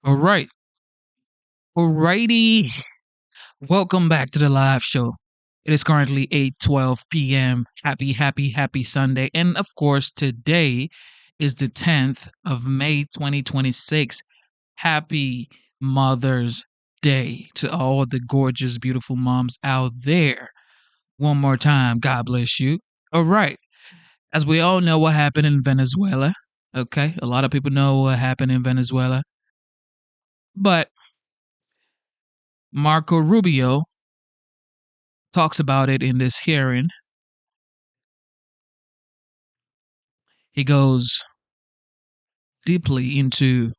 All right. Alrighty. Welcome back to the live show. It is currently 8:12 p.m. Happy Sunday. And of course, today is the 10th of May 2026. Happy Mother's Day to all the gorgeous, beautiful moms out there. One more time, God bless you. All right. As we all know what happened in Venezuela, okay? A lot of people know what happened in Venezuela. But Marco Rubio talks about it in this hearing. He goes deeply into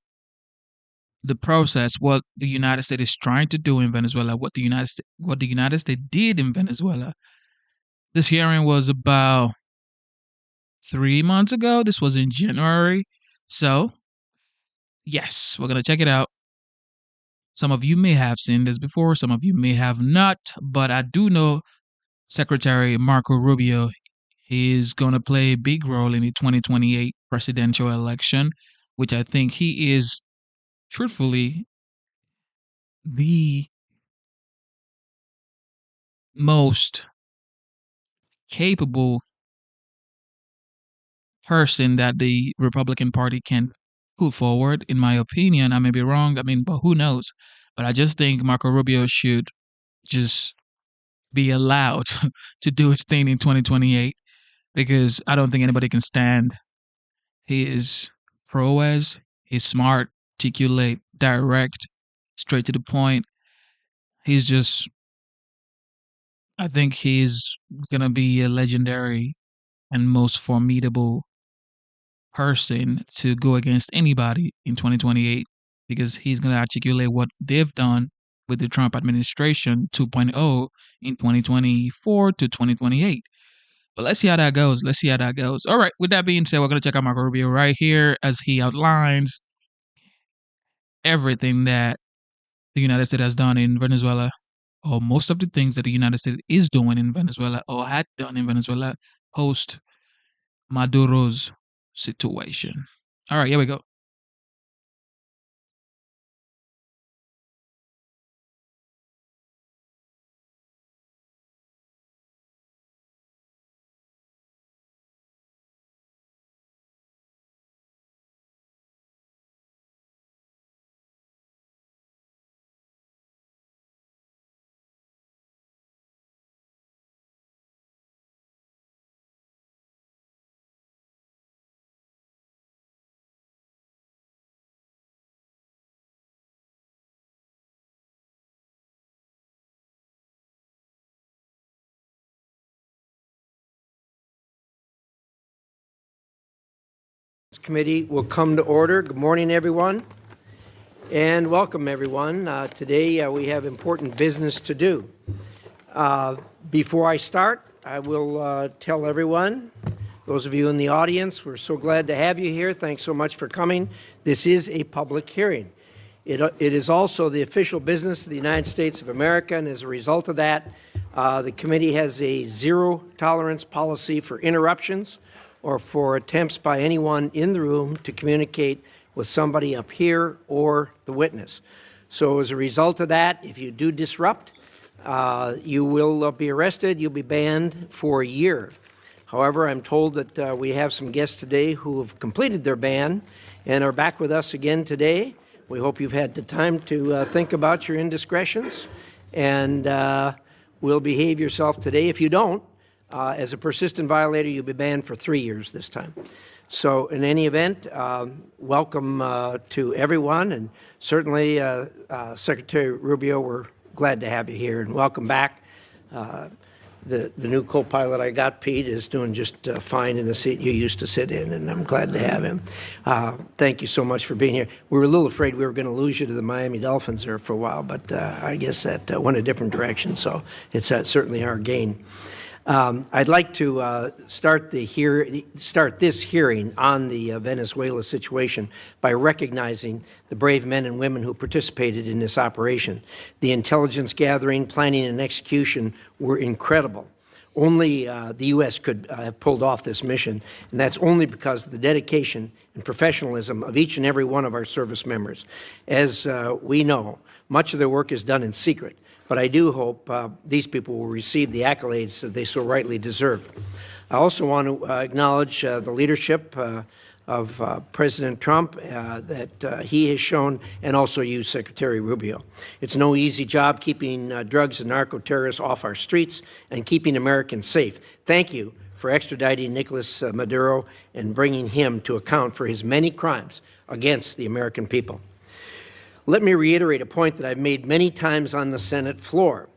the process, what the United States is trying to do in Venezuela, what the United States did in Venezuela. This hearing was about 3 months ago. This was in January. So, yes, we're gonna check it out. Some of you may have seen this before, some of you may have not, but I do know Secretary Marco Rubio is going to play a big role in the 2028 presidential election, which I think he is truthfully the most capable person that the Republican Party can put forward, in my opinion. I may be wrong. I mean, but who knows? But I just think Marco Rubio should just be allowed to do his thing in 2028 because I don't think anybody can stand his prowess. He's smart, articulate, direct, straight to the point. He's just, I think he's going to be a legendary and most formidable person to go against anybody in 2028 because he's going to articulate what they've done with the Trump administration 2.0 in 2024 to 2028. But let's see how that goes. Let's see how that goes. All right. With that being said, we're going to check out Marco Rubio right here as he outlines everything that the United States has done in Venezuela, or most of the things that the United States is doing in Venezuela or had done in Venezuela post Maduro's situation. All right, here we go. Committee will come to order. Good morning, everyone, and welcome, everyone. Today we have important business to do. Before I start, I will tell everyone, those of you in the audience, we're so glad to have you here. Thanks so much for coming. This is a public hearing. It is also the official business of the United States of America, and as a result of that, the committee has a zero-tolerance policy for interruptions or for attempts by anyone in the room to communicate with somebody up here or the witness. So as a result of that, if you do disrupt, you will be arrested, you'll be banned for a year. However, I'm told that we have some guests today who have completed their ban and are back with us again today. We hope you've had the time to think about your indiscretions and will behave yourself today. If you don't, as a persistent violator, you'll be banned for 3 years this time. So in any event, welcome to everyone, and certainly Secretary Rubio, we're glad to have you here, and welcome back. The new co-pilot I got, Pete, is doing just fine in the seat you used to sit in, and I'm glad to have him. Thank you so much for being here. We were a little afraid we were going to lose you to the Miami Dolphins there for a while, but I guess that went a different direction, so it's certainly our gain. I'd like to start this hearing on the Venezuela situation by recognizing the brave men and women who participated in this operation. The intelligence gathering, planning, and execution were incredible. Only the U.S. could have pulled off this mission, and that's only because of the dedication and professionalism of each and every one of our service members. As we know, much of their work is done in secret, but I do hope these people will receive the accolades that they so rightly deserve. I also want to acknowledge the leadership of President Trump that he has shown, and also you, Secretary Rubio. It's no easy job keeping drugs and narco-terrorists off our streets and keeping Americans safe. Thank you for extraditing Nicolas Maduro and bringing him to account for his many crimes against the American people. Let me reiterate a point that I've made many times on the Senate floor.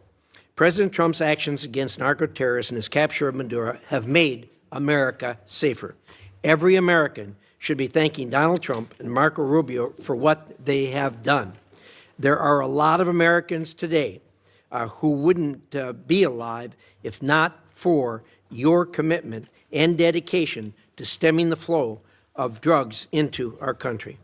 President Trump's actions against narco-terrorists and his capture of Maduro have made America safer. Every American should be thanking Donald Trump and Marco Rubio for what they have done. There are a lot of Americans today who wouldn't be alive if not for your commitment and dedication to stemming the flow of drugs into our country.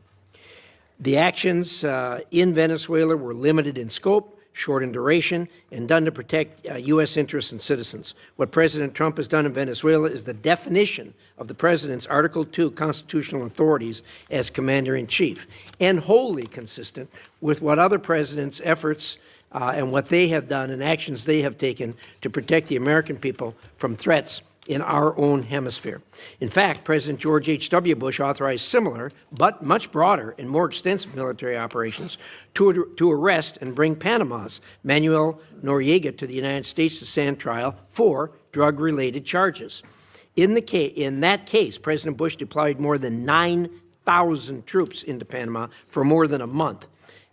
The actions in Venezuela were limited in scope, short in duration, and done to protect U.S. interests and citizens. What President Trump has done in Venezuela is the definition of the President's Article 2 constitutional authorities as Commander-in-Chief, and wholly consistent with what other presidents' efforts and what they have done and actions they have taken to protect the American people from threats in our own hemisphere. In fact, President George H.W. Bush authorized similar, but much broader and more extensive military operations to arrest and bring Panama's Manuel Noriega to the United States to stand trial for drug-related charges. In that case, President Bush deployed more than 9,000 troops into Panama for more than a month.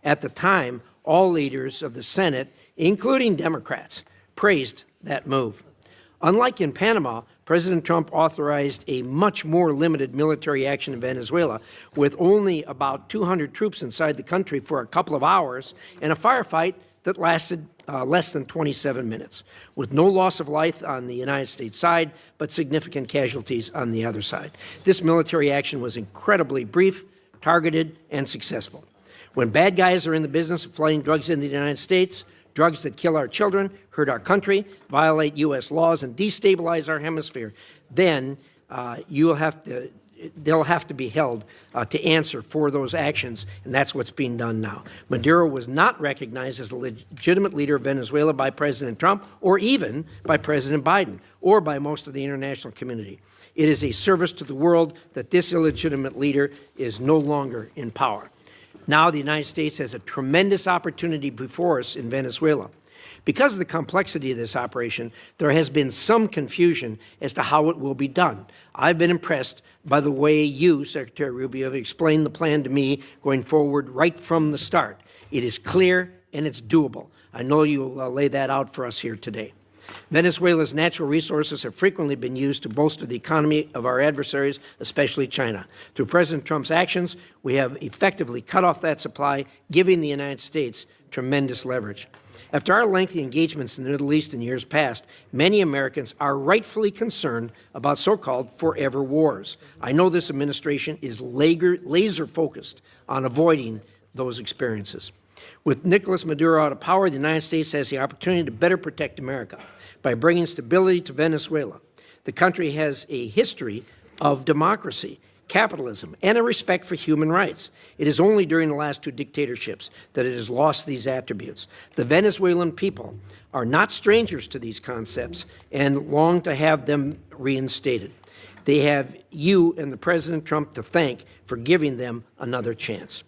At the time, all leaders of the Senate, including Democrats, praised that move. Unlike in Panama, President Trump authorized a much more limited military action in Venezuela, with only about 200 troops inside the country for a couple of hours and a firefight that lasted less than 27 minutes, with no loss of life on the United States side, but significant casualties on the other side. This military action was incredibly brief, targeted, and successful. When bad guys are in the business of flooding drugs into the United States, drugs that kill our children, hurt our country, violate U.S. laws, and destabilize our hemisphere, then they'll have to be held to answer for those actions, and that's what's being done now. Maduro was not recognized as a legitimate leader of Venezuela by President Trump, or even by President Biden, or by most of the international community. It is a service to the world that this illegitimate leader is no longer in power. Now the United States has a tremendous opportunity before us in Venezuela. Because of the complexity of this operation, there has been some confusion as to how it will be done. I've been impressed by the way you, Secretary Rubio, have explained the plan to me going forward right from the start. It is clear and it's doable. I know you'll lay that out for us here today. Venezuela's natural resources have frequently been used to bolster the economy of our adversaries, especially China. Through President Trump's actions, we have effectively cut off that supply, giving the United States tremendous leverage. After our lengthy engagements in the Middle East in years past, many Americans are rightfully concerned about so-called forever wars. I know this administration is laser-focused on avoiding those experiences. With Nicolas Maduro out of power, the United States has the opportunity to better protect America by bringing stability to Venezuela. The country has a history of democracy, capitalism, and a respect for human rights. It is only during the last two dictatorships that it has lost these attributes. The Venezuelan people are not strangers to these concepts and long to have them reinstated. They have you and the President Trump to thank for giving them another chance.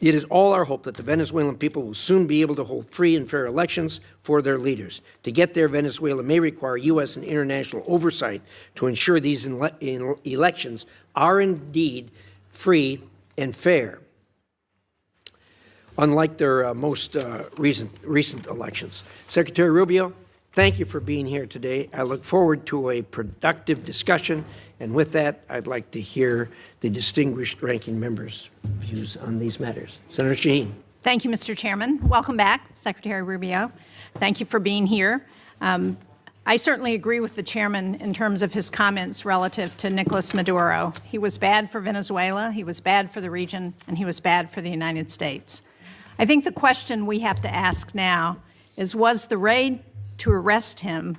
It is all our hope that the Venezuelan people will soon be able to hold free and fair elections for their leaders. To get there, Venezuela may require U.S. and international oversight to ensure these elections are indeed free and fair, unlike their most recent elections. Secretary Rubio, thank you for being here today. I look forward to a productive discussion. And with that, I'd like to hear the distinguished ranking member's views on these matters. Senator Shaheen. Thank you, Mr. Chairman. Welcome back, Secretary Rubio. Thank you for being here. I certainly agree with the chairman in terms of his comments relative to Nicolas Maduro. He was bad for Venezuela, he was bad for the region, and he was bad for the United States. I think the question we have to ask now is, was the raid to arrest him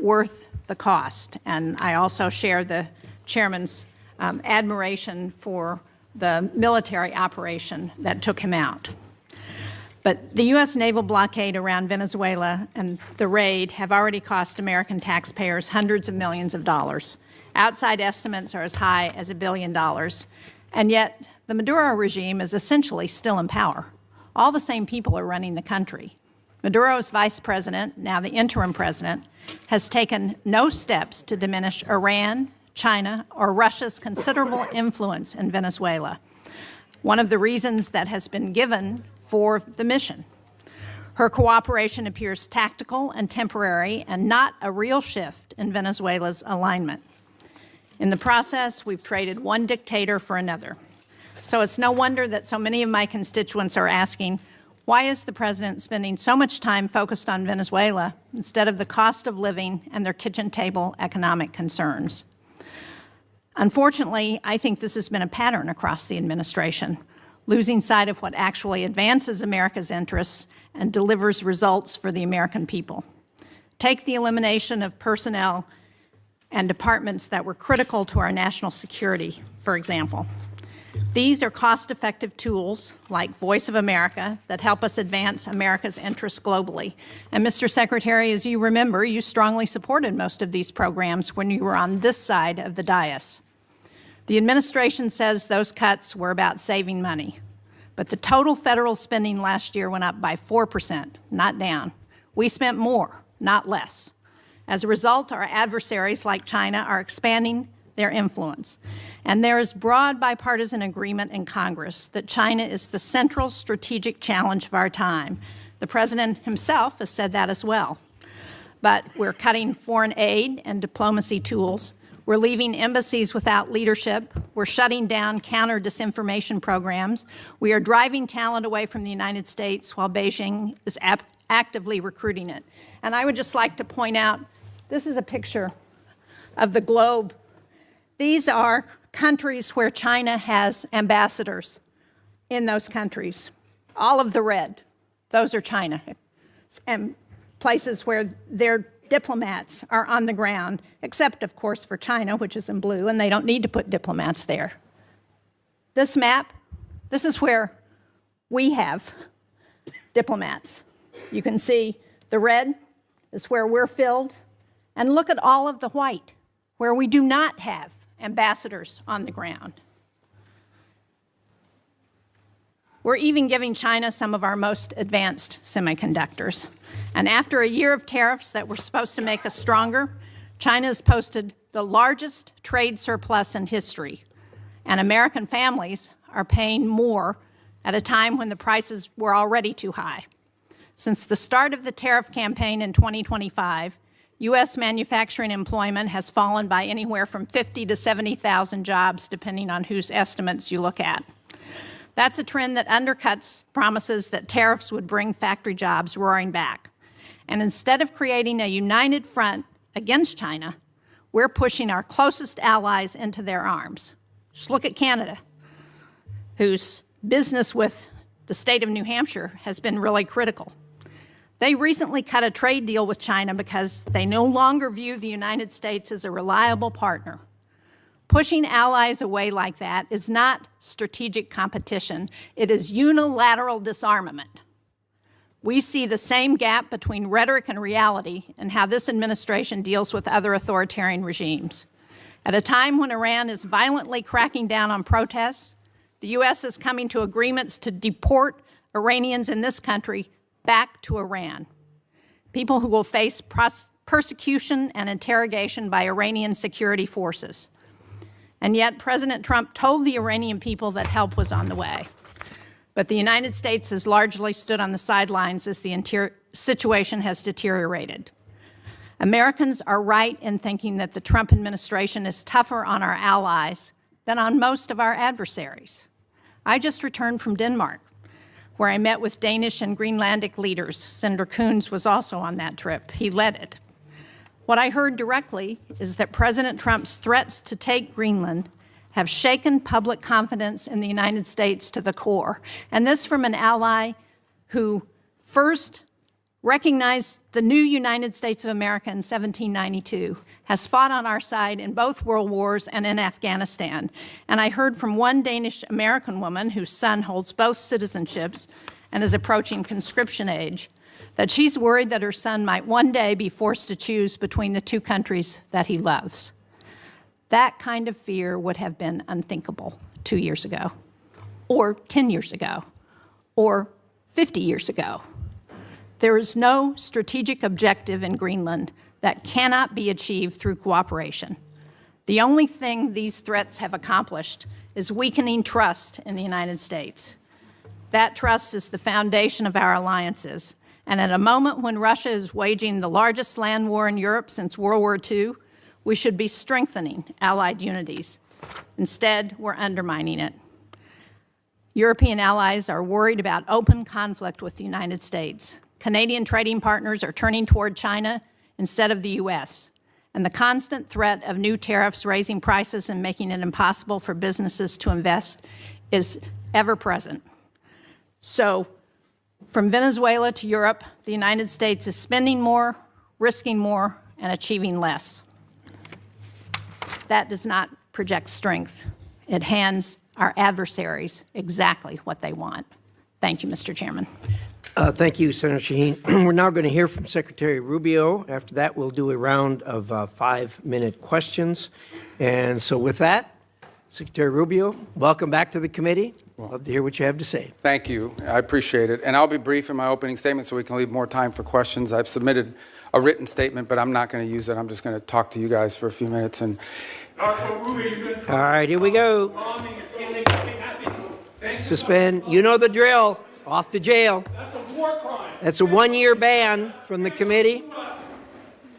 worth the cost. And I also share the chairman's admiration for the military operation that took him out. But the U.S. naval blockade around Venezuela and the raid have already cost American taxpayers hundreds of millions of dollars. Outside estimates are as high as $1 billion. And yet, the Maduro regime is essentially still in power. All the same people are running the country. Maduro's vice president, now the interim president, has taken no steps to diminish Iran, China, or Russia's considerable influence in Venezuela, one of the reasons that has been given for the mission. Her cooperation appears tactical and temporary and not a real shift in Venezuela's alignment. In the process, we've traded one dictator for another. So it's no wonder that so many of my constituents are asking, why is the president spending so much time focused on Venezuela instead of the cost of living and their kitchen table economic concerns? Unfortunately, I think this has been a pattern across the administration, losing sight of what actually advances America's interests and delivers results for the American people. Take the elimination of personnel and departments that were critical to our national security, for example. These are cost-effective tools like Voice of America that help us advance America's interests globally. And Mr. Secretary, as you remember, you strongly supported most of these programs when you were on this side of the dais. The administration says those cuts were about saving money, but the total federal spending last year went up by 4%, not down. We spent more, not less. As a result, our adversaries like China are expanding their influence. And there is broad bipartisan agreement in Congress that China is the central strategic challenge of our time. The President himself has said that as well. But we're cutting foreign aid and diplomacy tools. We're leaving embassies without leadership. We're shutting down counter-disinformation programs. We are driving talent away from the United States while Beijing is actively recruiting it. And I would just like to point out, this is a picture of the globe. These are countries where China has ambassadors in those countries. All of the red, those are China. And places where their diplomats are on the ground, except, of course, for China, which is in blue, and they don't need to put diplomats there. This map, this is where we have diplomats. You can see the red is where we're filled, and look at all of the white, where we do not have ambassadors on the ground. We're even giving China some of our most advanced semiconductors. And after a year of tariffs that were supposed to make us stronger, China has posted the largest trade surplus in history. And American families are paying more at a time when the prices were already too high. Since the start of the tariff campaign in 2025, U.S. manufacturing employment has fallen by anywhere from 50 to 70,000 jobs, depending on whose estimates you look at. That's a trend that undercuts promises that tariffs would bring factory jobs roaring back. And instead of creating a united front against China, we're pushing our closest allies into their arms. Just look at Canada, whose business with the state of New Hampshire has been really critical. They recently cut a trade deal with China because they no longer view the United States as a reliable partner. Pushing allies away like that is not strategic competition. It is unilateral disarmament. We see the same gap between rhetoric and reality in how this administration deals with other authoritarian regimes. At a time when Iran is violently cracking down on protests, the U.S. is coming to agreements to deport Iranians in this country back to Iran, people who will face persecution and interrogation by Iranian security forces. And yet President Trump told the Iranian people that help was on the way. But the United States has largely stood on the sidelines as the situation has deteriorated. Americans are right in thinking that the Trump administration is tougher on our allies than on most of our adversaries. I just returned from Denmark, where I met with Danish and Greenlandic leaders. Senator Coons was also on that trip. He led it. What I heard directly is that President Trump's threats to take Greenland have shaken public confidence in the United States to the core. And this from an ally who first recognized the new United States of America in 1792, has fought on our side in both world wars and in Afghanistan. And I heard from one Danish-American woman whose son holds both citizenships and is approaching conscription age, that she's worried that her son might one day be forced to choose between the two countries that he loves. That kind of fear would have been unthinkable 2 years ago, or 10 years ago, or 50 years ago. There is no strategic objective in Greenland that cannot be achieved through cooperation. The only thing these threats have accomplished is weakening trust in the United States. That trust is the foundation of our alliances. And at a moment when Russia is waging the largest land war in Europe since World War II, we should be strengthening allied unities. Instead, we're undermining it. European allies are worried about open conflict with the United States. Canadian trading partners are turning toward China instead of the U.S., and the constant threat of new tariffs raising prices and making it impossible for businesses to invest is ever present. So, from Venezuela to Europe, the United States is spending more, risking more, and achieving less. That does not project strength. It hands our adversaries exactly what they want. Thank you, Mr. Chairman. Thank you, Senator Shaheen. We're now going to hear from Secretary Rubio. After that, we'll do a round of 5-minute questions. And so with that, Secretary Rubio, welcome back to the committee. Love to hear what you have to say. Thank you. I appreciate it. And I'll be brief in my opening statement so we can leave more time for questions. I've submitted a written statement, but I'm not going to use it. I'm just going to talk to you guys for a few minutes. And all right, here we go. Suspend. You know the drill. Off to jail. That's a war crime. That's a 1-year ban from the committee.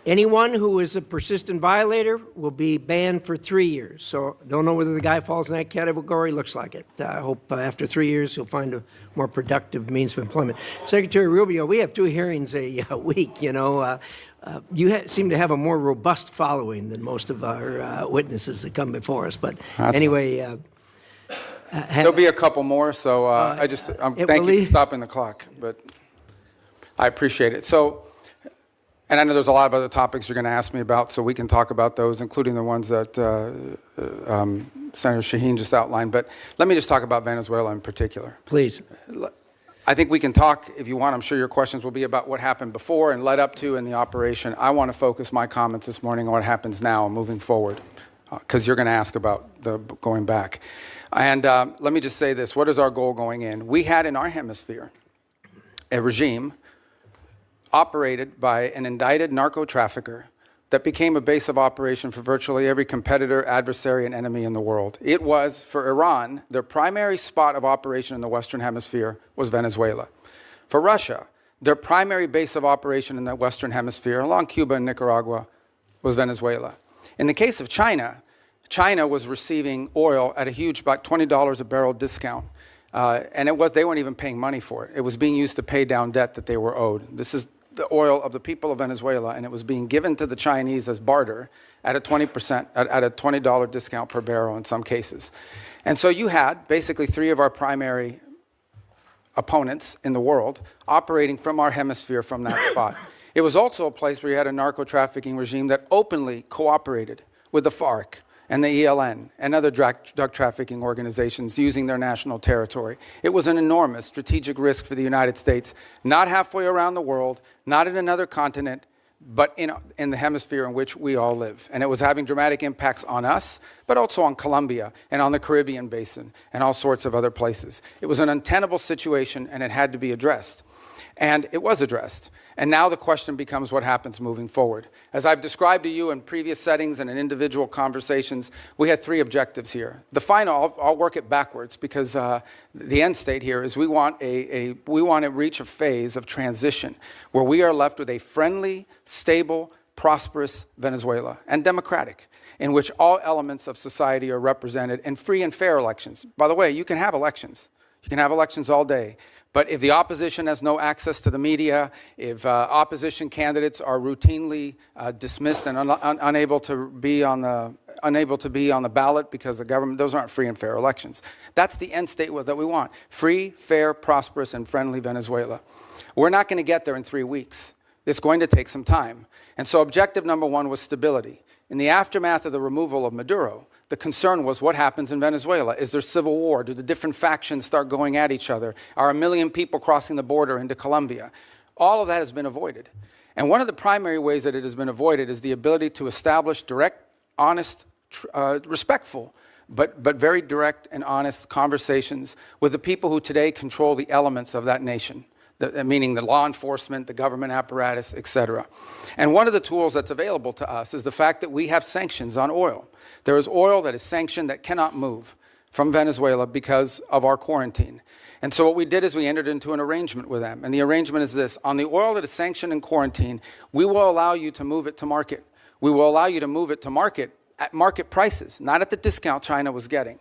Anyone who is a persistent violator will be banned for 3 years. So don't know whether the guy falls in that category. Looks like it. I hope after 3 years he'll find a more productive means of employment. Secretary Rubio, we have 2 hearings a week. You know, you seem to have a more robust following than most of our witnesses that come before us. But anyway. There'll be a couple more, so thank you for stopping the clock, but I appreciate it. So, and I know there's a lot of other topics you're going to ask me about, so we can talk about those, including the ones that Senator Shaheen just outlined. But let me just talk about Venezuela in particular. Please. I think we can talk, if you want. I'm sure your questions will be about what happened before and led up to in the operation. I want to focus my comments this morning on what happens now and moving forward, because you're going to ask about the going back. And let me just say this. What is our goal going in? We had in our hemisphere a regime operated by an indicted narco-trafficker that became a base of operation for virtually every competitor, adversary, and enemy in the world. It was, for Iran, their primary spot of operation in the Western Hemisphere was Venezuela. For Russia, their primary base of operation in the Western Hemisphere, along Cuba and Nicaragua, was Venezuela. In the case of China, China was receiving oil at a huge, about $20 a barrel discount. And they weren't even paying money for it. It was being used to pay down debt that they were owed. This is the oil of the people of Venezuela, and it was being given to the Chinese as barter at a 20%, at a $20 discount per barrel in some cases. And so you had basically 3 of our primary opponents in the world operating from our hemisphere from that spot. It was also a place where you had a narco-trafficking regime that openly cooperated with the FARC and the ELN and other drug trafficking organizations using their national territory. It was an enormous strategic risk for the United States, not halfway around the world, not in another continent, but in the hemisphere in which we all live. And it was having dramatic impacts on us, but also on Colombia and on the Caribbean basin and all sorts of other places. It was an untenable situation, and it had to be addressed. And it was addressed. And now the question becomes what happens moving forward. As I've described to you in previous settings and in individual conversations, we had 3 objectives here. The final, I'll work it backwards, because the end state here is we want to reach a phase of transition where we are left with a friendly, stable, prosperous Venezuela, and democratic, in which all elements of society are represented in free and fair elections. By the way, you can have elections. You can have elections all day. But if the opposition has no access to the media, if opposition candidates are routinely dismissed and unable to be on the ballot because the government, those aren't free and fair elections. That's the end state that we want. Free, fair, prosperous, and friendly Venezuela. We're not going to get there in 3 weeks. It's going to take some time. And so objective number one was stability. In the aftermath of the removal of Maduro, the concern was what happens in Venezuela. Is there civil war? Do the different factions start going at each other? Are 1 million people crossing the border into Colombia? All of that has been avoided. And one of the primary ways that it has been avoided is the ability to establish direct, honest, respectful, but very direct and honest conversations with the people who today control the elements of that nation. Meaning the law enforcement, the government apparatus, et cetera. And one of the tools that's available to us is the fact that we have sanctions on oil. There is oil that is sanctioned that cannot move from Venezuela because of our quarantine. And so what we did is we entered into an arrangement with them. And the arrangement is this: on the oil that is sanctioned and quarantined, we will allow you to move it to market. We will allow you to move it to market at market prices, not at the discount China was getting.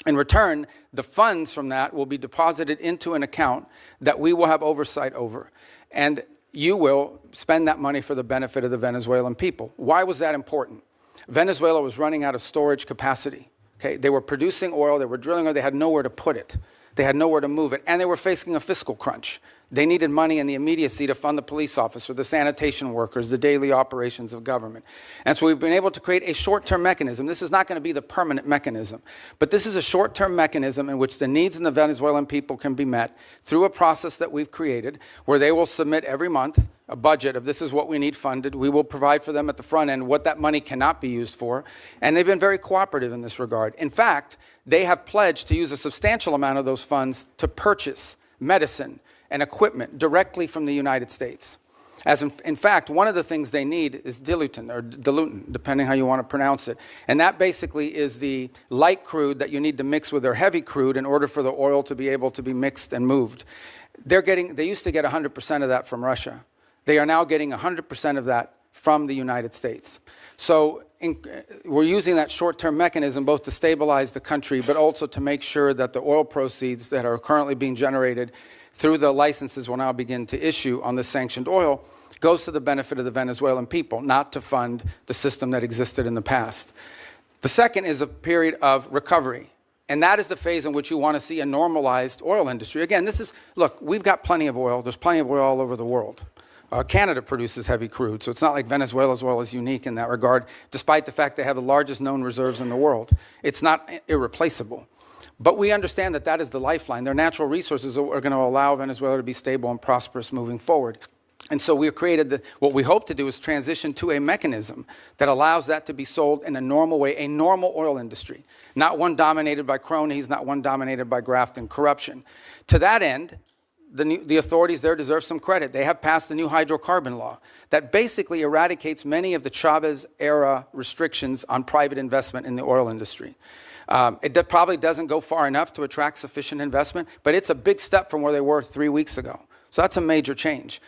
In return, the funds from that will be deposited into an account that we will have oversight over. And you will spend that money for the benefit of the Venezuelan people. Why was that important? Venezuela was running out of storage capacity. Okay? They were producing oil, they were drilling oil, they had nowhere to put it. They had nowhere to move it, and they were facing a fiscal crunch. They needed money in the immediacy to fund the police officer, the sanitation workers, the daily operations of government. And so we've been able to create a short-term mechanism. This is not going to be the permanent mechanism, but this is a short-term mechanism in which the needs of the Venezuelan people can be met through a process that we've created where they will submit every month a budget of this is what we need funded. We will provide for them at the front end what that money cannot be used for. And they've been very cooperative in this regard. In fact, they have pledged to use a substantial amount of those funds to purchase medicine and equipment directly from the United States. As in fact, one of the things they need is dilutin, depending how you want to pronounce it. And that basically is the light crude that you need to mix with their heavy crude in order for the oil to be able to be mixed and moved. They used to get 100% of that from Russia. They are now getting 100% of that from the United States. So we're using that short-term mechanism both to stabilize the country, but also to make sure that the oil proceeds that are currently being generated through the licenses we'll now begin to issue on the sanctioned oil goes to the benefit of the Venezuelan people, not to fund the system that existed in the past. The second is a period of recovery. And that is the phase in which you want to see a normalized oil industry. Again, look, we've got plenty of oil. There's plenty of oil all over the world. Canada produces heavy crude, so it's not like Venezuela's oil is unique in that regard, despite the fact they have the largest known reserves in the world. It's not irreplaceable. But we understand that that is the lifeline. Their natural resources are going to allow Venezuela to be stable and prosperous moving forward. And so we've created what we hope to do is transition to a mechanism that allows that to be sold in a normal way, a normal oil industry, not one dominated by cronies, not one dominated by graft and corruption. To that end, the authorities there deserve some credit. They have passed a new hydrocarbon law that basically eradicates many of the Chavez-era restrictions on private investment in the oil industry. It probably doesn't go far enough to attract sufficient investment, but it's a big step from where they were 3 weeks ago. So that's a major change.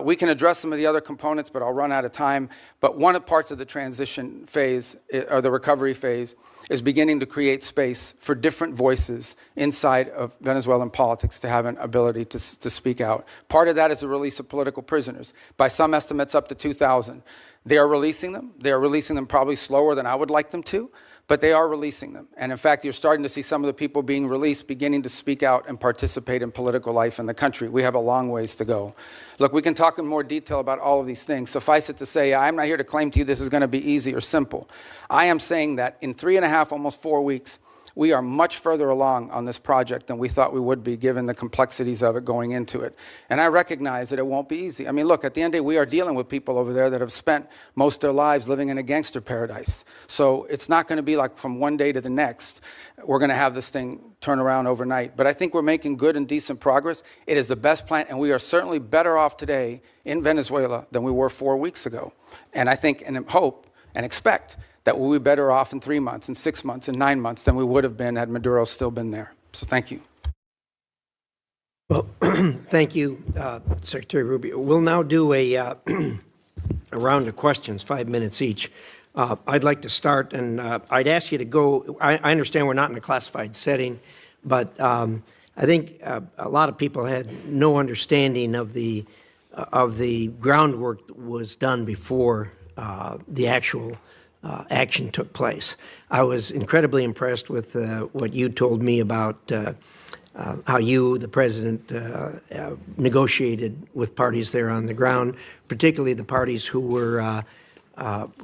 We can address some of the other components, but I'll run out of time. But one of the parts of the transition phase, or the recovery phase, is beginning to create space for different voices inside of Venezuelan politics to have an ability to speak out. Part of that is the release of political prisoners. By some estimates, up to 2,000. They are releasing them. They are releasing them probably slower than I would like them to, but they are releasing them. And in fact, you're starting to see some of the people being released beginning to speak out and participate in political life in the country. We have a long ways to go. Look, we can talk in more detail about all of these things. Suffice it to say, I'm not here to claim to you this is going to be easy or simple. I am saying that in 3.5, almost 4 weeks, we are much further along on this project than we thought we would be, given the complexities of it going into it. And I recognize that it won't be easy. I mean, look, at the end of the day, we are dealing with people over there that have spent most of their lives living in a gangster paradise. So it's not going to be like from one day to the next, we're going to have this thing turn around overnight. But I think we're making good and decent progress. It is the best plan, and we are certainly better off today in Venezuela than we were 4 weeks ago. And I think and hope and expect that we'll be better off in 3 months, in 6 months, in 9 months than we would have been had Maduro still been there. So thank you. Well, thank you, Secretary Rubio. We'll now do a round of questions, 5 minutes each. I'd like to start, and I'd ask you to go, I understand we're not in a classified setting, but I think a lot of people had no understanding of the groundwork that was done before the actual action took place. I was incredibly impressed with what you told me about how you, the president, negotiated with parties there on the ground, particularly the parties who were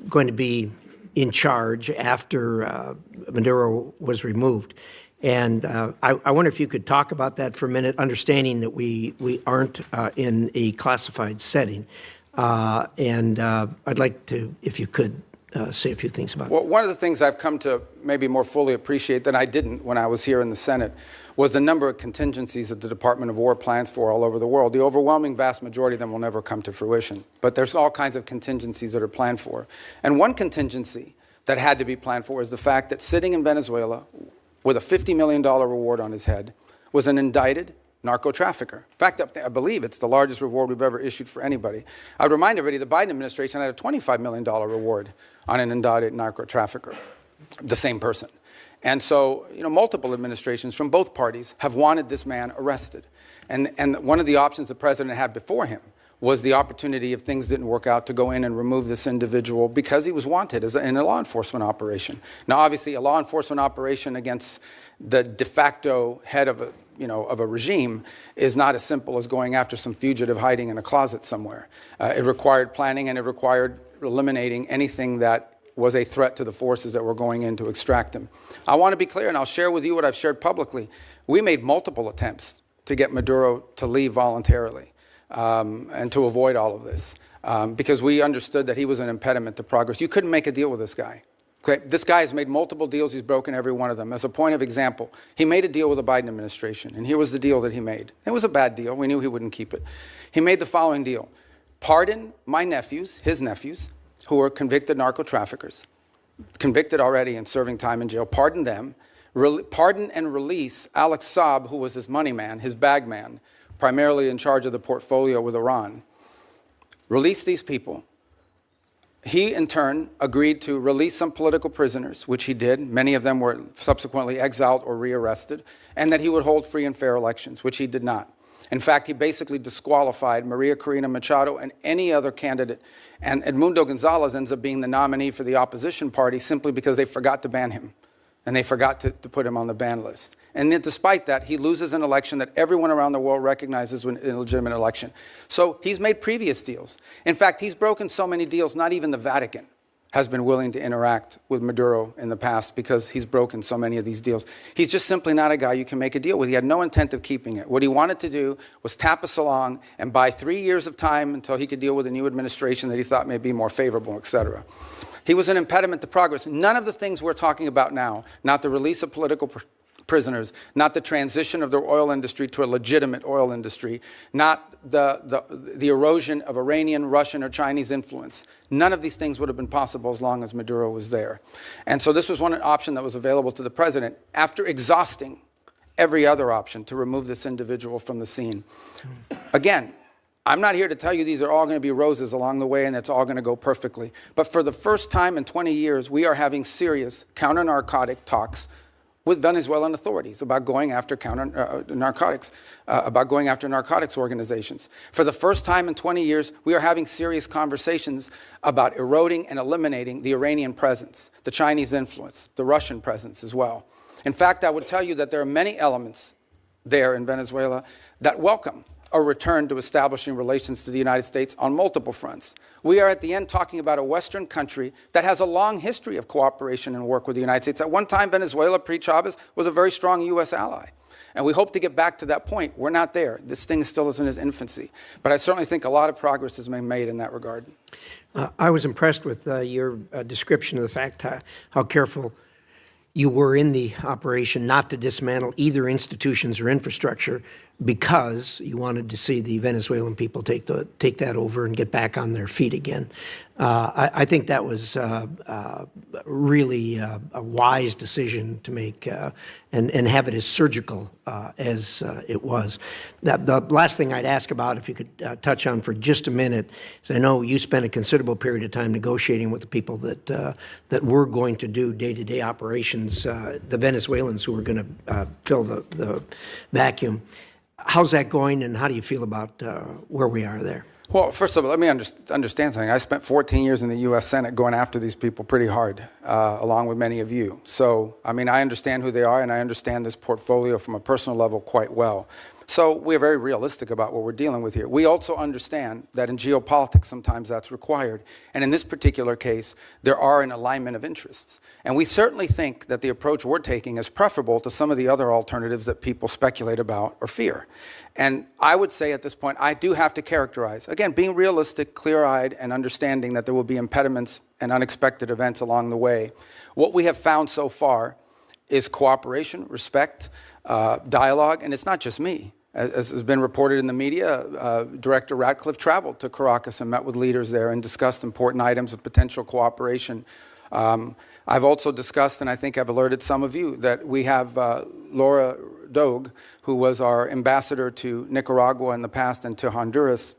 going to be in charge after Maduro was removed. And I wonder if you could talk about that for a minute, understanding that we aren't in a classified setting. And I'd like to, if you could, say a few things about it. Well, one of the things I've come to maybe more fully appreciate than I didn't when I was here in the Senate was the number of contingencies that the Department of War plans for all over the world. The overwhelming vast majority of them will never come to fruition, but there's all kinds of contingencies that are planned for. And one contingency that had to be planned for is the fact that sitting in Venezuela with a $50 million reward on his head was an indicted narco-trafficker. In fact, I believe it's the largest reward we've ever issued for anybody. I would remind everybody the Biden administration had a $25 million reward on an indicted narco-trafficker, the same person. And so, multiple administrations from both parties have wanted this man arrested. And one of the options the president had before him was the opportunity, if things didn't work out, to go in and remove this individual because he was wanted in a law enforcement operation. Now, obviously, a law enforcement operation against the de facto head of a regime is not as simple as going after some fugitive hiding in a closet somewhere. It required planning, and it required eliminating anything that was a threat to the forces that were going in to extract him. I want to be clear, and I'll share with you what I've shared publicly. We made multiple attempts to get Maduro to leave voluntarily and to avoid all of this because we understood that he was an impediment to progress. You couldn't make a deal with this guy. Okay? This guy has made multiple deals. He's broken every one of them. As a point of example, he made a deal with the Biden administration, and here was the deal that he made. It was a bad deal. We knew he wouldn't keep it. He made the following deal. Pardon my nephews, his nephews, who were convicted narco-traffickers, convicted already and serving time in jail, pardon them, pardon and release Alex Saab, who was his money man, his bag man, primarily in charge of the portfolio with Iran. Release these people. He, in turn, agreed to release some political prisoners, which he did. Many of them were subsequently exiled or rearrested, and that he would hold free and fair elections, which he did not. In fact, he basically disqualified Maria Corina Machado and any other candidate. And Edmundo Gonzalez ends up being the nominee for the opposition party simply because they forgot to ban him. And they forgot to put him on the ban list. And then despite that, he loses an election that everyone around the world recognizes as an illegitimate election. So he's made previous deals. In fact, he's broken so many deals, not even the Vatican has been willing to interact with Maduro in the past because he's broken so many of these deals. He's just simply not a guy you can make a deal with. He had no intent of keeping it. What he wanted to do was tap us along and buy 3 years of time until he could deal with a new administration that he thought may be more favorable, et cetera. He was an impediment to progress. None of the things we're talking about now, not the release of political prisoners, not the transition of the oil industry to a legitimate oil industry, not the erosion of Iranian, Russian, or Chinese influence. None of these things would have been possible as long as Maduro was there. And so this was one option that was available to the president after exhausting every other option to remove this individual from the scene. Again, I'm not here to tell you these are all going to be roses along the way and it's all going to go perfectly. But for the first time in 20 years, we are having serious counter-narcotic talks with Venezuelan authorities about going after narcotics organizations. For the first time in 20 years, we are having serious conversations about eroding and eliminating the Iranian presence, the Chinese influence, the Russian presence as well. In fact, I would tell you that there are many elements there in Venezuela that welcome a return to establishing relations to the United States on multiple fronts. We are at the end talking about a Western country that has a long history of cooperation and work with the United States. At one time, Venezuela, pre-Chavez, was a very strong U.S. ally. And we hope to get back to that point. We're not there. This thing still is in its infancy. But I certainly think a lot of progress has been made in that regard. I was impressed with your description of the fact how careful you were in the operation not to dismantle either institutions or infrastructure because you wanted to see the Venezuelan people take that over and get back on their feet again. I think that was really a wise decision to make and have it as surgical as it was. The last thing I'd ask about, if you could touch on for just a minute, is I know you spent a considerable period of time negotiating with the people that were going to do day-to-day operations, the Venezuelans who were going to fill the vacuum. How's that going, and how do you feel about where we are there? Well, first of all, let me understand something. I spent 14 years in the U.S. Senate going after these people pretty hard, along with many of you. So, I mean, I understand who they are, and I understand this portfolio from a personal level quite well. So we're very realistic about what we're dealing with here. We also understand that in geopolitics, sometimes that's required. And in this particular case, there are an alignment of interests. And we certainly think that the approach we're taking is preferable to some of the other alternatives that people speculate about or fear. And I would say at this point, I do have to characterize, again, being realistic, clear-eyed, and understanding that there will be impediments and unexpected events along the way. What we have found so far is cooperation, respect, dialogue, and it's not just me. As has been reported in the media, Director Ratcliffe traveled to Caracas and met with leaders there and discussed important items of potential cooperation. I've also discussed, and I think I've alerted some of you, that we have Laura Dogue, who was our ambassador to Nicaragua in the past and to Honduras,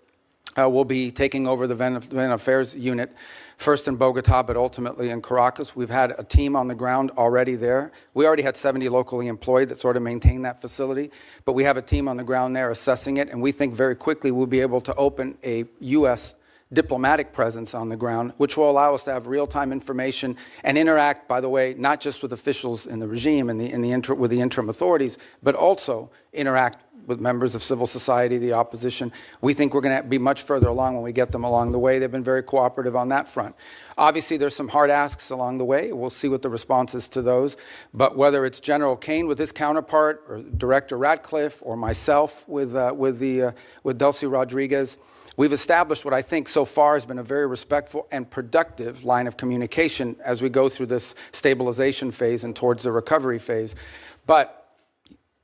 will be taking over the Venezuelan Affairs Unit, first in Bogota, but ultimately in Caracas. We've had a team on the ground already there. We already had 70 locally employed that sort of maintain that facility, but we have a team on the ground there assessing it, and we think very quickly we'll be able to open a U.S. diplomatic presence on the ground, which will allow us to have real-time information and interact, by the way, not just with officials in the regime and with the interim authorities, but also interact with members of civil society, the opposition. We think we're going to be much further along when we get them along the way. They've been very cooperative on that front. Obviously, there's some hard asks along the way. We'll see what the response is to those. But whether it's General Kane with his counterpart, or Director Ratcliffe, or myself with Delcy Rodriguez, we've established what I think so far has been a very respectful and productive line of communication as we go through this stabilization phase and towards the recovery phase. But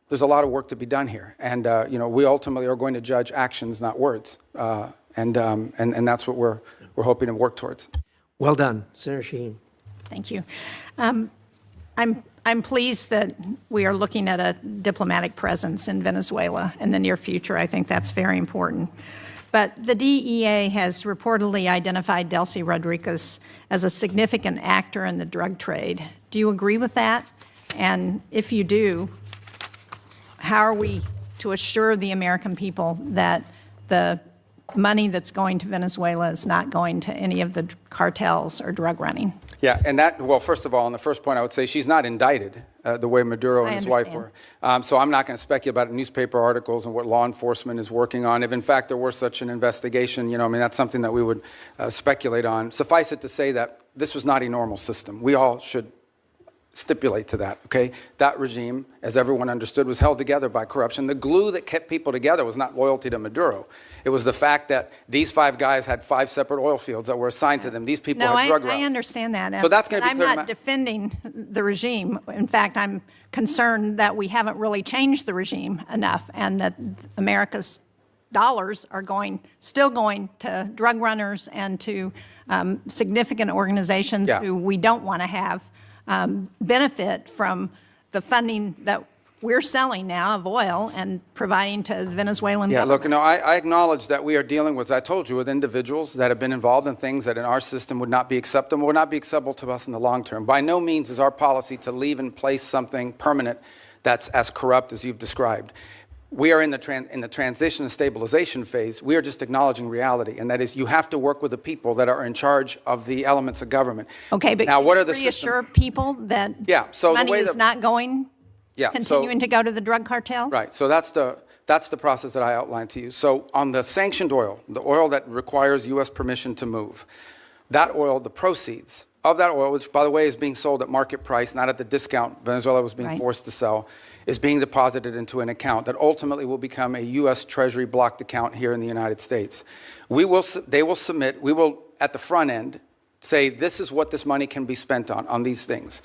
there's a lot of work to be done here, and we ultimately are going to judge actions, not words, and that's what we're hoping to work towards. Well done, Senator Shaheen. Thank you. I'm pleased that we are looking at a diplomatic presence in Venezuela in the near future. I think that's very important. But the DEA has reportedly identified Delcy Rodriguez as a significant actor in the drug trade. Do you agree with that? And if you do, how are we to assure the American people that the money that's going to Venezuela is not going to any of the cartels or drug running? Yeah, and well, first of all, on the first point, I would say she's not indicted the way Maduro and his wife were. So I'm not going to speculate about newspaper articles and what law enforcement is working on. If, in fact, there were such an investigation, that's something that we would speculate on. Suffice it to say that this was not a normal system. We all should stipulate to that, okay? That regime, as everyone understood, was held together by corruption. The glue that kept people together was not loyalty to Maduro. It was the fact that these 5 guys had 5 separate oil fields that were assigned to them. These people had drug routes. I understand that. So that's going to be clear. I'm not defending the regime. In fact, I'm concerned that we haven't really changed the regime enough, and that America's dollars are still going to drug runners and to significant organizations who we don't want to have benefit from the funding that we're selling now of oil and providing to the Venezuelan government. Look, I acknowledge that we are dealing with, I told you, with individuals that have been involved in things that in our system would not be acceptable, would not be acceptable to us in the long term. By no means is our policy to leave in place something permanent that's as corrupt as you've described. We are in the transition and stabilization phase. We are just acknowledging reality, and that is you have to work with the people that are in charge of the elements of government. Okay, but now, what are the reassure people that money is not continuing to go to the drug cartels? Right, so that's the process that I outlined to you. So on the sanctioned oil, the oil that requires U.S. permission to move, that oil, the proceeds of that oil, which, by the way, is being sold at market price, not at the discount Venezuela was being forced to sell, is being deposited into an account that ultimately will become a U.S. Treasury blocked account here in the United States. They will submit, we will, at the front end, say this is what this money can be spent on these things.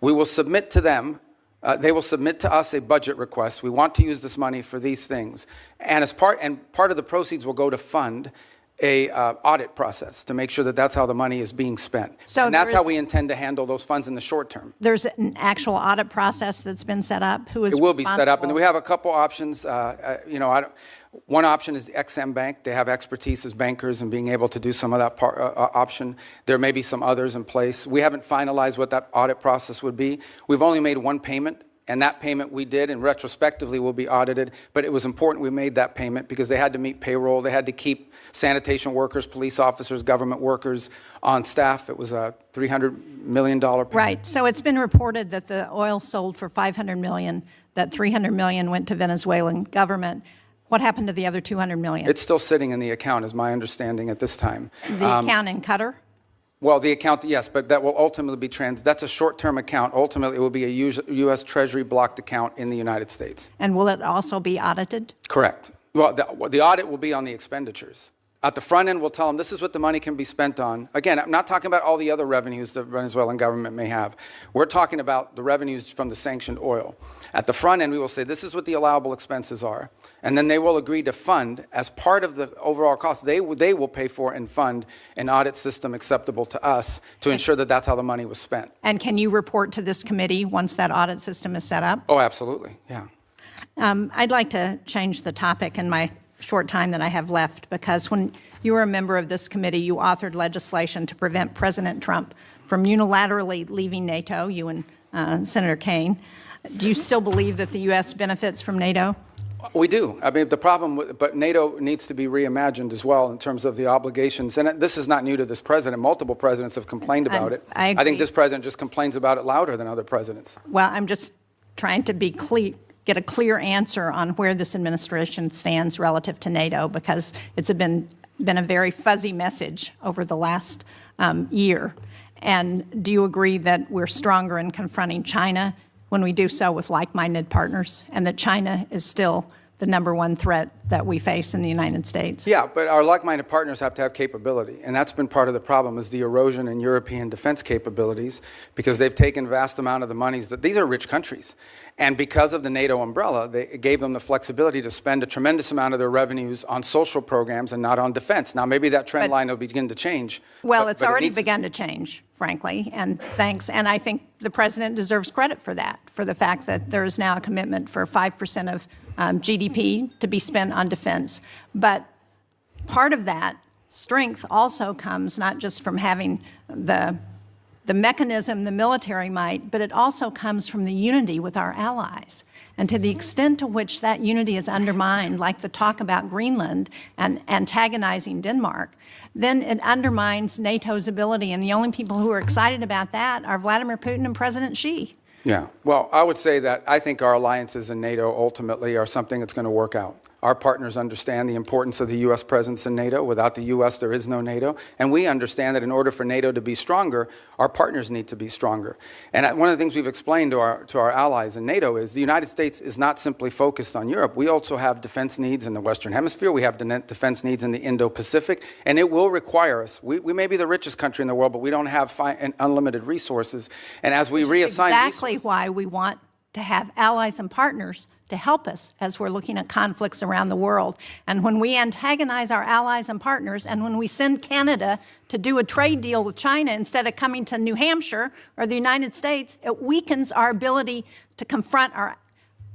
We will submit to them, they will submit to us a budget request. We want to use this money for these things. And part of the proceeds will go to fund a audit process to make sure that that's how the money is being spent. So and that's how we intend to handle those funds in the short term. There's an actual audit process that's been set up? Who is It will be set up, and responsible? we have a couple options. One option is the XM Bank. They have expertise as bankers and being able to do some of that option. There may be some others in place. We haven't finalized what that audit process would be. We've only made one payment, and that payment we did, and retrospectively will be audited, but it was important we made that payment because they had to meet payroll. They had to keep sanitation workers, police officers, government workers on staff. It was a $300 million payment. Right. So it's been reported that the oil sold for $500 million, that $300 million went to Venezuelan government. What happened to the other $200 million? It's still sitting in the account, is my understanding at this time. The account in Qatar? Well, the account, yes, but that will ultimately be that's a short-term account. Ultimately, it will be a U.S. Treasury blocked account in the United States. And will it also be audited? Correct. Well, the audit will be on the expenditures. At the front end, we'll tell them this is what the money can be spent on. Again, I'm not talking about all the other revenues the Venezuelan government may have. We're talking about the revenues from the sanctioned oil. At the front end, we will say this is what the allowable expenses are. And then they will agree to fund, as part of the overall cost, they will pay for and fund an audit system acceptable to us to ensure that that's how the money was spent. And can you report to this committee once that audit system is set up? Oh, absolutely, yeah. I'd like to change the topic in my short time that I have left, because when you were a member of this committee, you authored legislation to prevent President Trump from unilaterally leaving NATO, you and Senator Kaine. Do you still believe that the U.S. benefits from NATO? We do. I mean, the problem, but NATO needs to be reimagined as well in terms of the obligations. And this is not new to this president. Multiple presidents have complained about it. I agree. I think this president just complains about it louder than other presidents. Well, I'm just trying to be clear, get a clear answer on where this administration stands relative to NATO, because it's been a very fuzzy message over the last year. And do you agree that we're stronger in confronting China when we do so with like-minded partners, and that China is still the #1 threat that we face in the United States? Yeah, but our like-minded partners have to have capability, and that's been part of the problem, is the erosion in European defense capabilities, because they've taken vast amount of the monies that these are rich countries, and because of the NATO umbrella, it gave them the flexibility to spend a tremendous amount of their revenues on social programs and not on defense. Now, maybe that trend line will begin to change. Well, it's already begun to change, frankly, and thanks. And I think the president deserves credit for that, for the fact that there is now a commitment for 5% of GDP to be spent on defense. But part of that strength also comes not just from having the mechanism, the military might, but it also comes from the unity with our allies. And to the extent to which that unity is undermined, like the talk about Greenland and antagonizing Denmark, then it undermines NATO's ability. And the only people who are excited about that are Vladimir Putin and President Xi. Yeah, well, I would say that I think our alliances in NATO ultimately are something that's going to work out. Our partners understand the importance of the U.S. presence in NATO. Without the U.S., there is no NATO. And we understand that in order for NATO to be stronger, our partners need to be stronger. And one of the things we've explained to our allies in NATO is the United States is not simply focused on Europe. We also have defense needs in the Western Hemisphere. We have defense needs in the Indo-Pacific. And it will require us. We may be the richest country in the world, but we don't have unlimited resources. And as we reassign exactly why we want to have allies and partners to help us as we're looking at conflicts around the world. And when we antagonize our allies and partners, and when we send Canada to do a trade deal with China instead of coming to New Hampshire or the United States, it weakens our ability to confront our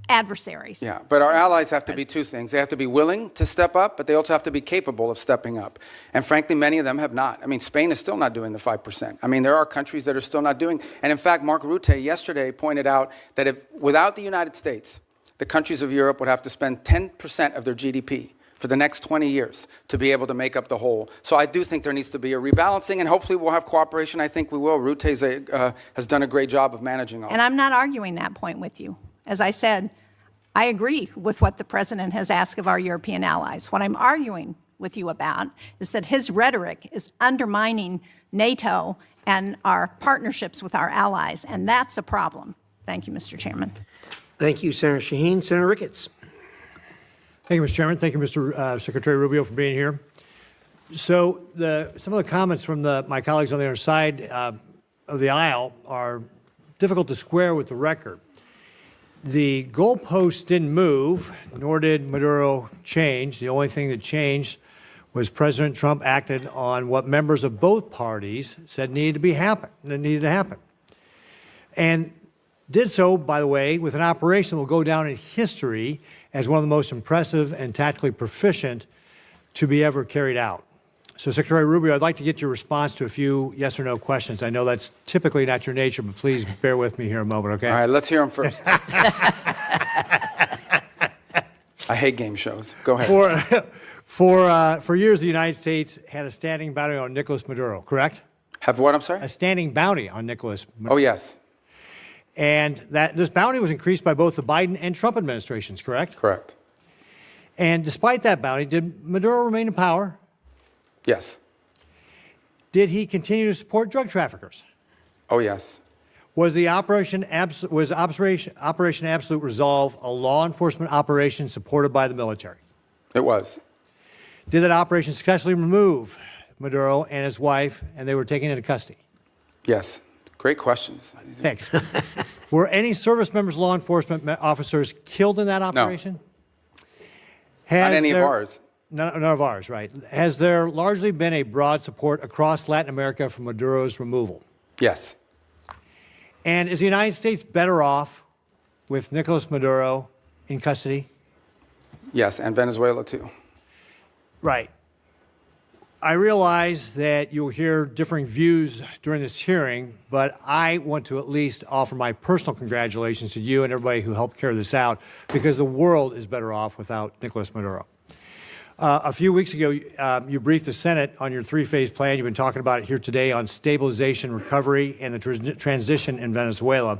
adversaries. Yeah, but our allies have to be two things. They have to be willing to step up, but they also have to be capable of stepping up. And frankly, many of them have not. I mean, Spain is still not doing the 5%. I mean, there are countries that are still not doing. And in fact, Mark Rutte yesterday pointed out that if without the United States, the countries of Europe would have to spend 10% of their GDP for the next 20 years to be able to make up the whole. So I do think there needs to be a rebalancing, and hopefully we'll have cooperation. I think we will. Rutte has done a great job of managing all. And I'm not arguing that point with you. As I said, I agree with what the president has asked of our European allies. What I'm arguing with you about is that his rhetoric is undermining NATO and our partnerships with our allies, and that's a problem. Thank you, Mr. Chairman. Thank you, Senator Shaheen. Senator Ricketts. Thank you, Mr. Chairman. Thank you, Mr. Secretary Rubio, for being here. So some of the comments from my colleagues on the other side of the aisle are difficult to square with the record. The goalposts didn't move, nor did Maduro change. The only thing that changed was President Trump acted on what members of both parties said needed to happen. And did so, by the way, with an operation that will go down in history as one of the most impressive and tactically proficient to be ever carried out. So, Secretary Rubio, I'd like to get your response to a few yes or no questions. I know that's typically not your nature, but please bear with me here a moment, okay? All right, let's hear them first. I hate game shows. Go ahead. For years, the United States had a standing bounty on Nicolas Maduro, correct? Have what, I'm sorry? A standing bounty on Nicolas Maduro. Oh, yes. And this bounty was increased by both the Biden and Trump administrations, correct? Correct. And despite that bounty, did Maduro remain in power? Yes. Did he continue to support drug traffickers? Oh, yes. Was Operation Absolute Resolve a law enforcement operation supported by the military? It was. Did that operation successfully remove Maduro and his wife, and they were taken into custody? Yes. Great questions. Thanks. Were any service members, law enforcement officers killed in that operation? Not any of ours. None of ours, right. Has there largely been a broad support across Latin America for Maduro's removal? Yes. And is the United States better off with Nicolas Maduro in custody? Yes, and Venezuela too. Right. I realize that you'll hear differing views during this hearing, but I want to at least offer my personal congratulations to you and everybody who helped carry this out, because the world is better off without Nicolas Maduro. A few weeks ago, you briefed the Senate on your three-phase plan. You've been talking about it here today on stabilization, recovery, and the transition in Venezuela.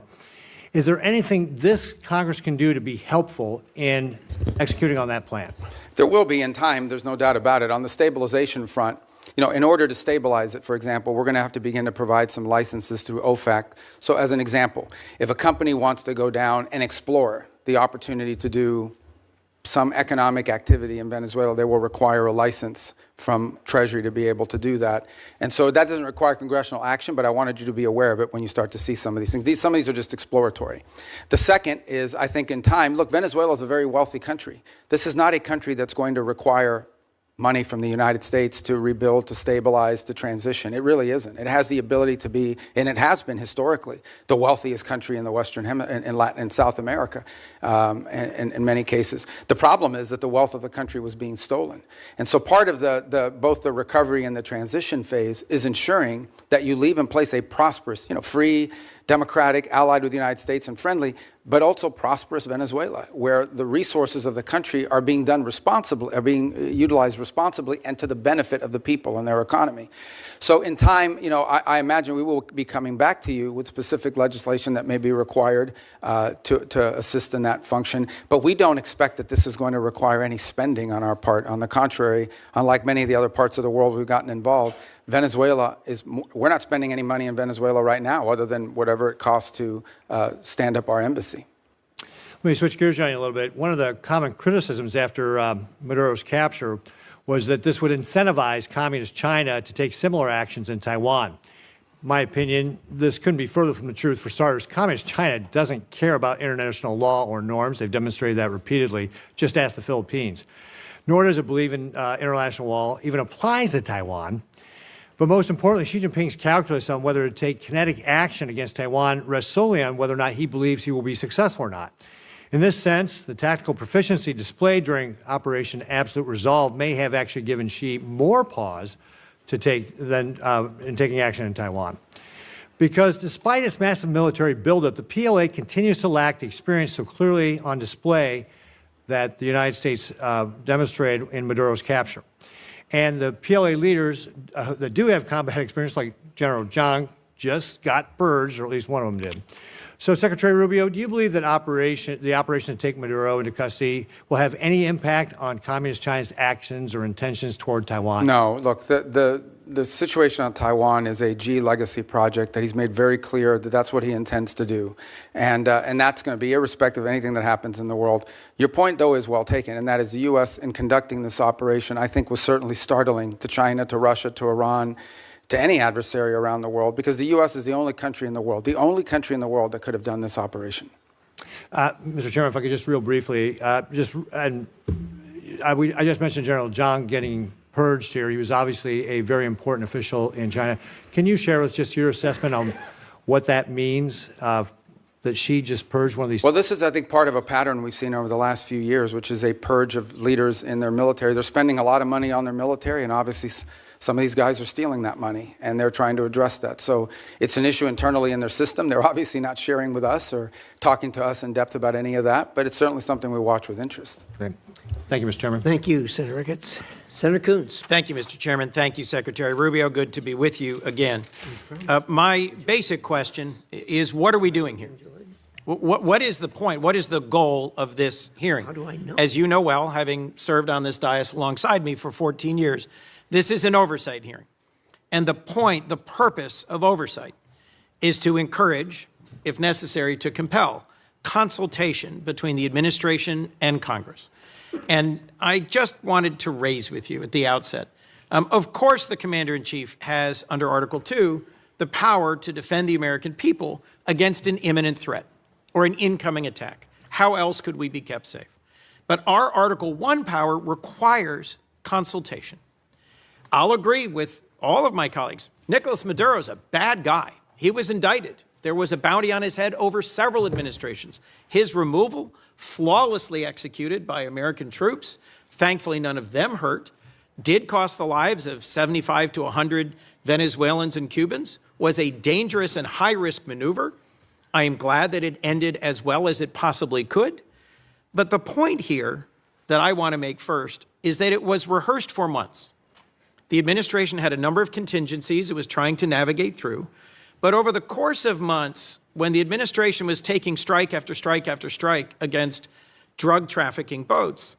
Is there anything this Congress can do to be helpful in executing on that plan? There will be in time, there's no doubt about it. On the stabilization front, in order to stabilize it, for example, we're going to have to begin to provide some licenses through OFAC. So as an example, if a company wants to go down and explore the opportunity to do some economic activity in Venezuela, they will require a license from Treasury to be able to do that. And so that doesn't require congressional action, but I wanted you to be aware of it when you start to see some of these things. Some of these are just exploratory. The second is, I think in time, look, Venezuela is a very wealthy country. This is not a country that's going to require money from the United States to rebuild, to stabilize, to transition. It really isn't. It has the ability to be, and it has been historically, the wealthiest country in the Western in Latin and South America, in many cases. The problem is that the wealth of the country was being stolen. And so part of both the recovery and the transition phase is ensuring that you leave in place a prosperous, free, democratic, allied with the United States and friendly, but also prosperous Venezuela, where the resources of the country are being done responsibly, are being utilized responsibly and to the benefit of the people and their economy. So in time, I imagine we will be coming back to you with specific legislation that may be required to assist in that function. But we don't expect that this is going to require any spending on our part. On the contrary, unlike many of the other parts of the world we've gotten involved, Venezuela we're not spending any money in Venezuela right now other than whatever it costs to stand up our embassy. Let me switch gears on you a little bit. One of the common criticisms after Maduro's capture was that this would incentivize communist China to take similar actions in Taiwan. In my opinion, this couldn't be further from the truth. For starters, communist China doesn't care about international law or norms. They've demonstrated that repeatedly. Just ask the Philippines. Nor does it believe in international law even applies to Taiwan. But most importantly, Xi Jinping's calculus on whether to take kinetic action against Taiwan rests solely on whether or not he believes he will be successful or not. In this sense, the tactical proficiency displayed during Operation Absolute Resolve may have actually given Xi more pause to take than in taking action in Taiwan. Because despite its massive military buildup, the PLA continues to lack the experience so clearly on display that the United States demonstrated in Maduro's capture. And the PLA leaders that do have combat experience, like General Zhang, just got purged, or at least one of them did. So, Secretary Rubio, do you believe that the operation to take Maduro into custody will have any impact on Communist China's actions or intentions toward Taiwan? No. Look, the situation on Taiwan is a Xi legacy project that he's made very clear that that's what he intends to do. And that's going to be irrespective of anything that happens in the world. Your point, though, is well taken, and that is the U.S. in conducting this operation, I think, was certainly startling to China, to Russia, to Iran, to any adversary around the world, because the U.S. is the only country in the world that could have done this operation. Mr. Chairman, if I could just real briefly, I just mentioned General Zhang getting purged here. He was obviously a very important official in China. Can you share with us just your assessment on what that means, that Xi just purged one of these? Well, this is, I think, part of a pattern we've seen over the last few years, which is a purge of leaders in their military. They're spending a lot of money on their military, and obviously some of these guys are stealing that money, and they're trying to address that. So it's an issue internally in their system. They're obviously not sharing with us or talking to us in depth about any of that, but it's certainly something we watch with interest. Okay. Thank you, Mr. Chairman. Thank you, Senator Ricketts. Senator Coons. Thank you, Mr. Chairman. Thank you, Secretary Rubio. Good to be with you again. My basic question is, what are we doing here? What is the point? What is the goal of this hearing? How do I know? As you know well, having served on this dais alongside me for 14 years, this is an oversight hearing. And the point, the purpose of oversight is to encourage, if necessary, to compel consultation between the administration and Congress. And I just wanted to raise with you at the outset, of course, the Commander-in-Chief has, under Article 2, the power to defend the American people against an imminent threat or an incoming attack. How else could we be kept safe? But our Article 1 power requires consultation. I'll agree with all of my colleagues. Nicolas Maduro is a bad guy. He was indicted. There was a bounty on his head over several administrations. His removal, flawlessly executed by American troops, thankfully none of them hurt, did cost the lives of 75 to 100 Venezuelans and Cubans, was a dangerous and high-risk maneuver. I am glad that it ended as well as it possibly could. But the point here that I want to make first is that it was rehearsed for months. The administration had a number of contingencies it was trying to navigate through. But over the course of months, when the administration was taking strike after strike after strike against drug trafficking boats,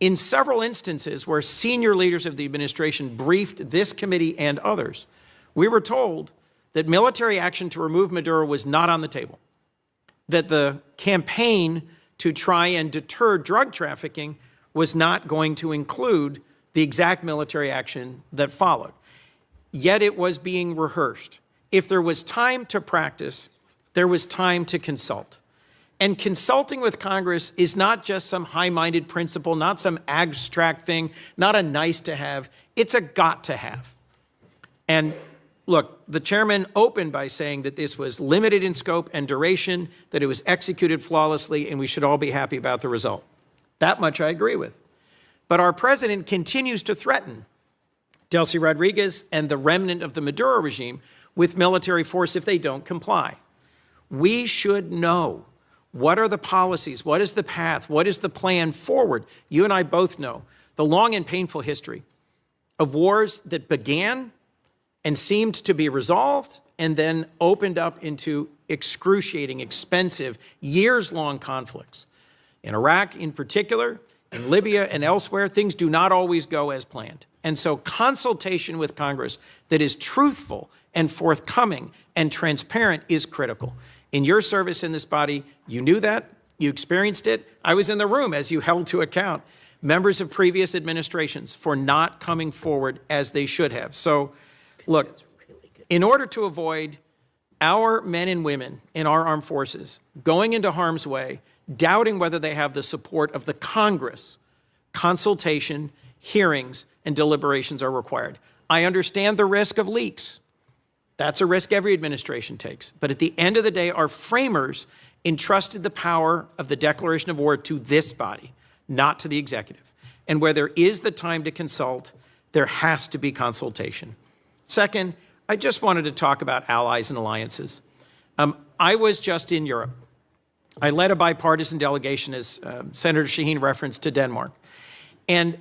in several instances where senior leaders of the administration briefed this committee and others, we were told that military action to remove Maduro was not on the table, that the campaign to try and deter drug trafficking was not going to include the exact military action that followed. Yet it was being rehearsed. If there was time to practice, there was time to consult. And consulting with Congress is not just some high-minded principle, not some abstract thing, not a nice to have. It's a got to have. And look, the chairman opened by saying that this was limited in scope and duration, that it was executed flawlessly, and we should all be happy about the result. That much I agree with. But our president continues to threaten Delcy Rodriguez and the remnant of the Maduro regime with military force if they don't comply. We should know what are the policies, what is the path, what is the plan forward. You and I both know the long and painful history of wars that began and seemed to be resolved and then opened up into excruciating, expensive, years-long conflicts. In Iraq in particular, in Libya and elsewhere, things do not always go as planned. And so consultation with Congress that is truthful and forthcoming and transparent is critical. In your service in this body, you knew that, you experienced it. I was in the room as you held to account members of previous administrations for not coming forward as they should have. So, look, in order to avoid our men and women in our armed forces going into harm's way, doubting whether they have the support of the Congress, consultation, hearings, and deliberations are required. I understand the risk of leaks. That's a risk every administration takes. But at the end of the day, our framers entrusted the power of the declaration of war to this body, not to the executive. And where there is the time to consult, there has to be consultation. Second, I just wanted to talk about allies and alliances. I was just in Europe. I led a bipartisan delegation, as Senator Shaheen referenced, to Denmark. And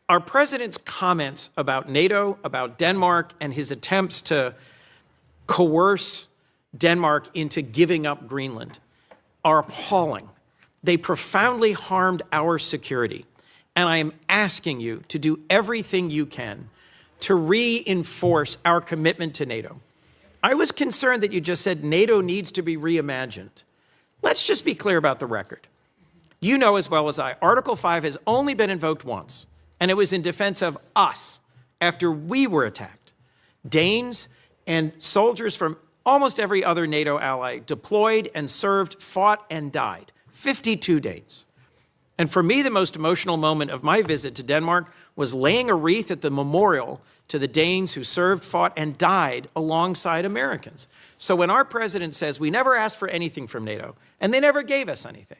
our president's comments about NATO, about Denmark, and his attempts to coerce Denmark into giving up Greenland are appalling. They profoundly harmed our security. And I am asking you to do everything you can to reinforce our commitment to NATO. I was concerned that you just said NATO needs to be reimagined. Let's just be clear about the record. You know as well as I, Article 5 has only been invoked once, and it was in defense of us after we were attacked. Danes and soldiers from almost every other NATO ally deployed and served, fought and died. 52 Danes. And for me, the most emotional moment of my visit to Denmark was laying a wreath at the memorial to the Danes who served, fought, and died alongside Americans. So when our president says we never asked for anything from NATO, and they never gave us anything,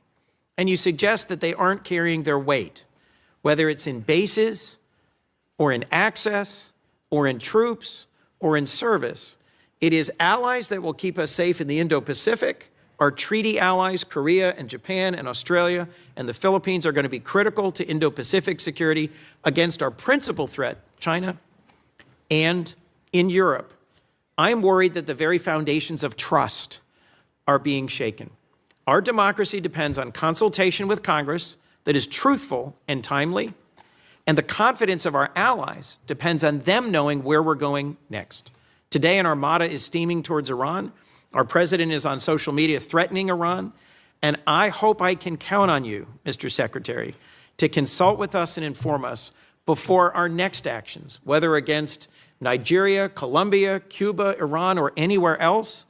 and you suggest that they aren't carrying their weight, whether it's in bases, or in access, or in troops, or in service, it is allies that will keep us safe in the Indo-Pacific. Our treaty allies, Korea and Japan and Australia and the Philippines, are going to be critical to Indo-Pacific security against our principal threat, China, and in Europe. I'm worried that the very foundations of trust are being shaken. Our democracy depends on consultation with Congress that is truthful and timely, and the confidence of our allies depends on them knowing where we're going next. Today, an armada is steaming towards Iran. Our president is on social media threatening Iran. And I hope I can count on you, Mr. Secretary, to consult with us and inform us before our next actions, whether against Nigeria, Colombia, Cuba, Iran, or anywhere else.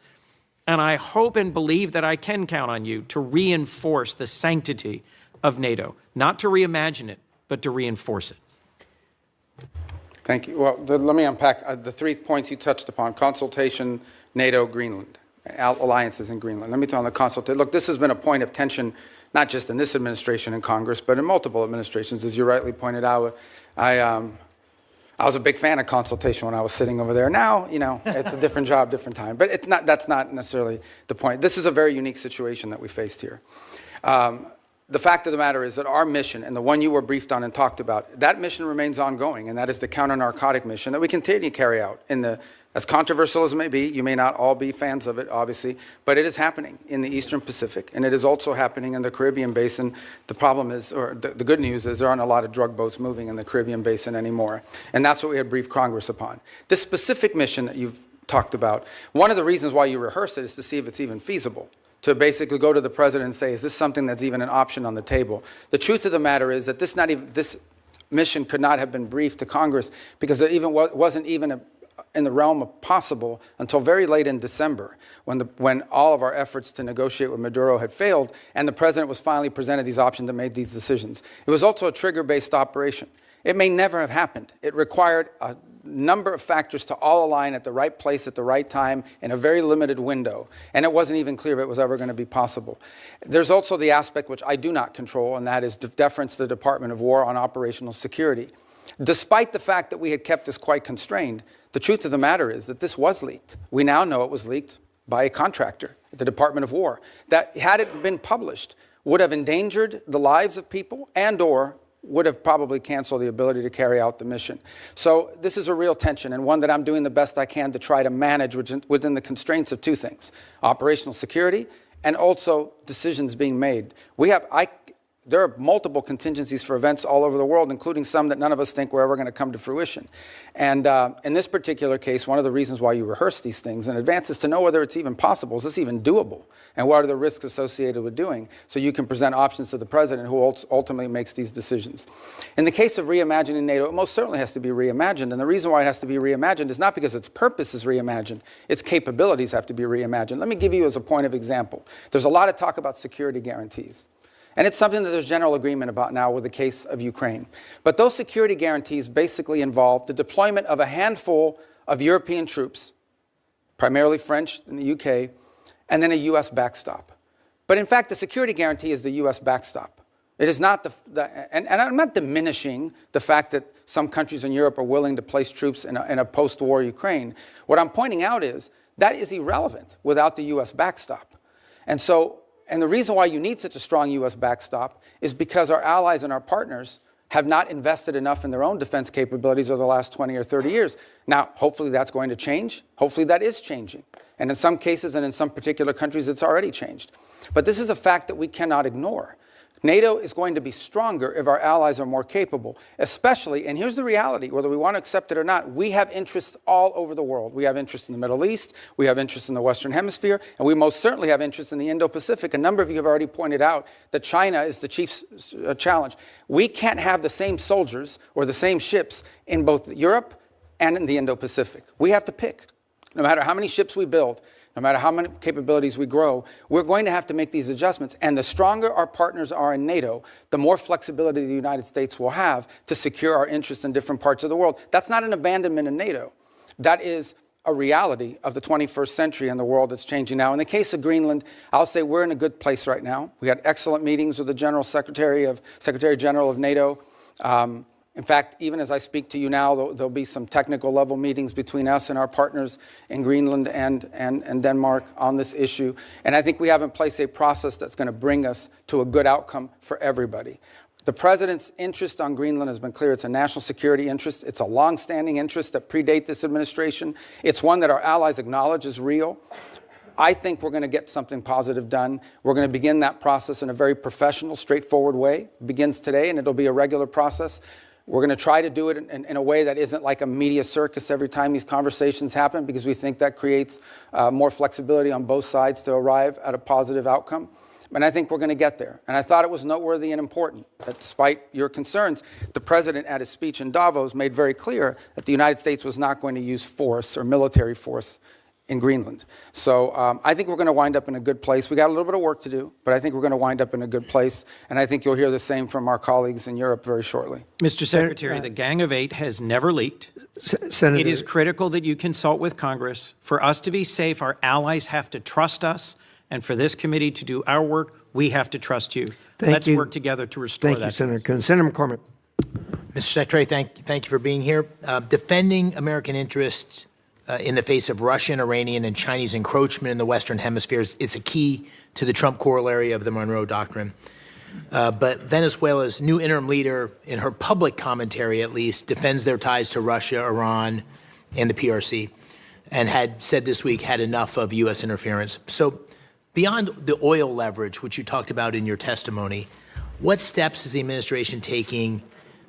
And I hope and believe that I can count on you to reinforce the sanctity of NATO, not to reimagine it, but to reinforce it. Thank you. Well, let me unpack the 3 points you touched upon: consultation, NATO, Greenland, alliances in Greenland. Let me tell you on the consultation. Look, this has been a point of tension, not just in this administration and Congress, but in multiple administrations, as you rightly pointed out. I was a big fan of consultation when I was sitting over there. Now, you know, it's a different job, different time. But it's not, that's not necessarily the point. This is a very unique situation that we faced here. The fact of the matter is that our mission, and the one you were briefed on and talked about, that mission remains ongoing, and that is the counter-narcotic mission that we continue to carry out. As controversial as it may be, you may not all be fans of it, obviously, but it is happening in the Eastern Pacific, and it is also happening in the Caribbean Basin. The problem is, or the good news is, there aren't a lot of drug boats moving in the Caribbean Basin anymore, and that's what we had briefed Congress upon. This specific mission that you've talked about, one of the reasons why you rehearse it is to see if it's even feasible, to basically go to the president and say, is this something that's even an option on the table? The truth of the matter is that this mission could not have been briefed to Congress because it wasn't even in the realm of possible until very late in December, when all of our efforts to negotiate with Maduro had failed, and the president was finally presented these options and made these decisions. It was also a trigger-based operation. It may never have happened. It required a number of factors to all align at the right place at the right time in a very limited window, and it wasn't even clear if it was ever going to be possible. There's also the aspect which I do not control, and that is deference to the Department of War on operational security. Despite the fact that we had kept this quite constrained, the truth of the matter is that this was leaked. We now know it was leaked by a contractor at the Department of War that, had it been published, would have endangered the lives of people and/or would have probably canceled the ability to carry out the mission. So this is a real tension, and one that I'm doing the best I can to try to manage within the constraints of two things: operational security and also decisions being made. There are multiple contingencies for events all over the world, including some that none of us think were ever going to come to fruition. And in this particular case, one of the reasons why you rehearse these things in advance is to know whether it's even possible. Is this even doable? And what are the risks associated with doing? So you can present options to the president, who ultimately makes these decisions. In the case of reimagining NATO, it most certainly has to be reimagined. And the reason why it has to be reimagined is not because its purpose is reimagined. Its capabilities have to be reimagined. Let me give you as a point of example. There's a lot of talk about security guarantees. And it's something that there's general agreement about now with the case of Ukraine. But those security guarantees basically involve the deployment of a handful of European troops, primarily French in the UK, and then a U.S. backstop. But in fact, the security guarantee is the U.S. backstop. It is not and I'm not diminishing the fact that some countries in Europe are willing to place troops in a post-war Ukraine. What I'm pointing out is that is irrelevant without the U.S. backstop. And the reason why you need such a strong U.S. backstop is because our allies and our partners have not invested enough in their own defense capabilities over the last 20 or 30 years. Now, hopefully that's going to change. Hopefully that is changing. And in some cases and in some particular countries, it's already changed. But this is a fact that we cannot ignore. NATO is going to be stronger if our allies are more capable, especially, and here's the reality, whether we want to accept it or not, we have interests all over the world. We have interests in the Middle East, we have interests in the Western Hemisphere, and we most certainly have interests in the Indo-Pacific. A number of you have already pointed out that China is the chief challenge. We can't have the same soldiers or the same ships in both Europe and in the Indo-Pacific. We have to pick. No matter how many ships we build, no matter how many capabilities we grow, we're going to have to make these adjustments. And the stronger our partners are in NATO, the more flexibility the United States will have to secure our interests in different parts of the world. That's not an abandonment of NATO. That is a reality of the 21st century and the world that's changing now. In the case of Greenland, I'll say we're in a good place right now. We had excellent meetings with the Secretary General of NATO. In fact, even as I speak to you now, there'll be some technical level meetings between us and our partners in Greenland and Denmark on this issue. And I think we have in place a process that's going to bring us to a good outcome for everybody. The president's interest on Greenland has been clear. It's a national security interest. It's a long-standing interest that predate this administration. It's one that our allies acknowledge is real. I think we're going to get something positive done. We're going to begin that process in a very professional, straightforward way. It begins today, and it'll be a regular process. We're going to try to do it in a way that isn't like a media circus every time these conversations happen, because we think that creates more flexibility on both sides to arrive at a positive outcome. And I think we're going to get there. And I thought it was noteworthy and important that despite your concerns, the president at his speech in Davos made very clear that the United States was not going to use force or military force in Greenland. So I think we're going to wind up in a good place. We got a little bit of work to do, but I think we're going to wind up in a good place. And I think you'll hear the same from our colleagues in Europe very shortly. Mr. Secretary, the Gang of Eight has never leaked. Senator, It is critical that you consult with Congress. For us to be safe, our allies have to trust us. And for this committee to do our work, we have to trust you. Let's work together to restore that. Thank you, Senator Coons. Senator McCormick. Mr. Secretary, thank you for being here. Defending American interests in the face of Russian, Iranian, and Chinese encroachment in the Western Hemisphere is a key to the Trump corollary of the Monroe Doctrine. But Venezuela's new interim leader, in her public commentary at least, defends their ties to Russia, Iran, and the PRC, and had said this week had enough of U.S. interference. So beyond the oil leverage, which you talked about in your testimony, what steps is the administration taking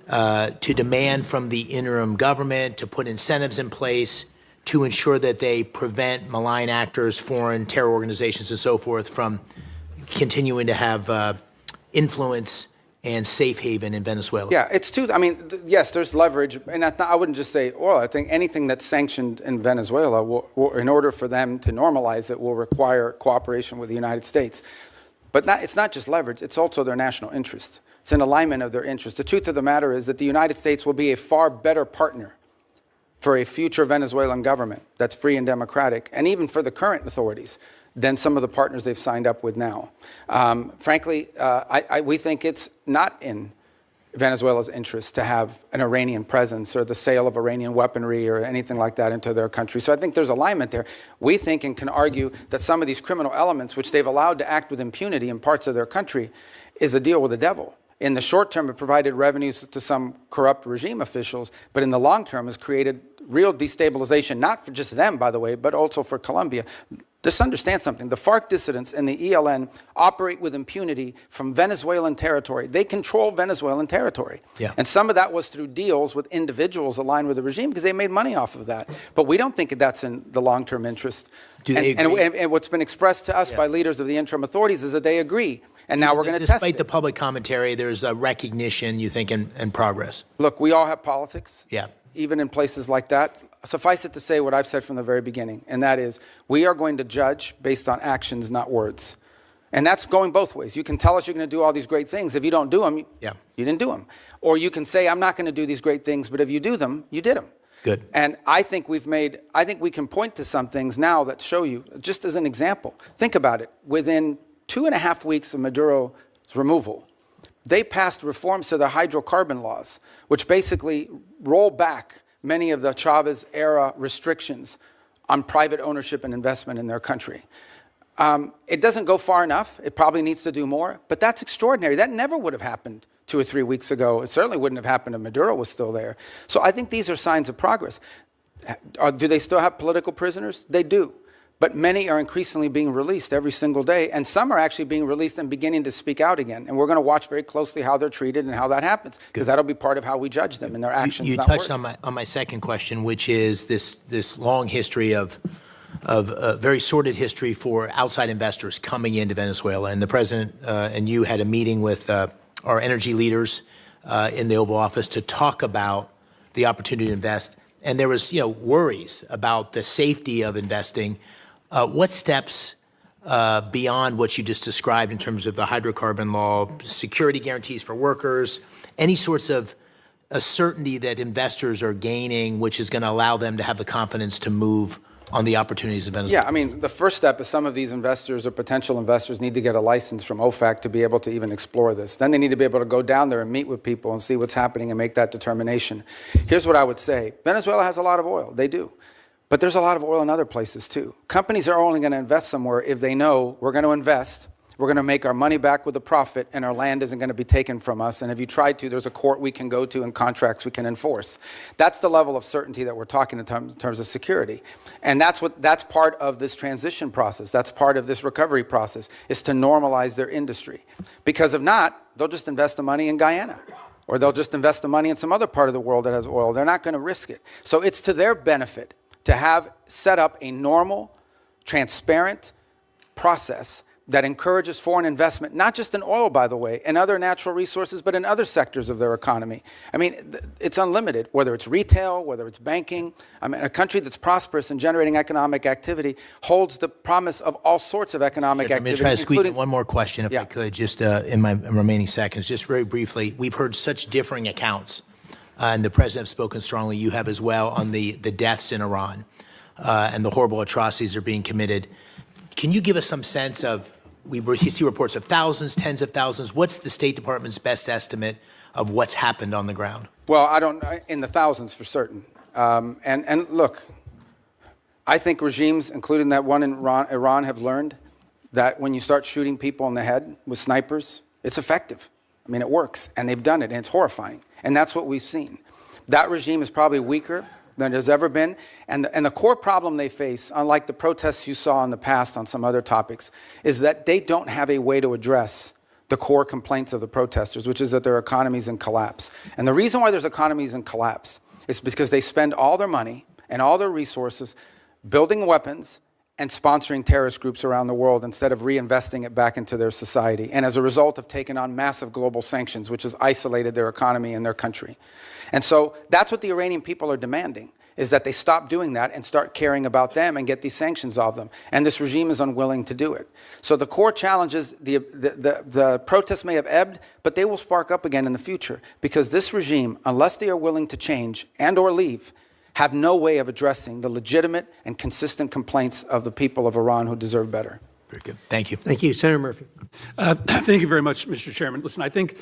to demand from the interim government to put incentives in place to ensure that they prevent malign actors, foreign terror organizations, and so forth from continuing to have influence and safe haven in Venezuela? Yeah, it's two. I mean, yes, there's leverage. And I wouldn't just say oil. I think anything that's sanctioned in Venezuela, will, in order for them to normalize it, will require cooperation with the United States. But it's not just leverage. It's also their national interest. It's an alignment of their interest. The truth of the matter is that the United States will be a far better partner for a future Venezuelan government that's free and democratic, and even for the current authorities, than some of the partners they've signed up with now. Frankly, we think it's not in Venezuela's interest to have an Iranian presence or the sale of Iranian weaponry or anything like that into their country. So I think there's alignment there. We think and can argue that some of these criminal elements, which they've allowed to act with impunity in parts of their country, is a deal with the devil. In the short term, it provided revenues to some corrupt regime officials, but in the long term has created real destabilization, not for just them, by the way, but also for Colombia. Just understand something. The FARC dissidents and the ELN operate with impunity from Venezuelan territory. They control Venezuelan territory. Yeah. And some of that was through deals with individuals aligned with the regime because they made money off of that. But we don't think that's in the long-term interest. Do they agree? And what's been expressed to us by leaders of the interim authorities is that they agree. And now we're going to test it. Despite the public commentary, there's a recognition, you think, and progress. Look, we all have politics. Yeah. Even in places like that. Suffice it to say what I've said from the very beginning, and that is we are going to judge based on actions, not words. And that's going both ways. You can tell us you're going to do all these great things. If you don't do them, you didn't do them. Or you can say, I'm not going to do these great things, but if you do them, you did them. Good. And I think we can point to some things now that show you, just as an example. Think about it. Within 2.5 weeks of Maduro's removal, they passed reforms to the hydrocarbon laws, which basically roll back many of the Chavez-era restrictions on private ownership and investment in their country. It doesn't go far enough. It probably needs to do more, but that's extraordinary. That never would have happened 2 or 3 weeks ago. It certainly wouldn't have happened if Maduro was still there. So I think these are signs of progress. Do they still have political prisoners? They do. But many are increasingly being released every single day, and some are actually being released and beginning to speak out again. And we're going to watch very closely how they're treated and how that happens, because that'll be part of how we judge them and their actions. You not touched words. on my second question, which is this long history of very sordid history for outside investors coming into Venezuela. And the president and you had a meeting with our energy leaders in the Oval Office to talk about the opportunity to invest. And there was, worries about the safety of investing. What steps beyond what you just described in terms of the hydrocarbon law, security guarantees for workers, any sorts of a certainty that investors are gaining, which is going to allow them to have the confidence to move on the opportunities in Venezuela? Yeah, I mean, the first step is some of these investors or potential investors need to get a license from OFAC to be able to even explore this. Then they need to be able to go down there and meet with people and see what's happening and make that determination. Here's what I would say. Venezuela has a lot of oil. They do. But there's a lot of oil in other places, too. Companies are only going to invest somewhere if they know we're going to invest, we're going to make our money back with a profit, and our land isn't going to be taken from us. And if you try to, there's a court we can go to and contracts we can enforce. That's the level of certainty that we're talking in terms of security. And that's part of this transition process. That's part of this recovery process, is to normalize their industry. Because if not, they'll just invest the money in Guyana, or they'll just invest the money in some other part of the world that has oil. They're not going to risk it. So it's to their benefit to have set up a normal, transparent process that encourages foreign investment, not just in oil, by the way, and other natural resources, but in other sectors of their economy. I mean, it's unlimited, whether it's retail, whether it's banking. I mean, a country that's prosperous and generating economic activity holds the promise of all sorts of economic activity. I'm going to try to squeeze in one more question, if I could, just in my remaining seconds. Just very briefly, we've heard such differing accounts, and the president has spoken strongly, you have as well, on the deaths in Iran and the horrible atrocities that are being committed. Can you give us some sense of, we see reports of thousands, tens of thousands. What's the State Department's best estimate of what's happened on the ground? Well, in the thousands for certain. And look, I think regimes, including that one in Iran, have learned that when you start shooting people in the head with snipers, it's effective. I mean, it works, and they've done it, and it's horrifying. And that's what we've seen. That regime is probably weaker than it has ever been. And the core problem they face, unlike the protests you saw in the past on some other topics, is that they don't have a way to address the core complaints of the protesters, which is that their economy's in collapse. And the reason why there's economies in collapse is because they spend all their money and all their resources building weapons and sponsoring terrorist groups around the world instead of reinvesting it back into their society. And as a result, have taken on massive global sanctions, which has isolated their economy and their country. And so that's what the Iranian people are demanding, is that they stop doing that and start caring about them and get these sanctions off them. And this regime is unwilling to do it. So the core challenge is the protests may have ebbed, but they will spark up again in the future, because this regime, unless they are willing to change and or leave, have no way of addressing the legitimate and consistent complaints of the people of Iran who deserve better. Very good. Thank you. Thank you. Senator Murphy. Thank you very much, Mr. Chairman. Listen, I think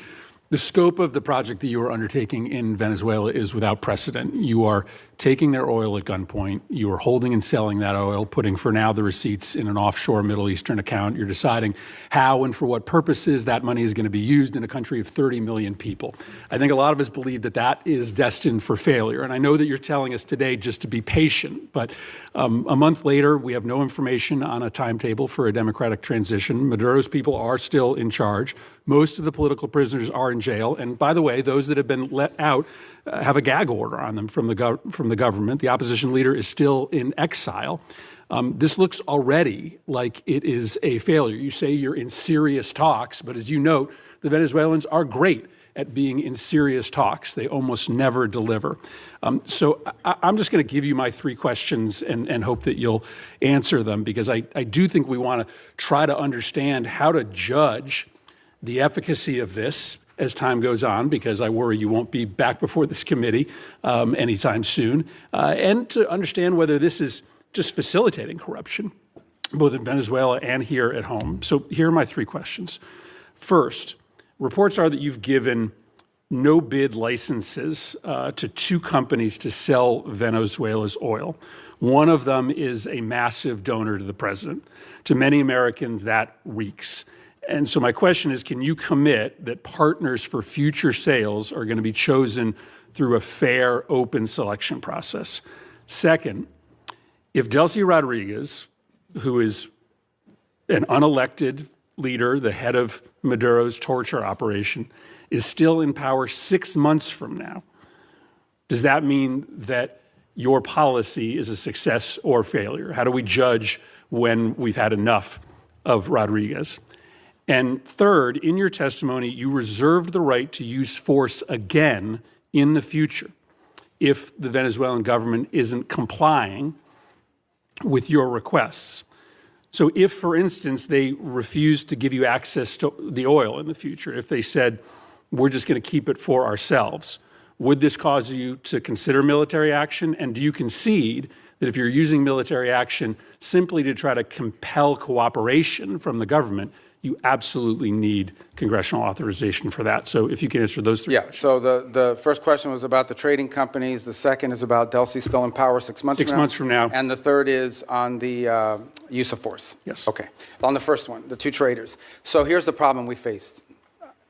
the scope of the project that you are undertaking in Venezuela is without precedent. You are taking their oil at gunpoint. You are holding and selling that oil, putting for now the receipts in an offshore Middle Eastern account. You're deciding how and for what purposes that money is going to be used in a country of 30 million people. I think a lot of us believe that that is destined for failure. And I know that you're telling us today just to be patient, but a month later, we have no information on a timetable for a democratic transition. Maduro's people are still in charge. Most of the political prisoners are in jail. And by the way, those that have been let out have a gag order on them from the government. The opposition leader is still in exile. This looks already like it is a failure. You say you're in serious talks, but as you note, the Venezuelans are great at being in serious talks. They almost never deliver. So I'm just going to give you my three questions and hope that you'll answer them, because I do think we want to try to understand how to judge the efficacy of this as time goes on, because I worry you won't be back before this committee anytime soon, and to understand whether this is just facilitating corruption, both in Venezuela and here at home. So here are my three questions. First, reports are that you've given no-bid licenses to two companies to sell Venezuela's oil. One of them is a massive donor to the president. To many Americans, that reeks. And so my question is, can you commit that partners for future sales are going to be chosen through a fair, open selection process? Second, if Delcy Rodriguez, who is an unelected leader, the head of Maduro's torture operation, is still in power 6 months from now, does that mean that your policy is a success or failure? How do we judge when we've had enough of Rodriguez? And third, in your testimony, you reserved the right to use force again in the future if the Venezuelan government isn't complying with your requests. So if, for instance, they refused to give you access to the oil in the future, if they said, we're just going to keep it for ourselves, would this cause you to consider military action? And do you concede that if you're using military action simply to try to compel cooperation from the government, you absolutely need congressional authorization for that? So if you can answer those three questions. So the first question was about the trading companies. The second is about Delcy still in power 6 months from now. 6 months from now. And the third is on the use of force. Yes. Okay. On the first one, the two traders. So here's the problem we faced.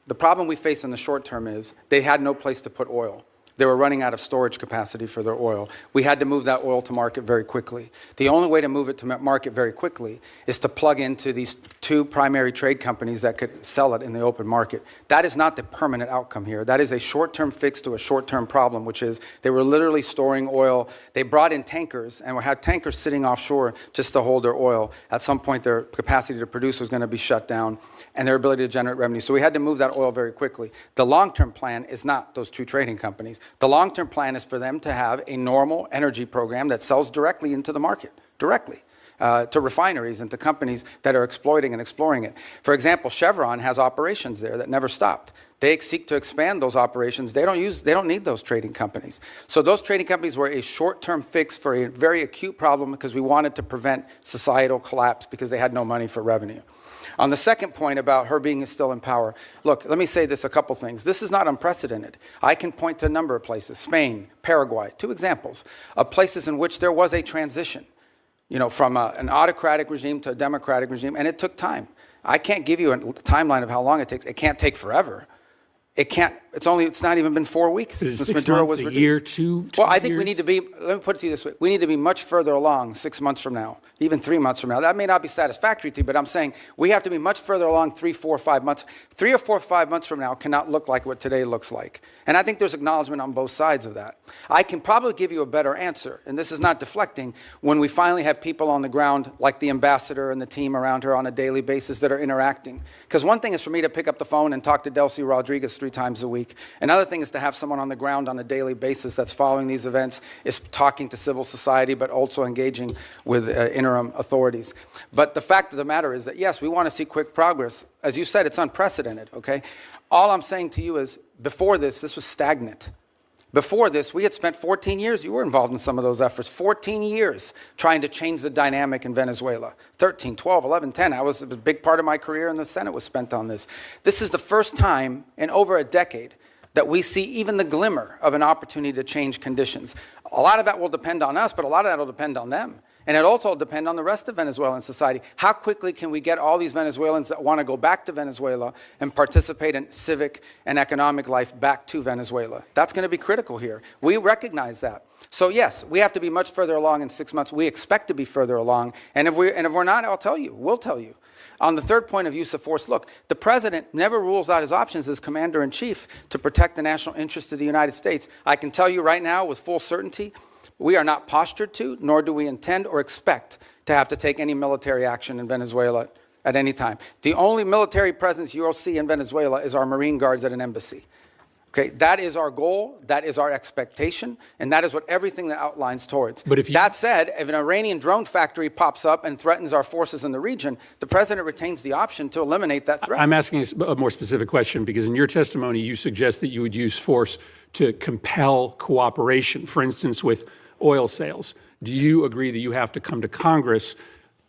The problem we faced in the short term is they had no place to put oil. They were running out of storage capacity for their oil. We had to move that oil to market very quickly. The only way to move it to market very quickly is to plug into these two primary trade companies that could sell it in the open market. That is not the permanent outcome here. That is a short-term fix to a short-term problem, which is they were literally storing oil. They brought in tankers and had tankers sitting offshore just to hold their oil. At some point, their capacity to produce was going to be shut down and their ability to generate revenue. So we had to move that oil very quickly. The long-term plan is not those two trading companies. The long-term plan is for them to have a normal energy program that sells directly into the market, directly to refineries and to companies that are exploiting and exploring it. For example, Chevron has operations there that never stopped. They seek to expand those operations. They don't need those trading companies. So those trading companies were a short-term fix for a very acute problem because we wanted to prevent societal collapse because they had no money for revenue. On the second point about her being still in power, look, let me say this, a couple things. This is not unprecedented. I can point to a number of places, Spain, Paraguay, two examples of places in which there was a transition, from an autocratic regime to a democratic regime, and it took time. I can't give you a timeline of how long it takes. It can't take forever. It's not even been 4 weeks since Maduro was reduced. A year, two Well, I think years? we need to be, let me put it to you this way, we need to be much further along 6 months from now, even 3 months from now. That may not be satisfactory to you, but I'm saying we have to be much further along 3, 4, 5 months. 3 or 4, 5 months from now cannot look like what today looks like. And I think there's acknowledgement on both sides of that. I can probably give you a better answer, and this is not deflecting, when we finally have people on the ground like the ambassador and the team around her on a daily basis that are interacting. Because one thing is for me to pick up the phone and talk to Delcy Rodriguez 3 times a week. Another thing is to have someone on the ground on a daily basis that's following these events, is talking to civil society, but also engaging with interim authorities. But the fact of the matter is that, yes, we want to see quick progress. As you said, it's unprecedented, okay? All I'm saying to you is, before this was stagnant. Before this, we had spent 14 years, you were involved in some of those efforts, 14 years trying to change the dynamic in Venezuela. 13, 12, 11, 10, it was a big part of my career in the Senate was spent on this. This is the first time in over a decade that we see even the glimmer of an opportunity to change conditions. A lot of that will depend on us, but a lot of that will depend on them. And it also will depend on the rest of Venezuelan society. How quickly can we get all these Venezuelans that want to go back to Venezuela and participate in civic and economic life back to Venezuela? That's going to be critical here. We recognize that. So yes, we have to be much further along in 6 months. We expect to be further along. And if we're not, I'll tell you, we'll tell you. On the third point of use of force, look, the president never rules out his options as commander-in-chief to protect the national interest of the United States. I can tell you right now with full certainty, we are not postured to, nor do we intend or expect to have to take any military action in Venezuela at any time. The only military presence you will see in Venezuela is our Marine Guards at an embassy. Okay, that is our goal, that is our expectation, and that is what everything that outlines towards. But if that said, if an Iranian drone factory pops up and threatens our forces in the region, the president retains the option to eliminate that threat. I'm asking a more specific question because in your testimony, you suggest that you would use force to compel cooperation, for instance, with oil sales. Do you agree that you have to come to Congress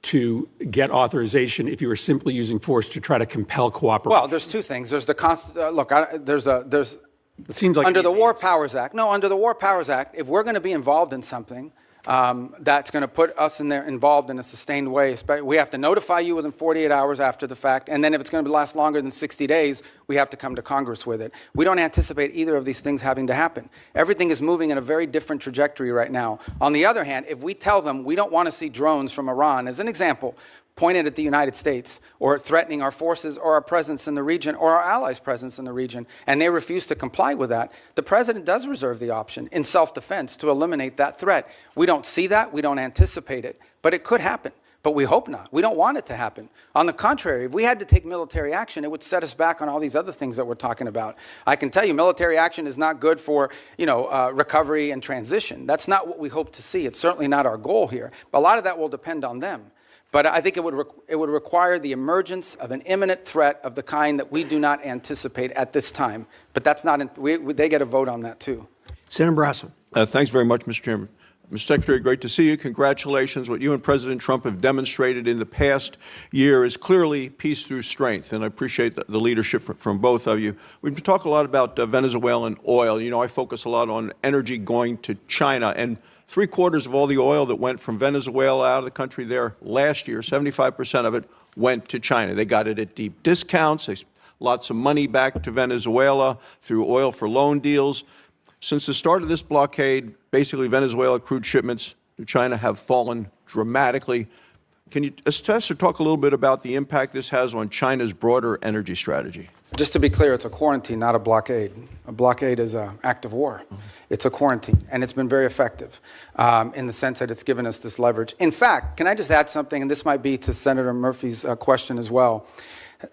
to get authorization if you were simply using force to try to compel cooperation? Well, there's two things. There's the it seems like under the War Powers Act. No, under the War Powers Act, if we're going to be involved in something that's going to put us involved in a sustained way, we have to notify you within 48 hours after the fact, and then if it's going to last longer than 60 days, we have to come to Congress with it. We don't anticipate either of these things having to happen. Everything is moving in a very different trajectory right now. On the other hand, if we tell them we don't want to see drones from Iran, as an example, pointed at the United States or threatening our forces or our presence in the region or our allies' presence in the region, and they refuse to comply with that, the president does reserve the option in self-defense to eliminate that threat. We don't see that. We don't anticipate it. But it could happen. But we hope not. We don't want it to happen. On the contrary, if we had to take military action, it would set us back on all these other things that we're talking about. I can tell you military action is not good for, recovery and transition. That's not what we hope to see. It's certainly not our goal here. But a lot of that will depend on them. But I think it would require the emergence of an imminent threat of the kind that we do not anticipate at this time. But that's not, they get a vote on that too. Senator Brasso. Thanks very much, Mr. Chairman. Mr. Secretary, great to see you. Congratulations. What you and President Trump have demonstrated in the past year is clearly peace through strength, and I appreciate the leadership from both of you. We've talked a lot about Venezuelan oil. You know, I focus a lot on energy going to China, and 3/4 of all the oil that went from Venezuela out of the country there last year, 75% of it went to China. They got it at deep discounts. Lots of money back to Venezuela through oil for loan deals. Since the start of this blockade, basically Venezuela crude shipments to China have fallen dramatically. Can you assess or talk a little bit about the impact this has on China's broader energy strategy? Just to be clear, it's a quarantine, not a blockade. A blockade is an act of war. It's a quarantine, and it's been very effective in the sense that it's given us this leverage. In fact, can I just add something, and this might be to Senator Murphy's question as well.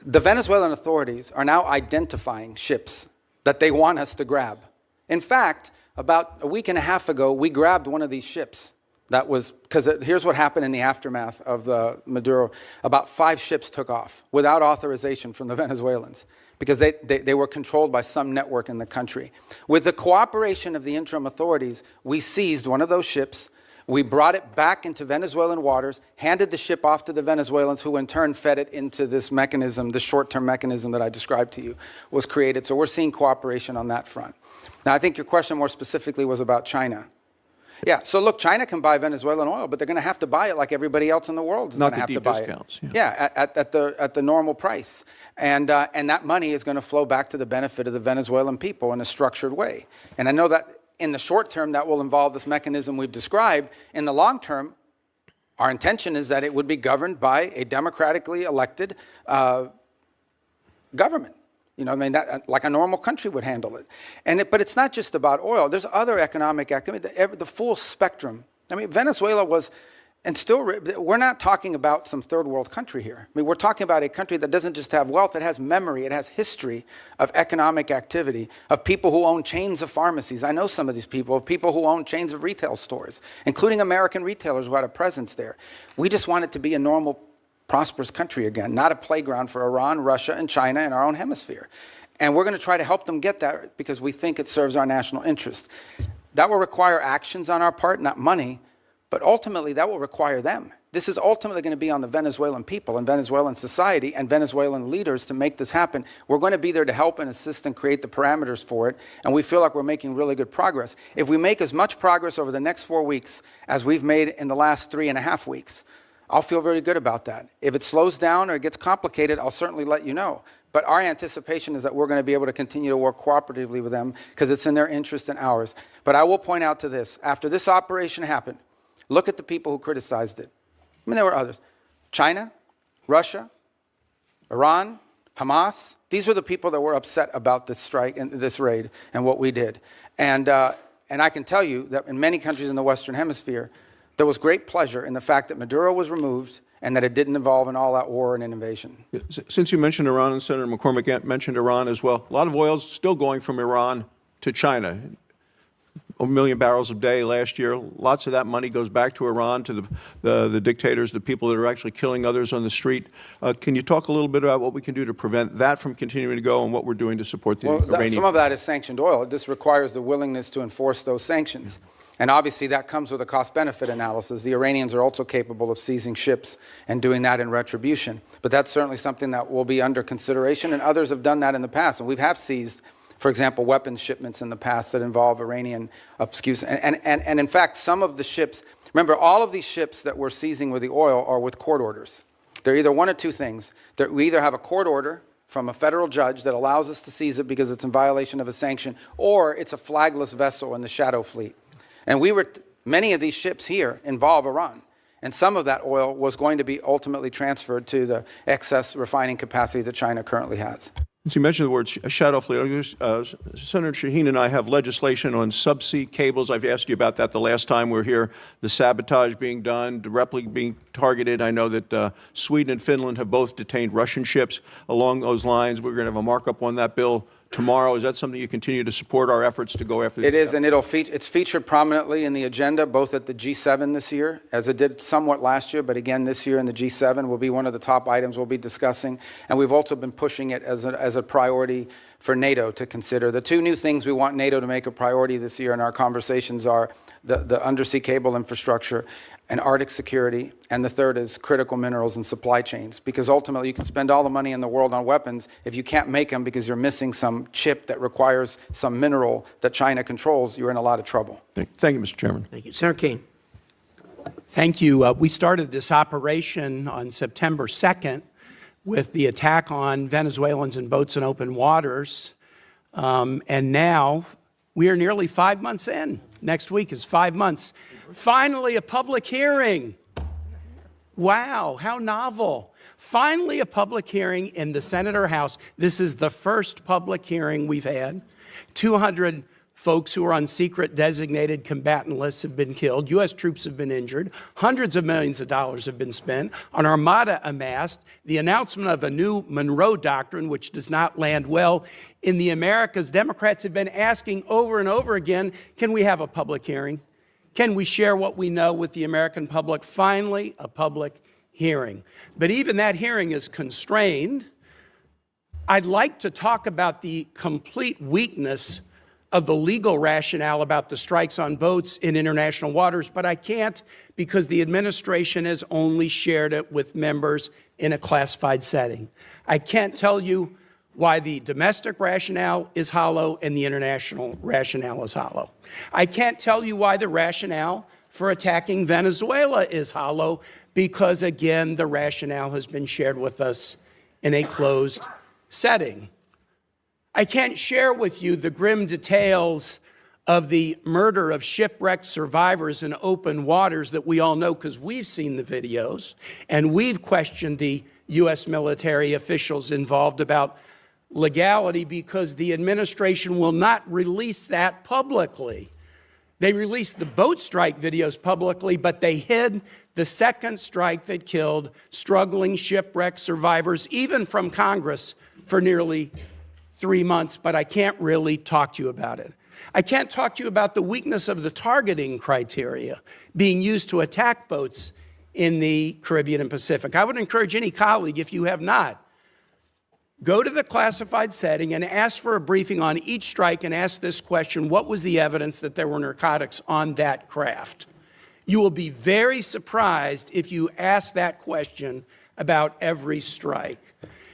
The Venezuelan authorities are now identifying ships that they want us to grab. In fact, about a week and a half ago, we grabbed one of these ships. That was, because here's what happened in the aftermath of the Maduro. About 5 ships took off without authorization from the Venezuelans because they were controlled by some network in the country. With the cooperation of the interim authorities, we seized one of those ships. We brought it back into Venezuelan waters, handed the ship off to the Venezuelans, who in turn fed it into this mechanism, the short-term mechanism that I described to you was created. So we're seeing cooperation on that front. Now, I think your question more specifically was about China. Yeah, so look, China can buy Venezuelan oil, but they're going to have to buy it like everybody else in the world is going to have to buy discounts, it. Yeah, at the normal price. And that money is going to flow back to the benefit of the Venezuelan people in a structured way. And I know that in the short term, that will involve this mechanism we've described. In the long term, our intention is that it would be governed by a democratically elected government. You know, I mean, that, like a normal country would handle it. But it's not just about oil. There's other economic activity, the full spectrum. I mean, Venezuela was, and still, we're not talking about some third world country here. I mean, we're talking about a country that doesn't just have wealth, it has memory, it has history of economic activity, of people who own chains of pharmacies. I know some of these people, of people who own chains of retail stores, including American retailers who had a presence there. We just want it to be a normal, prosperous country again, not a playground for Iran, Russia, and China in our own hemisphere. And we're going to try to help them get that because we think it serves our national interest. That will require actions on our part, not money, but ultimately that will require them. This is ultimately going to be on the Venezuelan people and Venezuelan society and Venezuelan leaders to make this happen. We're going to be there to help and assist and create the parameters for it, and we feel like we're making really good progress. If we make as much progress over the next 4 weeks as we've made in the last 3.5 weeks, I'll feel very good about that. If it slows down or it gets complicated, I'll certainly let you know. But our anticipation is that we're going to be able to continue to work cooperatively with them because it's in their interest and ours. But I will point out to this. After this operation happened, look at the people who criticized it. I mean, there were others. China, Russia, Iran, Hamas. These were the people that were upset about this strike and this raid and what we did. And I can tell you that in many countries in the Western Hemisphere, there was great pleasure in the fact that Maduro was removed and that it didn't involve an all-out war and an invasion. Since you mentioned Iran, and Senator McCormick mentioned Iran as well, a lot of oil is still going from Iran to China. 1 million barrels a day last year. Lots of that money goes back to Iran, to the dictators, the people that are actually killing others on the street. Can you talk a little bit about what we can do to prevent that from continuing to go and what we're doing to support the Iranian? Some of that is sanctioned oil. This requires the willingness to enforce those sanctions. And obviously that comes with a cost-benefit analysis. The Iranians are also capable of seizing ships and doing that in retribution. But that's certainly something that will be under consideration, and others have done that in the past. And we have seized, for example, weapons shipments in the past that involve Iranian, and in fact, some of the ships, remember, all of these ships that we're seizing with the oil are with court orders. They're either one of two things. We either have a court order from a federal judge that allows us to seize it because it's in violation of a sanction, or it's a flagless vessel in the shadow fleet. And many of these ships here involve Iran. And some of that oil was going to be ultimately transferred to the excess refining capacity that China currently has. Since you mentioned the word shadow fleet, Senator Shaheen and I have legislation on subsea cables. I've asked you about that the last time we were here, the sabotage being done, directly being targeted. I know that Sweden and Finland have both detained Russian ships along those lines. We're going to have a markup on that bill tomorrow. Is that something you continue to support our efforts to go after? It is, and it's featured prominently in the agenda, both at the G7 this year, as it did somewhat last year, but again this year in the G7 will be one of the top items we'll be discussing. And we've also been pushing it as a priority for NATO to consider. The two new things we want NATO to make a priority this year in our conversations are the undersea cable infrastructure and Arctic security, and the third is critical minerals and supply chains, because ultimately you can spend all the money in the world on weapons. If you can't make them because you're missing some chip that requires some mineral that China controls, you're in a lot of trouble. Thank you, Mr. Chairman. Thank you. Senator Kane. Thank you. We started this operation on September 2nd with the attack on Venezuelans in boats in open waters, and now we are nearly 5 months in. Next week is 5 months. Finally, a public hearing. Wow, how novel. Finally, a public hearing in the Senate or House. This is the first public hearing we've had. 200 folks who are on secret designated combatant lists have been killed. U.S. troops have been injured. Hundreds of millions of dollars have been spent. An armada amassed. The announcement of a new Monroe Doctrine, which does not land well in the Americas. Democrats have been asking over and over again, can we have a public hearing? Can we share what we know with the American public? Finally, a public hearing. But even that hearing is constrained. I'd like to talk about the complete weakness of the legal rationale about the strikes on boats in international waters, but I can't because the administration has only shared it with members in a classified setting. I can't tell you why the domestic rationale is hollow and the international rationale is hollow. I can't tell you why the rationale for attacking Venezuela is hollow because, again, the rationale has been shared with us in a closed setting. I can't share with you the grim details of the murder of shipwrecked survivors in open waters that we all know because we've seen the videos and we've questioned the U.S. military officials involved about legality because the administration will not release that publicly. They released the boat strike videos publicly, but they hid the second strike that killed struggling shipwrecked survivors, even from Congress, for nearly 3 months, but I can't really talk to you about it. I can't talk to you about the weakness of the targeting criteria being used to attack boats in the Caribbean and Pacific. I would encourage any colleague, if you have not, go to the classified setting and ask for a briefing on each strike and ask this question: what was the evidence that there were narcotics on that craft? You will be very surprised if you ask that question about every strike.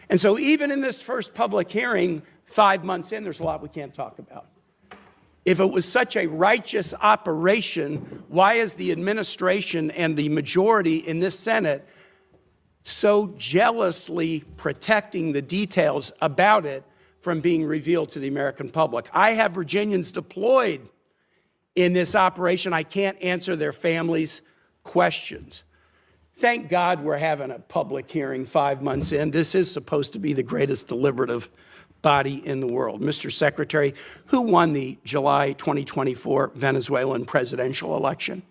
And so even in this first public hearing, 5 months in, there's a lot we can't talk about. If it was such a righteous operation, why is the administration and the majority in this Senate so jealously protecting the details about it from being revealed to the American public? I have Virginians deployed in this operation. I can't answer their families' questions. Thank God we're having a public hearing 5 months in. This is supposed to be the greatest deliberative body in the world. Mr. Secretary, who won the July 2024 Venezuelan presidential election?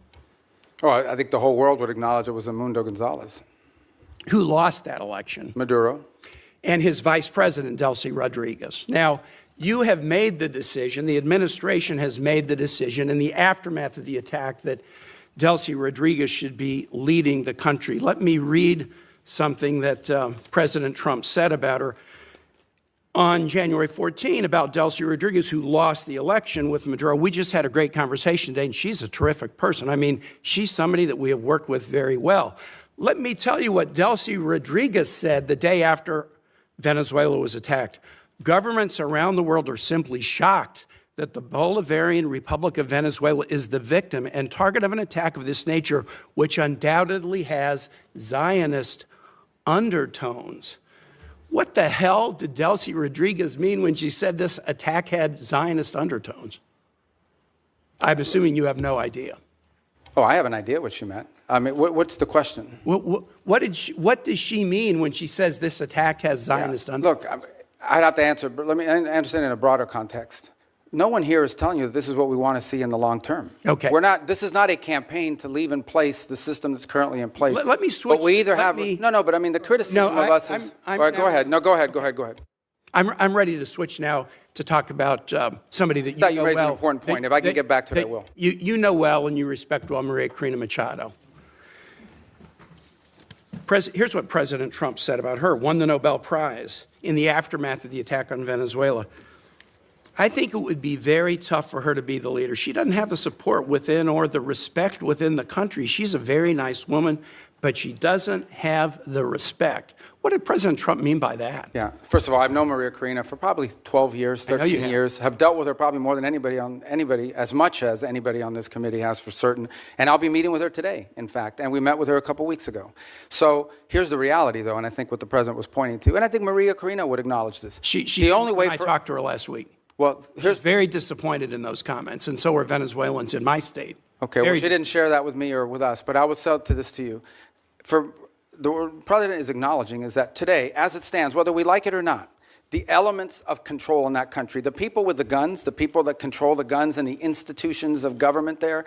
Oh, I think the whole world would acknowledge it was Edmundo Gonzalez. Who lost that election? Maduro. And his vice president, Delcy Rodriguez. Now, you have made the decision, the administration has made the decision in the aftermath of the attack that Delcy Rodriguez should be leading the country. Let me read something that President Trump said about her on January 14 about Delcy Rodriguez, who lost the election with Maduro. We just had a great conversation today, and she's a terrific person. I mean, she's somebody that we have worked with very well. Let me tell you what Delcy Rodriguez said the day after Venezuela was attacked. Governments around the world are simply shocked that the Bolivarian Republic of Venezuela is the victim and target of an attack of this nature, which undoubtedly has Zionist undertones. What the hell did Delcy Rodriguez mean when she said this attack had Zionist undertones? I'm assuming you have no idea. Oh, I have an idea what she meant. I mean, what's the question? What does she mean when she says this attack has Zionist undertones? Look, I'd have to answer, but let me understand in a broader context. No one here is telling you that this is what we want to see in the long term. Okay. This is not a campaign to leave in place the system that's currently in place. Let me switch. But we either have, no, but I mean, the criticism of us is, all right, go ahead. No, go ahead. I'm ready to switch now to talk about somebody that you thought you know raised well. an important point. If I can get back to it, I will. You know well and you respect well Maria Corina Machado. Here's what President Trump said about her, won the Nobel Prize in the aftermath of the attack on Venezuela. I think it would be very tough for her to be the leader. She doesn't have the support within or the respect within the country. She's a very nice woman, but she doesn't have the respect. What did President Trump mean by that? Yeah. First of all, I've known Maria Corina for probably 12 years, 13 years. Have dealt with her probably more than anybody, as much as anybody on this committee has for certain. And I'll be meeting with her today, in fact. And we met with her a couple weeks ago. So here's the reality, though, and I think what the president was pointing to. And I think Maria Corina would acknowledge this. The only way I talked to her last week. Well, she's very disappointed in those comments, and so are Venezuelans in my state. Okay, well, she didn't share that with me or with us, but I would sell this to you. The president is acknowledging is that today, as it stands, whether we like it or not, the elements of control in that country, the people with the guns, the people that control the guns and the institutions of government there,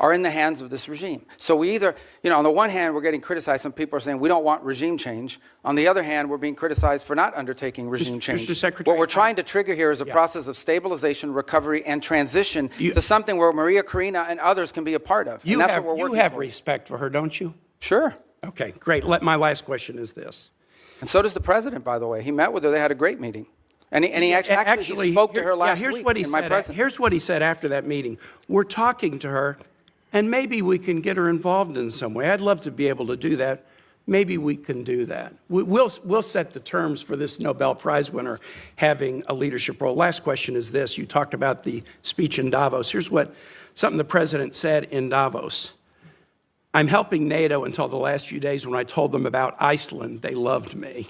are in the hands of this regime. So we either, on the one hand, we're getting criticized. Some people are saying we don't want regime change. On the other hand, we're being criticized for not undertaking regime change. Mr. Secretary, what we're trying to trigger here is a process of stabilization, recovery, and transition to something where Maria Corina and others can be a part of. You and that's what we're working have for. respect for her, don't you? Sure. Okay, great. My last question is this. And so does the president, by the way. He met with her. They had a great meeting. And he actually he spoke to her last week in my presence. Here's what he said after that meeting. We're talking to her, and maybe we can get her involved in some way. I'd love to be able to do that. Maybe we can do that. We'll set the terms for this Nobel Prize winner having a leadership role. Last question is this. You talked about the speech in Davos. Here's something the president said in Davos. I'm helping NATO until the last few days. When I told them about Iceland, they loved me.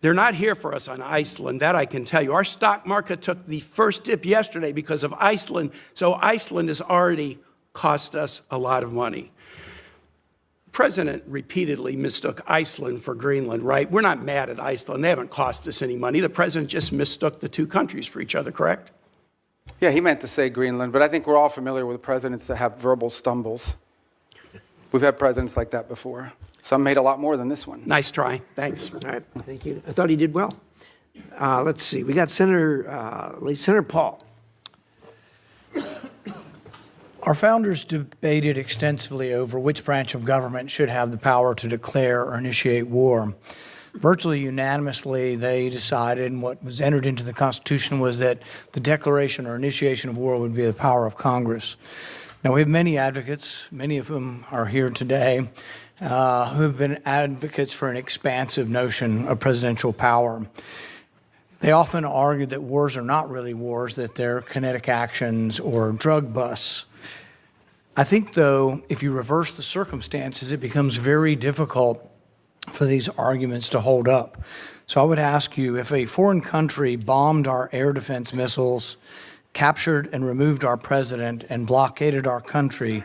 They're not here for us on Iceland, that I can tell you. Our stock market took the first dip yesterday because of Iceland, so Iceland has already cost us a lot of money. The president repeatedly mistook Iceland for Greenland, right? We're not mad at Iceland. They haven't cost us any money. The president just mistook the two countries for each other, correct? Yeah, he meant to say Greenland, but I think we're all familiar with presidents that have verbal stumbles. We've had presidents like that before. Some made a lot more than this one. Nice try. Thanks. All right, thank you. I thought he did well. Let's see. We got Senator Paul. Our founders debated extensively over which branch of government should have the power to declare or initiate war. Virtually unanimously, they decided, and what was entered into the Constitution was that the declaration or initiation of war would be the power of Congress. Now, we have many advocates, many of whom are here today, who have been advocates for an expansive notion of presidential power. They often argue that wars are not really wars, that they're kinetic actions or drug busts. I think, though, if you reverse the circumstances, it becomes very difficult for these arguments to hold up. So I would ask you, if a foreign country bombed our air defense missiles, captured and removed our president, and blockaded our country,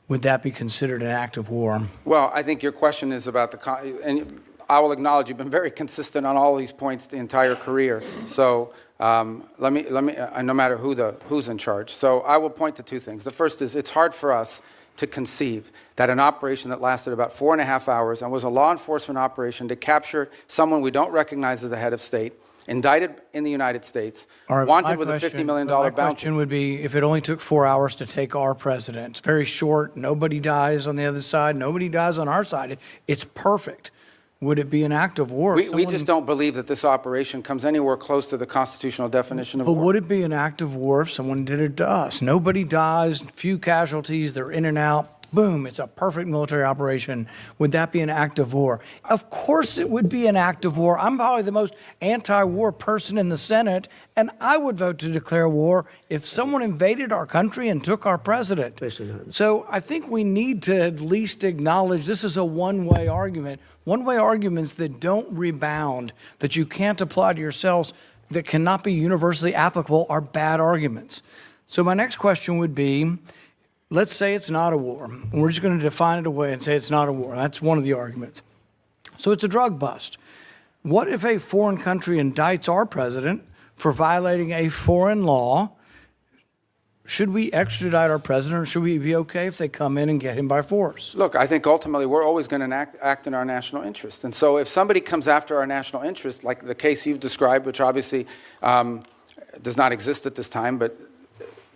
would that be considered an act of war? Well, I think your question is about and I will acknowledge you've been very consistent on all these points the entire career. So let me. No matter who's in charge. So I will point to two things. The first is it's hard for us to conceive that an operation that lasted about 4.5 hours and was a law enforcement operation to capture someone we don't recognize as a head of state, indicted in the United States, wanted with a $50 million bounty. My question would be, if it only took 4 hours to take our president, it's very short, nobody dies on the other side, nobody dies on our side, it's perfect. Would it be an act of war? We just don't believe that this operation comes anywhere close to the constitutional definition of war. But would it be an act of war if someone did it to us? Nobody dies, few casualties, they're in and out. Boom, it's a perfect military operation. Would that be an act of war? Of course it would be an act of war. I'm probably the most anti-war person in the Senate, and I would vote to declare war if someone invaded our country and took our president. So I think we need to at least acknowledge this is a one-way argument. One-way arguments that don't rebound, that you can't apply to yourselves, that cannot be universally applicable are bad arguments. So my next question would be, let's say it's not a war. And we're just going to define it away and say it's not a war. That's one of the arguments. So it's a drug bust. What if a foreign country indicts our president for violating a foreign law, should we extradite our president, or should we be okay if they come in and get him by force? Look, I think ultimately we're always going to act in our national interest. And so if somebody comes after our national interest, like the case you've described, which obviously does not exist at this time, but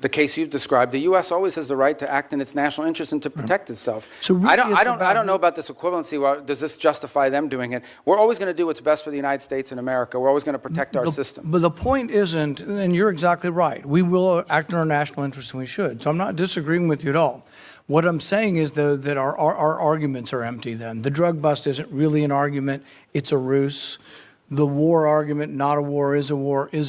the case you've described, the U.S. always has the right to act in its national interest and to protect itself. So really I don't know about this equivalency. Well, does this justify them doing it? We're always going to do what's best for the United States and America. We're always going to protect our system. But the point isn't, and you're exactly right, we will act in our national interest and we should. So I'm not disagreeing with you at all. What I'm saying is, though, that our arguments are empty then. The drug bust isn't really an argument, it's a ruse. The war argument, not a war, is a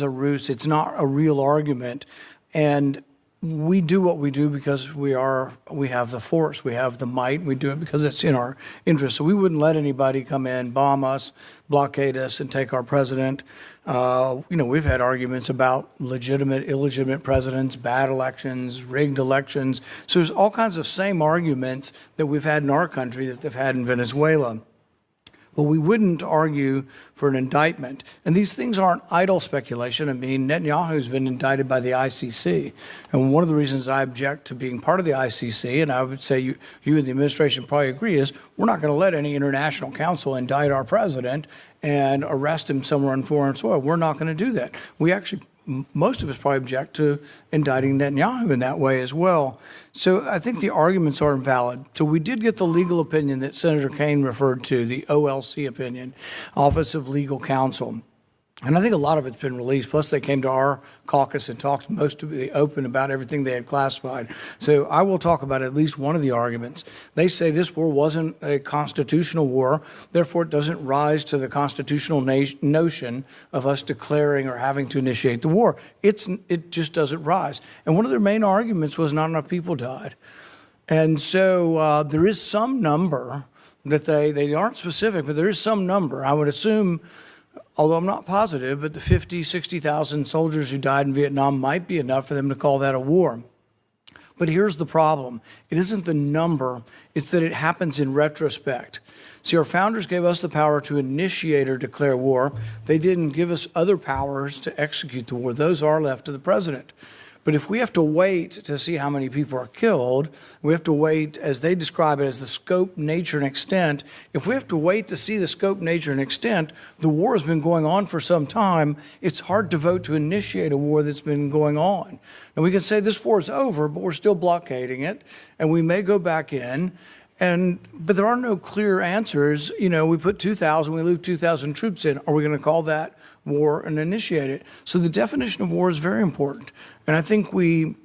ruse. It's not a real argument. And we do what we do because we have the force, we have the might, we do it because it's in our interest. So we wouldn't let anybody come in, bomb us, blockade us, and take our president. We've had arguments about legitimate, illegitimate presidents, bad elections, rigged elections. So there's all kinds of same arguments that we've had in our country that they've had in Venezuela. But we wouldn't argue for an indictment. And these things aren't idle speculation. I mean, Netanyahu's been indicted by the ICC. And one of the reasons I object to being part of the ICC, and I would say you and the administration probably agree, is we're not going to let any international council indict our president and arrest him somewhere on foreign soil. We're not going to do that. Most of us probably object to indicting Netanyahu in that way as well. So I think the arguments are invalid. So we did get the legal opinion that Senator Kaine referred to, the OLC opinion, Office of Legal Counsel. And I think a lot of it's been released. Plus, they came to our caucus and talked most of the open about everything they had classified. So I will talk about at least one of the arguments. They say this war wasn't a constitutional war. Therefore, it doesn't rise to the constitutional notion of us declaring or having to initiate the war. It just doesn't rise. And one of their main arguments was not enough people died. And so there is some number that they aren't specific, but there is some number. I would assume, although I'm not positive, but the 50, 60,000 soldiers who died in Vietnam might be enough for them to call that a war. But here's the problem. It isn't the number, it's that it happens in retrospect. See, our founders gave us the power to initiate or declare war. They didn't give us other powers to execute the war. Those are left to the president. But if we have to wait to see how many people are killed, we have to wait, as they describe it, as the scope, nature, and extent. If we have to wait to see the scope, nature, and extent, the war has been going on for some time. It's hard to vote to initiate a war that's been going on. And we can say this war is over, but we're still blockading it, and we may go back in. But there are no clear answers. We put 2,000, we leave 2,000 troops in. Are we going to call that war and initiate it? So the definition of war is very important. And I think we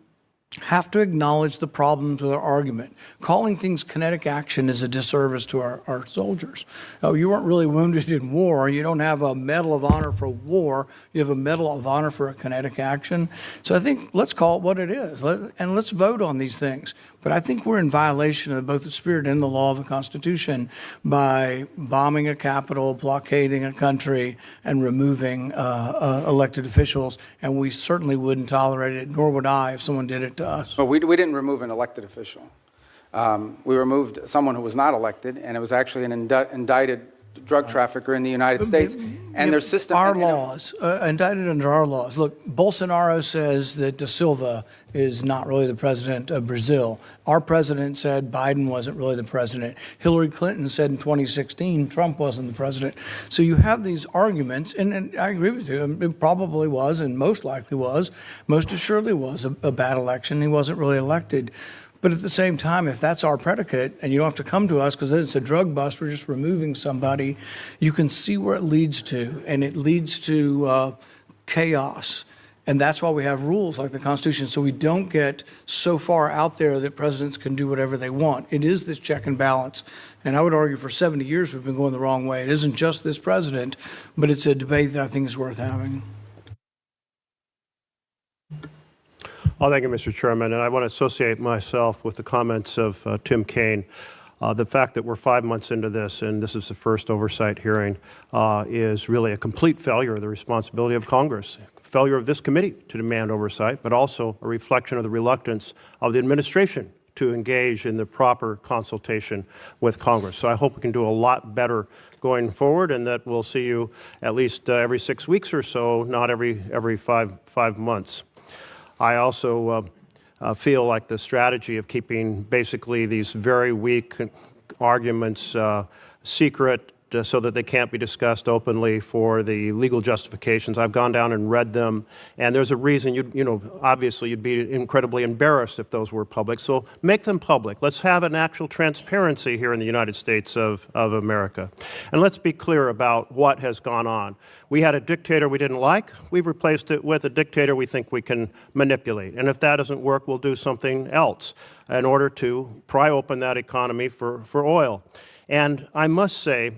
have to acknowledge the problems with our argument. Calling things kinetic action is a disservice to our soldiers. Oh, you weren't really wounded in war. You don't have a Medal of Honor for war. You have a Medal of Honor for a kinetic action. So I think let's call it what it is, and let's vote on these things. But I think we're in violation of both the spirit and the law of the Constitution by bombing a capital, blockading a country, and removing elected officials. And we certainly wouldn't tolerate it, nor would I if someone did it to us. Well, we didn't remove an elected official. We removed someone who was not elected, and it was actually an indicted drug trafficker in the United States, and their system. Our laws, indicted under our laws. Look, Bolsonaro says that Da Silva is not really the president of Brazil. Our president said Biden wasn't really the president. Hillary Clinton said in 2016 Trump wasn't the president. So you have these arguments, and I agree with you. It probably was, and most likely was, most assuredly was a bad election. He wasn't really elected. But at the same time, if that's our predicate, and you don't have to come to us because it's a drug bust, we're just removing somebody, you can see where it leads to, and it leads to chaos. And that's why we have rules like the Constitution, so we don't get so far out there that presidents can do whatever they want. It is this check and balance. And I would argue for 70 years we've been going the wrong way. It isn't just this president, but it's a debate that I think is worth having. Well, thank you, Mr. Chairman. And I want to associate myself with the comments of Tim Kaine. The fact that we're 5 months into this and this is the first oversight hearing is really a complete failure of the responsibility of Congress, failure of this committee to demand oversight, but also a reflection of the reluctance of the administration to engage in the proper consultation with Congress. So I hope we can do a lot better going forward, and that we'll see you at least every 6 weeks or so, not every five months. I also feel like the strategy of keeping basically these very weak arguments secret so that they can't be discussed openly for the legal justifications. I've gone down and read them, and there's a reason obviously you'd be incredibly embarrassed if those were public. So make them public. Let's have an actual transparency here in the United States of America. And let's be clear about what has gone on. We had a dictator we didn't like. We've replaced it with a dictator we think we can manipulate. And if that doesn't work, we'll do something else in order to pry open that economy for oil. And I must say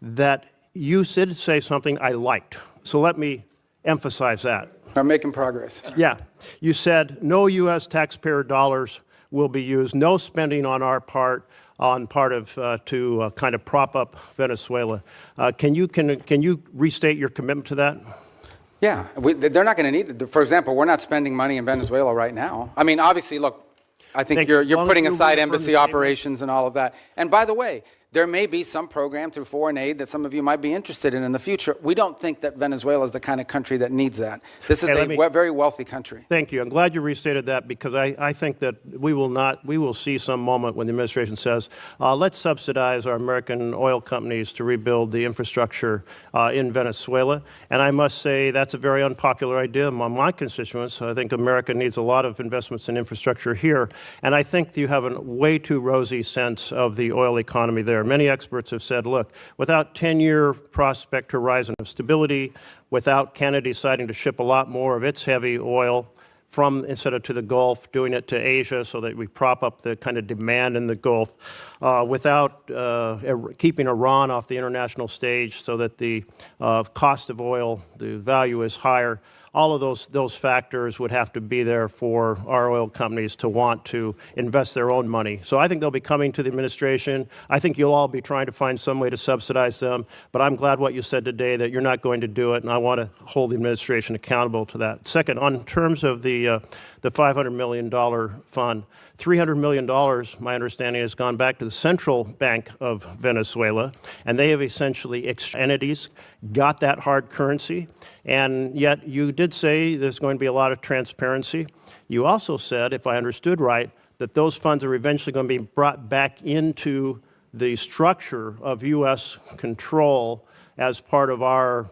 that you did say something I liked. So let me emphasize that. I'm making progress. Yeah. You said no U.S. taxpayer dollars will be used, no spending on our part, to kind of prop up Venezuela. Can you restate your commitment to that? Yeah, they're not going to need it. For example, we're not spending money in Venezuela right now. I mean, obviously, look, I think you're putting aside embassy operations and all of that. And by the way, there may be some program through foreign aid that some of you might be interested in the future. We don't think that Venezuela is the kind of country that needs that. This is a very wealthy country. Thank you. I'm glad you restated that, because I think that we will see some moment when the administration says, let's subsidize our American oil companies to rebuild the infrastructure in Venezuela. And I must say that's a very unpopular idea among my constituents. I think America needs a lot of investments in infrastructure here. And I think you have a way too rosy sense of the oil economy there. Many experts have said, look, without 10-year prospect horizon of stability, without Canada deciding to ship a lot more of its heavy oil instead of to the Gulf, doing it to Asia so that we prop up the kind of demand in the Gulf, without keeping Iran off the international stage so that the cost of oil, the value is higher. All of those factors would have to be there for our oil companies to want to invest their own money. So I think they'll be coming to the administration. I think you'll all be trying to find some way to subsidize them. But I'm glad what you said today, that you're not going to do it, and I want to hold the administration accountable to that. Second, on terms of the $500 million fund, $300 million, my understanding, has gone back to the Central Bank of Venezuela, and they have essentially entities got that hard currency. And yet you did say there's going to be a lot of transparency. You also said, if I understood right, that those funds are eventually going to be brought back into the structure of U.S. control as part of our,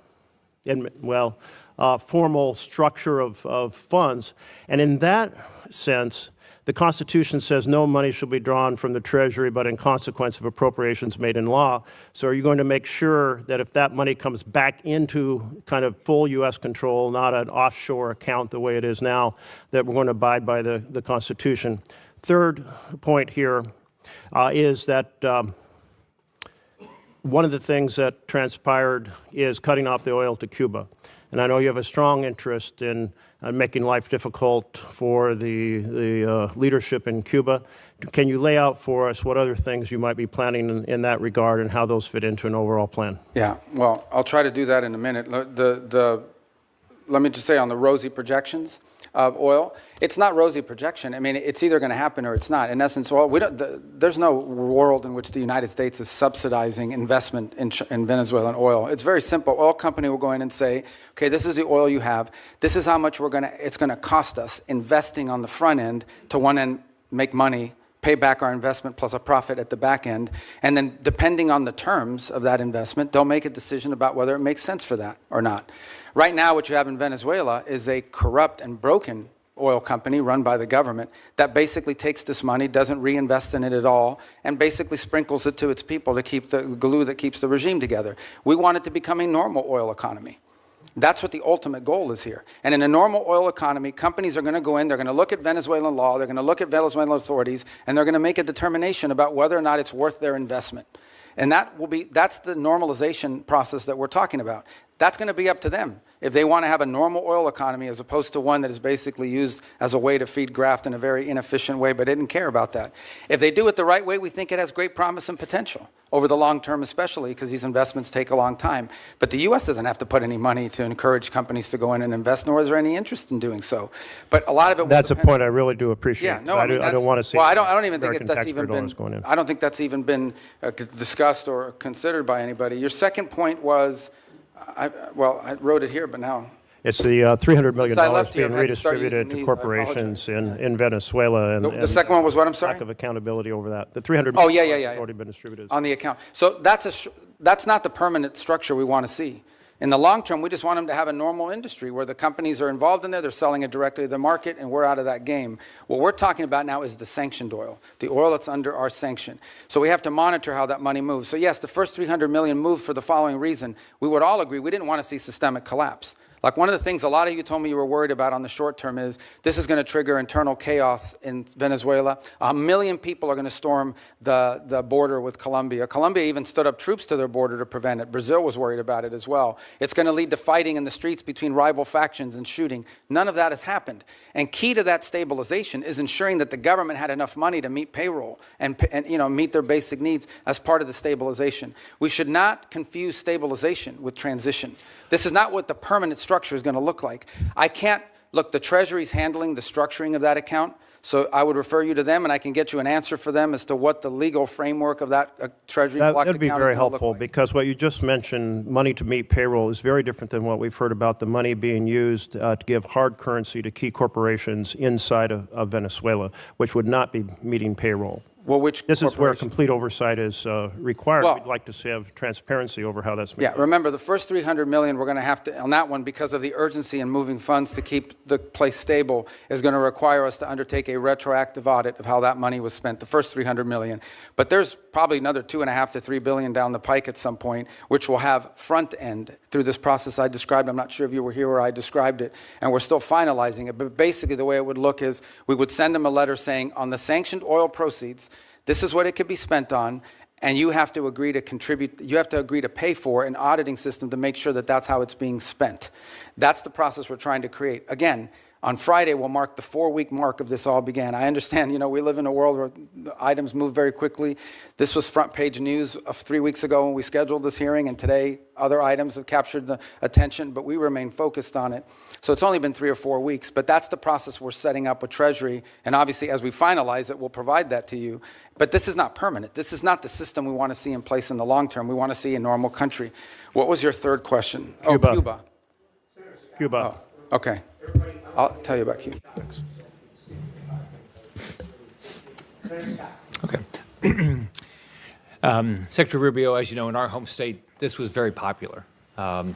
formal structure of funds. And in that sense, the Constitution says no money shall be drawn from the Treasury but in consequence of appropriations made in law. So are you going to make sure that if that money comes back into kind of full U.S. control, not an offshore account the way it is now, that we're going to abide by the Constitution? Third point here is that one of the things that transpired is cutting off the oil to Cuba. And I know you have a strong interest in making life difficult for the leadership in Cuba. Can you lay out for us what other things you might be planning in that regard and how those fit into an overall plan? Yeah, well, I'll try to do that in a minute. Let me just say on the rosy projections of oil, it's not rosy projection. I mean, it's either going to happen or it's not. In essence, oil, there's no world in which the United States is subsidizing investment in Venezuelan oil. It's very simple. Oil company will go in and say, okay, this is the oil you have. This is how much it's going to cost us investing on the front end to one end make money, pay back our investment plus a profit at the back end. And then depending on the terms of that investment, they'll make a decision about whether it makes sense for that or not. Right now, what you have in Venezuela is a corrupt and broken oil company run by the government that basically takes this money, doesn't reinvest in it at all, and basically sprinkles it to its people to keep the glue that keeps the regime together. We want it to become a normal oil economy. That's what the ultimate goal is here. And in a normal oil economy, companies are going to go in, they're going to look at Venezuelan law, they're going to look at Venezuelan authorities, and they're going to make a determination about whether or not it's worth their investment. And that's the normalization process that we're talking about. That's going to be up to them if they want to have a normal oil economy as opposed to one that is basically used as a way to feed graft in a very inefficient way, but they didn't care about that. If they do it the right way, we think it has great promise and potential over the long term, especially because these investments take a long time. But the U.S. doesn't have to put any money to encourage companies to go in and invest, nor is there any interest in doing so. But a lot of it. That's a point I really do appreciate. Yeah, no, I don't want to see. Well, I don't even think American that's even been. Going in. I don't think that's even been discussed or considered by anybody. Your second point was. I wrote it here, but now. It's the $300 million Since I left here, being I've had to start redistributed using to these. I corporations in Venezuela. And, The second one was what, I'm sorry? lack of accountability over that. The $300 Oh, million yeah. has already been distributed. On the account. So that's not the permanent structure we want to see. In the long term, we just want them to have a normal industry where the companies are involved in there, they're selling it directly to the market, and we're out of that game. What we're talking about now is the sanctioned oil, the oil that's under our sanction. So we have to monitor how that money moves. So yes, the first $300 million moved for the following reason. We would all agree we didn't want to see systemic collapse. Like one of the things a lot of you told me you were worried about on the short term is this is going to trigger internal chaos in Venezuela. 1 million people are going to storm the border with Colombia. Colombia even stood up troops to their border to prevent it. Brazil was worried about it as well. It's going to lead to fighting in the streets between rival factions and shooting. None of that has happened. And key to that stabilization is ensuring that the government had enough money to meet payroll and meet their basic needs as part of the stabilization. We should not confuse stabilization with transition. This is not what the permanent structure is going to look like. Look, the Treasury's handling the structuring of that account, so I would refer you to them, and I can get you an answer for them as to what the legal framework of that Treasury blocked account is going to look like. That would be very helpful, because what you just mentioned, money to meet payroll, is very different than what we've heard about the money being used to give hard currency to key corporations inside of Venezuela, which would not be meeting payroll. Well, this is where complete oversight is required. We'd like to have transparency over how that's made. Yeah, remember, the first $300 million we're going to have to, on that one, because of the urgency in moving funds to keep the place stable, is going to require us to undertake a retroactive audit of how that money was spent, the first $300 million. But there's probably another $2.5 to $3 billion down the pike at some point, which will have front end through this process I described. I'm not sure if you were here where I described it, and we're still finalizing it. But basically, the way it would look is we would send them a letter saying, on the sanctioned oil proceeds, this is what it could be spent on, and you have to agree to contribute, you have to agree to pay for an auditing system to make sure that that's how it's being spent. That's the process we're trying to create. Again, on Friday, we'll mark the 4-week mark of this all began. I understand, we live in a world where the items move very quickly. This was front page news of 3 weeks ago when we scheduled this hearing, and today other items have captured the attention, but we remain focused on it. So it's only been 3 or 4 weeks, but that's the process we're setting up with Treasury, and obviously as we finalize it, we'll provide that to you. But this is not permanent. This is not the system we want to see in place in the long term. We want to see a normal country. What was your third question? Cuba. Oh, Cuba. Cuba. Oh, okay. I'll tell you about Cuba. Okay. Secretary Rubio, as you know, in our home state, this was very popular. Cubans,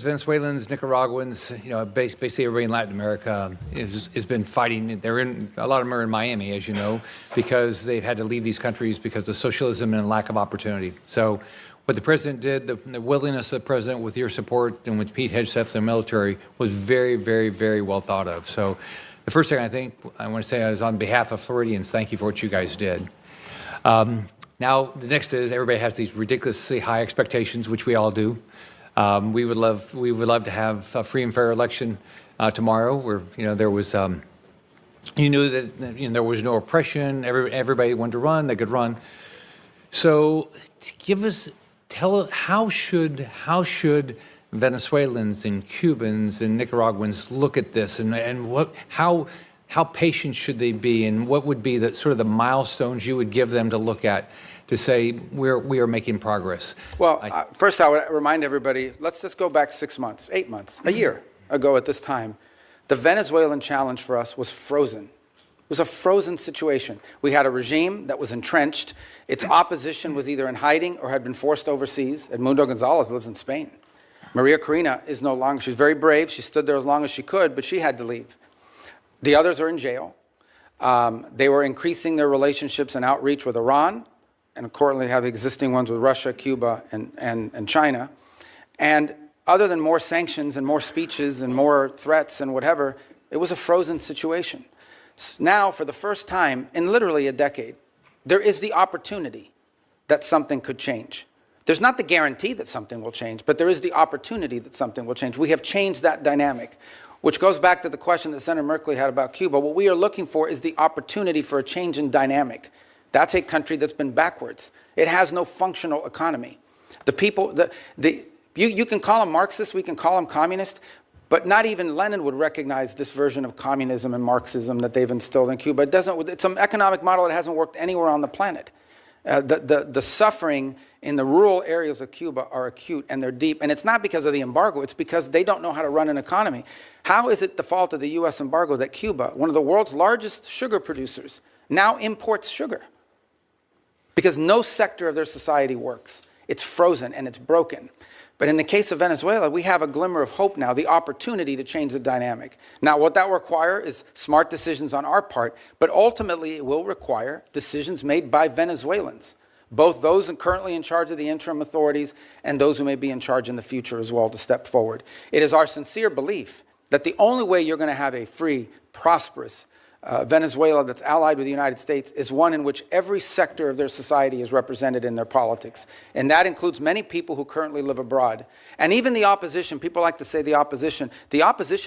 Venezuelans, Nicaraguans, basically everybody in Latin America has been fighting. A lot of them are in Miami, as you know, because they've had to leave these countries because of socialism and lack of opportunity. So what the president did, the willingness of the president with your support and with Pete Hegseth's and military was very, very, very well thought of. So the first thing I want to say is on behalf of Floridians, thank you for what you guys did. Now, the next is everybody has these ridiculously high expectations, which we all do. We would love to have a free and fair election tomorrow, where there was you knew that there was no oppression. Everybody wanted to run; they could run. So, tell us how should Venezuelans and Cubans and Nicaraguans look at this, and how patient should they be, and what would be the sort of the milestones you would give them to look at to say we are making progress? Well, first I would remind everybody, let's just go back 6 months, 8 months, a year ago at this time. The Venezuelan challenge for us was frozen. It was a frozen situation. We had a regime that was entrenched. Its opposition was either in hiding or had been forced overseas. Edmundo Gonzalez lives in Spain. Maria Corina is no longer, she's very brave. She stood there as long as she could, but she had to leave. The others are in jail. They were increasing their relationships and outreach with Iran, and currently have existing ones with Russia, Cuba, and China. And other than more sanctions and more speeches and more threats and whatever, it was a frozen situation. Now, for the first time in literally a decade, there is the opportunity that something could change. There's not the guarantee that something will change, but there is the opportunity that something will change. We have changed that dynamic, which goes back to the question that Senator Merkley had about Cuba. What we are looking for is the opportunity for a change in dynamic. That's a country that's been backwards. It has no functional economy. The people, you can call them Marxist, we can call them communist, but not even Lenin would recognize this version of communism and Marxism that they've instilled in Cuba. It's an economic model that hasn't worked anywhere on the planet. The suffering in the rural areas of Cuba are acute and they're deep. And it's not because of the embargo. It's because they don't know how to run an economy. How is it the fault of the U.S. embargo that Cuba, one of the world's largest sugar producers, now imports sugar? Because no sector of their society works. It's frozen and it's broken. But in the case of Venezuela, we have a glimmer of hope now, the opportunity to change the dynamic. Now, what that will require is smart decisions on our part, but ultimately it will require decisions made by Venezuelans, both those currently in charge of the interim authorities and those who may be in charge in the future as well to step forward. It is our sincere belief that the only way you're going to have a free, prosperous Venezuela that's allied with the United States is one in which every sector of their society is represented in their politics. And that includes many people who currently live abroad. And even the opposition, people like to say the opposition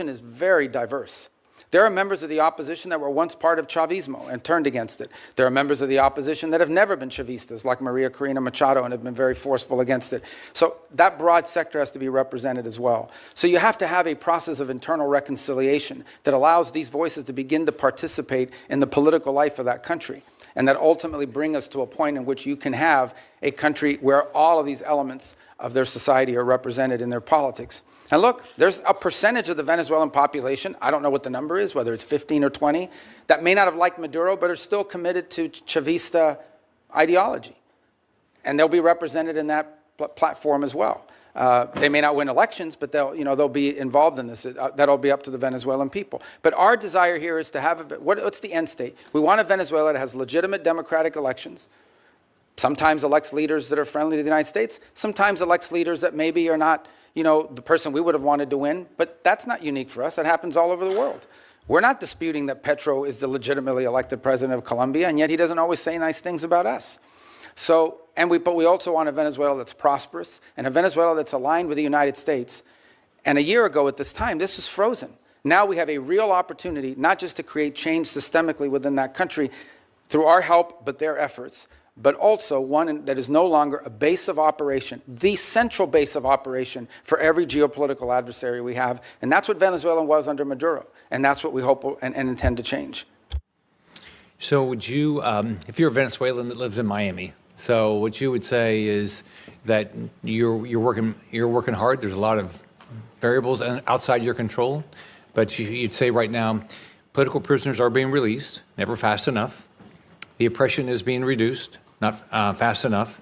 is very diverse. There are members of the opposition that were once part of Chavismo and turned against it. There are members of the opposition that have never been Chavistas, like Maria Corina Machado, and have been very forceful against it. So that broad sector has to be represented as well. So you have to have a process of internal reconciliation that allows these voices to begin to participate in the political life of that country, and that ultimately bring us to a point in which you can have a country where all of these elements of their society are represented in their politics. And look, there's a percentage of the Venezuelan population, I don't know what the number is, whether it's 15 or 20, that may not have liked Maduro, but are still committed to Chavista ideology. And they'll be represented in that platform as well. They may not win elections, but they'll be involved in this. That'll be up to the Venezuelan people. But our desire here is to have, what's the end state? We want a Venezuela that has legitimate democratic elections, sometimes elects leaders that are friendly to the United States, sometimes elects leaders that maybe are not the person we would have wanted to win, but that's not unique for us. That happens all over the world. We're not disputing that Petro is the legitimately elected president of Colombia, and yet he doesn't always say nice things about us. So, but we also want a Venezuela that's prosperous, and a Venezuela that's aligned with the United States. And a year ago at this time, this was frozen. Now we have a real opportunity, not just to create change systemically within that country through our help, but their efforts, but also one that is no longer a base of operation, the central base of operation for every geopolitical adversary we have. And that's what Venezuela was under Maduro. And that's what we hope and intend to change. So would you, if you're a Venezuelan that lives in Miami, so what you would say is that you're working hard. There's a lot of variables outside your control. But you'd say right now, political prisoners are being released, never fast enough. The oppression is being reduced, not fast enough.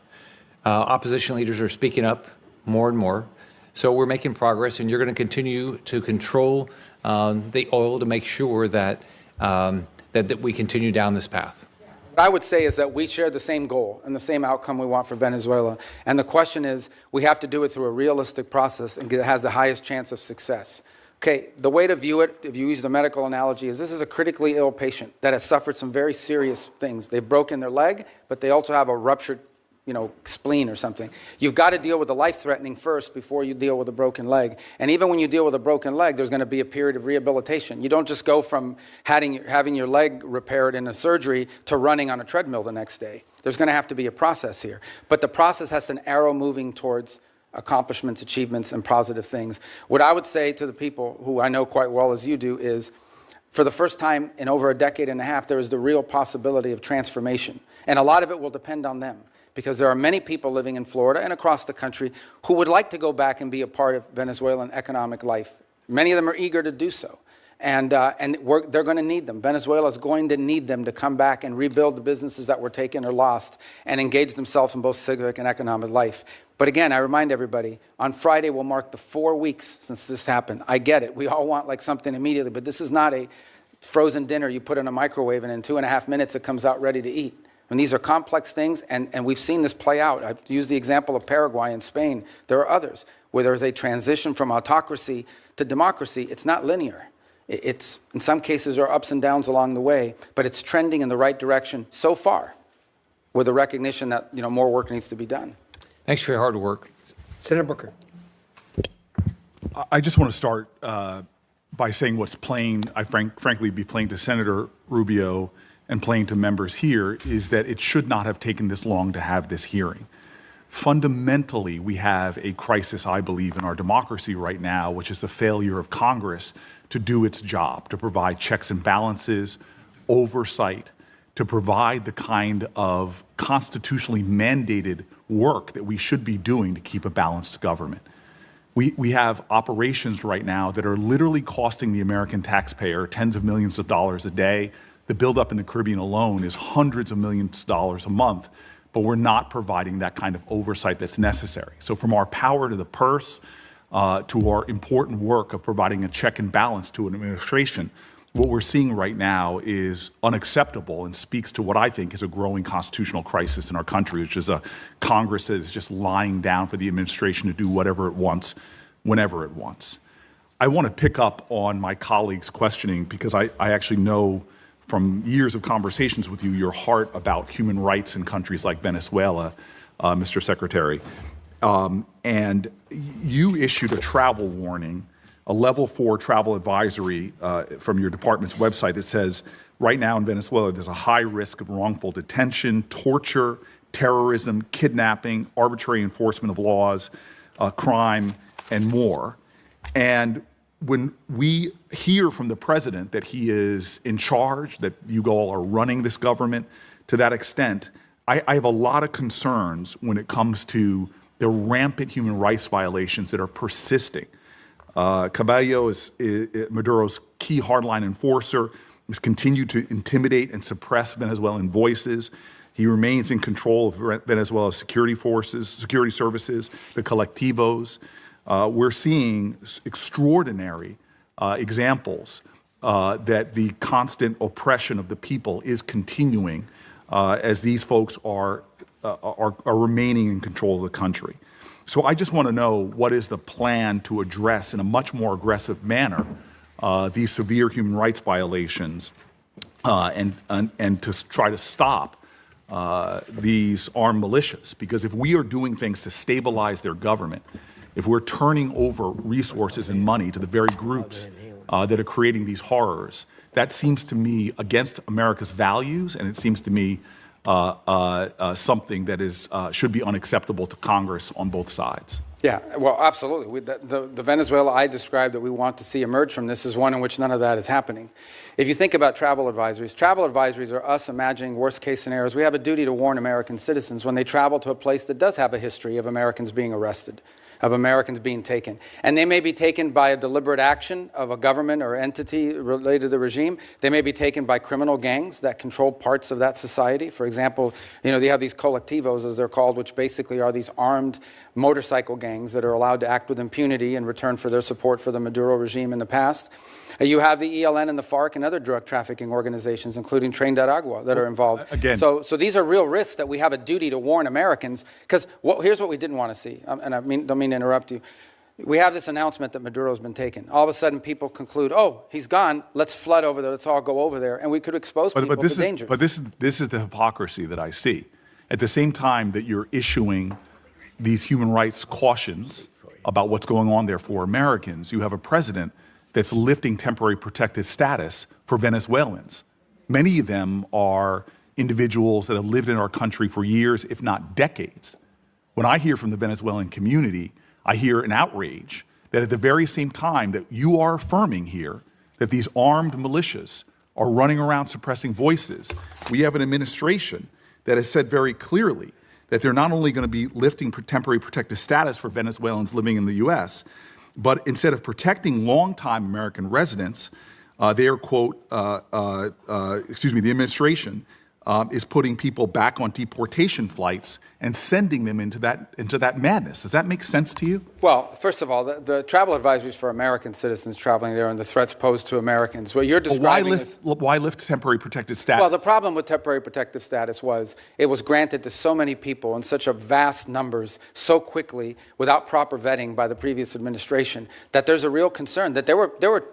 Opposition leaders are speaking up more and more. So we're making progress, and you're going to continue to control the oil to make sure that, that we continue down this path. What I would say is that we share the same goal and the same outcome we want for Venezuela. And the question is, we have to do it through a realistic process and it has the highest chance of success. Okay, the way to view it, if you use the medical analogy, is this is a critically ill patient that has suffered some very serious things. They've broken their leg, but they also have a ruptured, spleen or something. You've got to deal with the life-threatening first before you deal with a broken leg. And even when you deal with a broken leg, there's going to be a period of rehabilitation. You don't just go from having your leg repaired in a surgery to running on a treadmill the next day. There's going to have to be a process here. But the process has an arrow moving towards accomplishments, achievements, and positive things. What I would say to the people who I know quite well as you do is, for the first time in over a decade and a half, there is the real possibility of transformation. And a lot of it will depend on them, because there are many people living in Florida and across the country who would like to go back and be a part of Venezuelan economic life. Many of them are eager to do so. And they're going to need them. Venezuela is going to need them to come back and rebuild the businesses that were taken or lost and engage themselves in both civic and economic life. But again, I remind everybody, on Friday will mark the 4 weeks since this happened. I get it. We all want like something immediately, but this is not a frozen dinner you put in a microwave and in 2.5 minutes it comes out ready to eat. And these are complex things, and we've seen this play out. I've used the example of Paraguay and Spain. There are others where there's a transition from autocracy to democracy. It's not linear. It's, in some cases, there are ups and downs along the way, but it's trending in the right direction so far, with the recognition that more work needs to be done. Thanks for your hard work. Senator Booker. I just want to start by saying what's plain, frankly, be plain to Senator Rubio and plain to members here, is that it should not have taken this long to have this hearing. Fundamentally, we have a crisis, I believe, in our democracy right now, which is the failure of Congress to do its job, to provide checks and balances, oversight, to provide the kind of constitutionally mandated work that we should be doing to keep a balanced government. We have operations right now that are literally costing the American taxpayer tens of millions of dollars a day. The buildup in the Caribbean alone is hundreds of millions of dollars a month, but we're not providing that kind of oversight that's necessary. So from our power to the purse, to our important work of providing a check and balance to an administration, what we're seeing right now is unacceptable and speaks to what I think is a growing constitutional crisis in our country, which is a Congress that is just lying down for the administration to do whatever it wants, whenever it wants. I want to pick up on my colleague's questioning because I actually know from years of conversations with you your heart about human rights in countries like Venezuela, Mr. Secretary. And you issued a travel warning, a level 4 travel advisory from your department's website that says right now in Venezuela there's a high risk of wrongful detention, torture, terrorism, kidnapping, arbitrary enforcement of laws, crime, and more. And when we hear from the president that he is in charge, that you all are running this government to that extent, I have a lot of concerns when it comes to the rampant human rights violations that are persisting. Cabello is Maduro's key hardline enforcer. He's continued to intimidate and suppress Venezuelan voices. He remains in control of Venezuela's security forces, security services, the colectivos. We're seeing extraordinary examples that the constant oppression of the people is continuing as these folks are remaining in control of the country. So I just want to know what is the plan to address in a much more aggressive manner these severe human rights violations and to try to stop these armed militias. Because if we are doing things to stabilize their government, if we're turning over resources and money to the very groups that are creating these horrors, that seems to me against America's values, and it seems to me something that is should be unacceptable to Congress on both sides. Yeah, well, absolutely. The Venezuela I described that we want to see emerge from this is one in which none of that is happening. If you think about travel advisories are us imagining worst-case scenarios. We have a duty to warn American citizens when they travel to a place that does have a history of Americans being arrested, of Americans being taken. And they may be taken by a deliberate action of a government or entity related to the regime. They may be taken by criminal gangs that control parts of that society. For example, they have these colectivos, as they're called, which basically are these armed motorcycle gangs that are allowed to act with impunity in return for their support for the Maduro regime in the past. You have the ELN and the FARC and other drug trafficking organizations, including Tren de Aragua, that are involved. Again. So these are real risks that we have a duty to warn Americans, because here's what we didn't want to see, and I don't mean to interrupt you. We have this announcement that Maduro's been taken. All of a sudden, people conclude, oh, he's gone, let's flood over there, let's all go over there, and we could expose people to dangers. But this is the hypocrisy that I see. At the same time that you're issuing these human rights cautions about what's going on there for Americans, you have a president that's lifting temporary protected status for Venezuelans. Many of them are individuals that have lived in our country for years, if not decades. When I hear from the Venezuelan community, I hear an outrage that at the very same time that you are affirming here that these armed militias are running around suppressing voices, we have an administration that has said very clearly that they're not only going to be lifting temporary protected status for Venezuelans living in the U.S., but instead of protecting longtime American residents, they are, quote, the administration is putting people back on deportation flights and sending them into that madness. Does that make sense to you? Well, first of all, the travel advisories for American citizens traveling there and the threats posed to Americans. What you're describing why lift temporary protected status? Well, the problem with temporary protective status was it was granted to so many people in such a vast numbers so quickly without proper vetting by the previous administration that there's a real concern that there were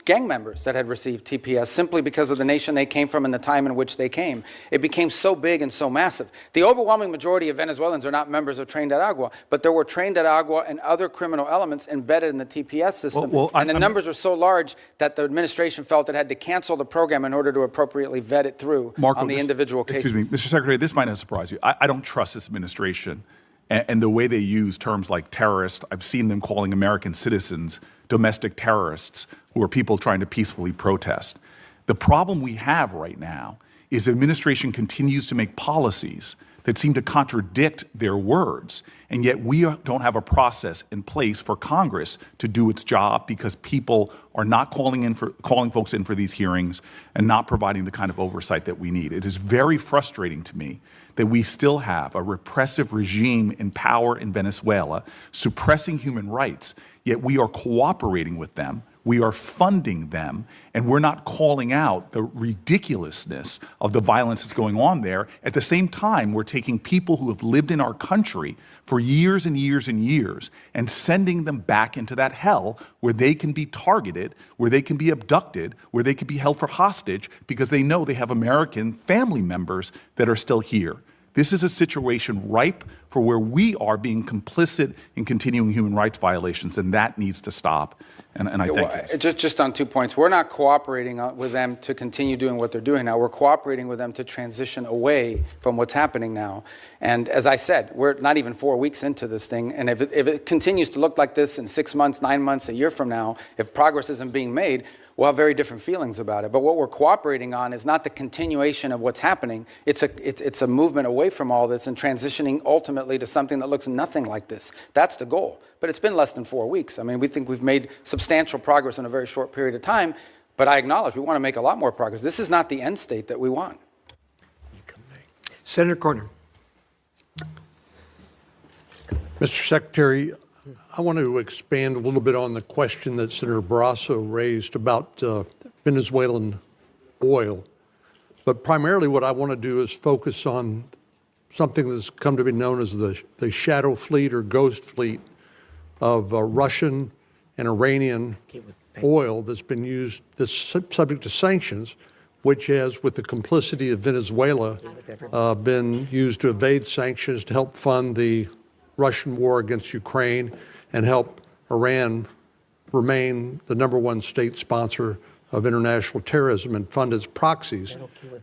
gang members that had received TPS simply because of the nation they came from and the time in which they came. It became so big and so massive. The overwhelming majority of Venezuelans are not members of Tren de Aragua, but there were Tren de Aragua and other criminal elements embedded in the TPS system. And the numbers were so large that the administration felt it had to cancel the program in order to appropriately vet it through on the individual cases. Excuse me, Mr. Secretary, this might not surprise you. I don't trust this administration and the way they use terms like terrorist. I've seen them calling American citizens domestic terrorists who are people trying to peacefully protest. The problem we have right now is the administration continues to make policies that seem to contradict their words, and yet we don't have a process in place for Congress to do its job because people are not calling folks in for these hearings and not providing the kind of oversight that we need. It is very frustrating to me that we still have a repressive regime in power in Venezuela suppressing human rights, yet we are cooperating with them, we are funding them, and we're not calling out the ridiculousness of the violence that's going on there. At the same time, we're taking people who have lived in our country for years and years and years and sending them back into that hell where they can be targeted, where they can be abducted, where they can be held for hostage because they know they have American family members that are still here. This is a situation ripe for where we are being complicit in continuing human rights violations, and that needs to stop. And I thank you. Just on 2 points. We're not cooperating with them to continue doing what they're doing now. We're cooperating with them to transition away from what's happening now. And as I said, we're not even 4 weeks into this thing. And if it continues to look like this in 6 months, 9 months, a year from now, if progress isn't being made, we'll have very different feelings about it. But what we're cooperating on is not the continuation of what's happening. It's a movement away from all this and transitioning ultimately to something that looks nothing like this. That's the goal. But it's been less than 4 weeks. I mean, we think we've made substantial progress in a very short period of time. But I acknowledge we want to make a lot more progress. This is not the end state that we want. Senator Corner. Mr. Secretary, I want to expand a little bit on the question that Senator Barrasso raised about Venezuelan oil. But primarily what I want to do is focus on something that's come to be known as the shadow fleet or ghost fleet of Russian and Iranian oil that's been used, that's subject to sanctions, which has, with the complicity of Venezuela, been used to evade sanctions to help fund the Russian war against Ukraine and help Iran remain the #1 state sponsor of international terrorism and fund its proxies,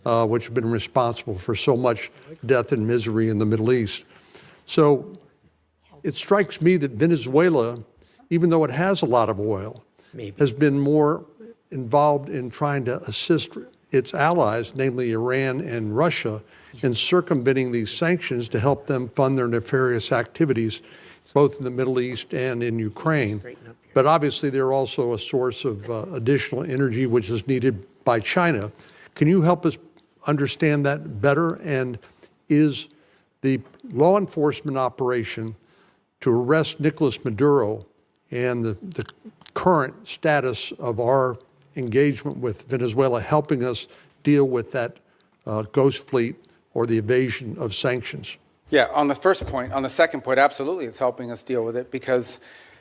which have been responsible for so much death and misery in the Middle East. So it strikes me that Venezuela, even though it has a lot of oil, has been more involved in trying to assist its allies, namely Iran and Russia, in circumventing these sanctions to help them fund their nefarious activities, both in the Middle East and in Ukraine. But obviously, they're also a source of additional energy, which is needed by China. Can you help us understand that better? And is the law enforcement operation to arrest Nicolas Maduro and the current status of our engagement with Venezuela helping us deal with that ghost fleet or the evasion of sanctions? Yeah, on the first point, on the second point, absolutely it's helping us deal with it because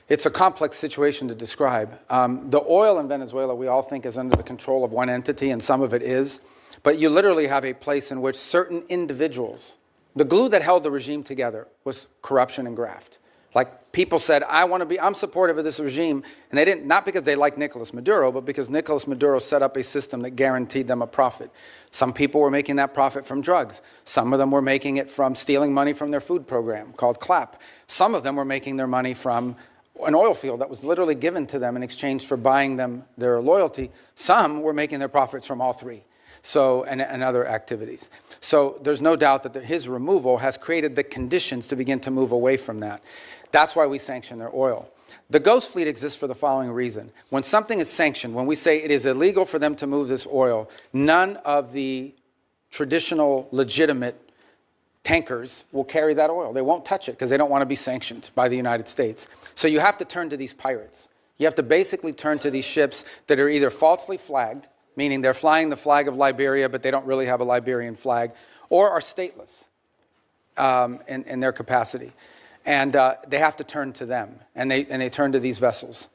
it's a complex situation to describe. The oil in Venezuela we all think is under the control of one entity, and some of it is, but you literally have a place in which certain individuals, the glue that held the regime together was corruption and graft. Like people said, I'm supportive of this regime, and they didn't, not because they like Nicolas Maduro, but because Nicolas Maduro set up a system that guaranteed them a profit. Some people were making that profit from drugs. Some of them were making it from stealing money from their food program called CLAP. Some of them were making their money from an oil field that was literally given to them in exchange for buying them their loyalty. Some were making their profits from all three. So, and other activities. So there's no doubt that his removal has created the conditions to begin to move away from that. That's why we sanction their oil. The ghost fleet exists for the following reason. When something is sanctioned, when we say it is illegal for them to move this oil, none of the traditional legitimate tankers will carry that oil. They won't touch it because they don't want to be sanctioned by the United States. So you have to turn to these pirates. You have to basically turn to these ships that are either falsely flagged, meaning they're flying the flag of Liberia, but they don't really have a Liberian flag, or are stateless in their capacity. And they have to turn to them, and they turn to these vessels.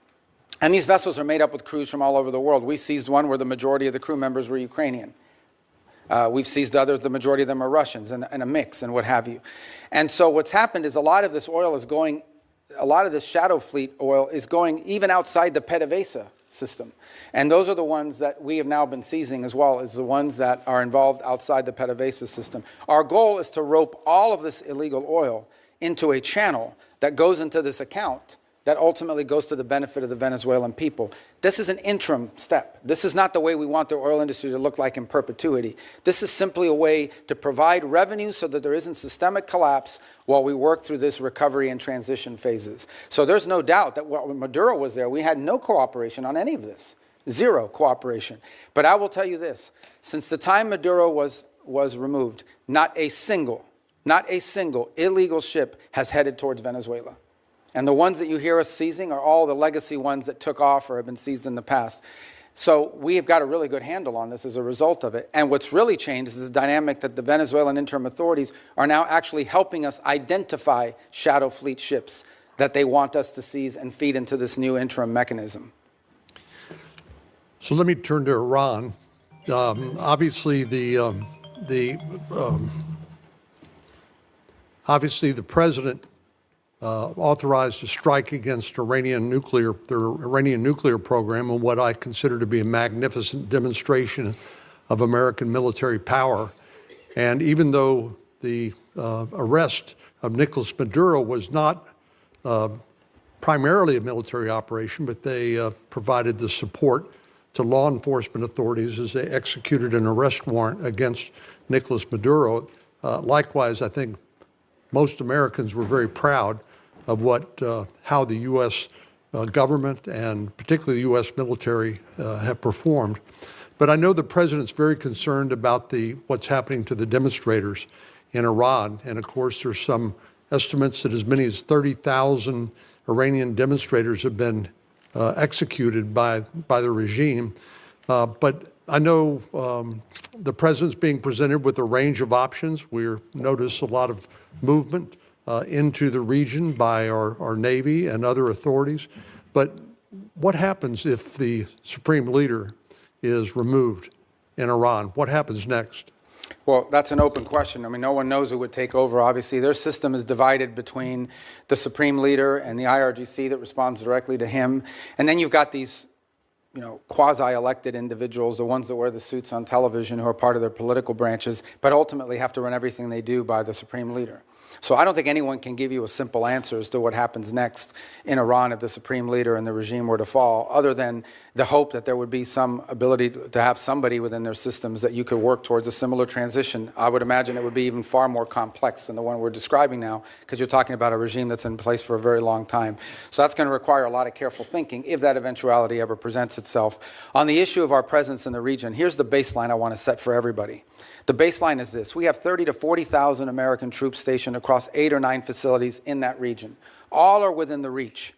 And these vessels are made up with crews from all over the world. We seized one where the majority of the crew members were Ukrainian. We've seized others, the majority of them are Russians, and a mix, and what have you. And so what's happened is a lot of this oil is going, a lot of this shadow fleet oil is going even outside the PDVSA system. And those are the ones that we have now been seizing as well as the ones that are involved outside the PDVSA system. Our goal is to rope all of this illegal oil into a channel that goes into this account that ultimately goes to the benefit of the Venezuelan people. This is an interim step. This is not the way we want the oil industry to look like in perpetuity. This is simply a way to provide revenue so that there isn't systemic collapse while we work through this recovery and transition phases. So there's no doubt that when Maduro was there, we had no cooperation on any of this. Zero cooperation. But I will tell you this, since the time Maduro was removed, not a single illegal ship has headed towards Venezuela. And the ones that you hear us seizing are all the legacy ones that took off or have been seized in the past. So we have got a really good handle on this as a result of it. And what's really changed is the dynamic that the Venezuelan interim authorities are now actually helping us identify shadow fleet ships that they want us to seize and feed into this new interim mechanism. So let me turn to Iran. Obviously, the president authorized a strike against their Iranian nuclear program, and what I consider to be a magnificent demonstration of American military power. And even though the arrest of Nicolas Maduro was not primarily a military operation, but they provided the support to law enforcement authorities as they executed an arrest warrant against Nicolas Maduro. Likewise, I think most Americans were very proud of how the U.S. government and particularly the U.S. military have performed. But I know the president's very concerned about what's happening to the demonstrators in Iran. And of course, there's some estimates that as many as 30,000 Iranian demonstrators have been executed by the regime. But I know the president's being presented with a range of options. We notice a lot of movement into the region by our Navy and other authorities. But what happens if the supreme leader is removed in Iran? What happens next? Well, that's an open question. I mean, no one knows who would take over. Obviously, their system is divided between the supreme leader and the IRGC that responds directly to him. And then you've got these, quasi-elected individuals, the ones that wear the suits on television who are part of their political branches, but ultimately have to run everything they do by the supreme leader. So I don't think anyone can give you a simple answer as to what happens next in Iran if the supreme leader and the regime were to fall, other than the hope that there would be some ability to have somebody within their systems that you could work towards a similar transition. I would imagine it would be even far more complex than the one we're describing now, because you're talking about a regime that's in place for a very long time. So that's going to require a lot of careful thinking if that eventuality ever presents itself. On the issue of our presence in the region, here's the baseline I want to set for everybody. The baseline is this. We have 30 to 40,000 American troops stationed across 8 or 9 facilities in that region. All are within the reach,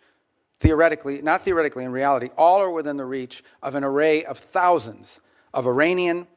theoretically, not theoretically, in reality, all are within the reach of an array of thousands of Iranian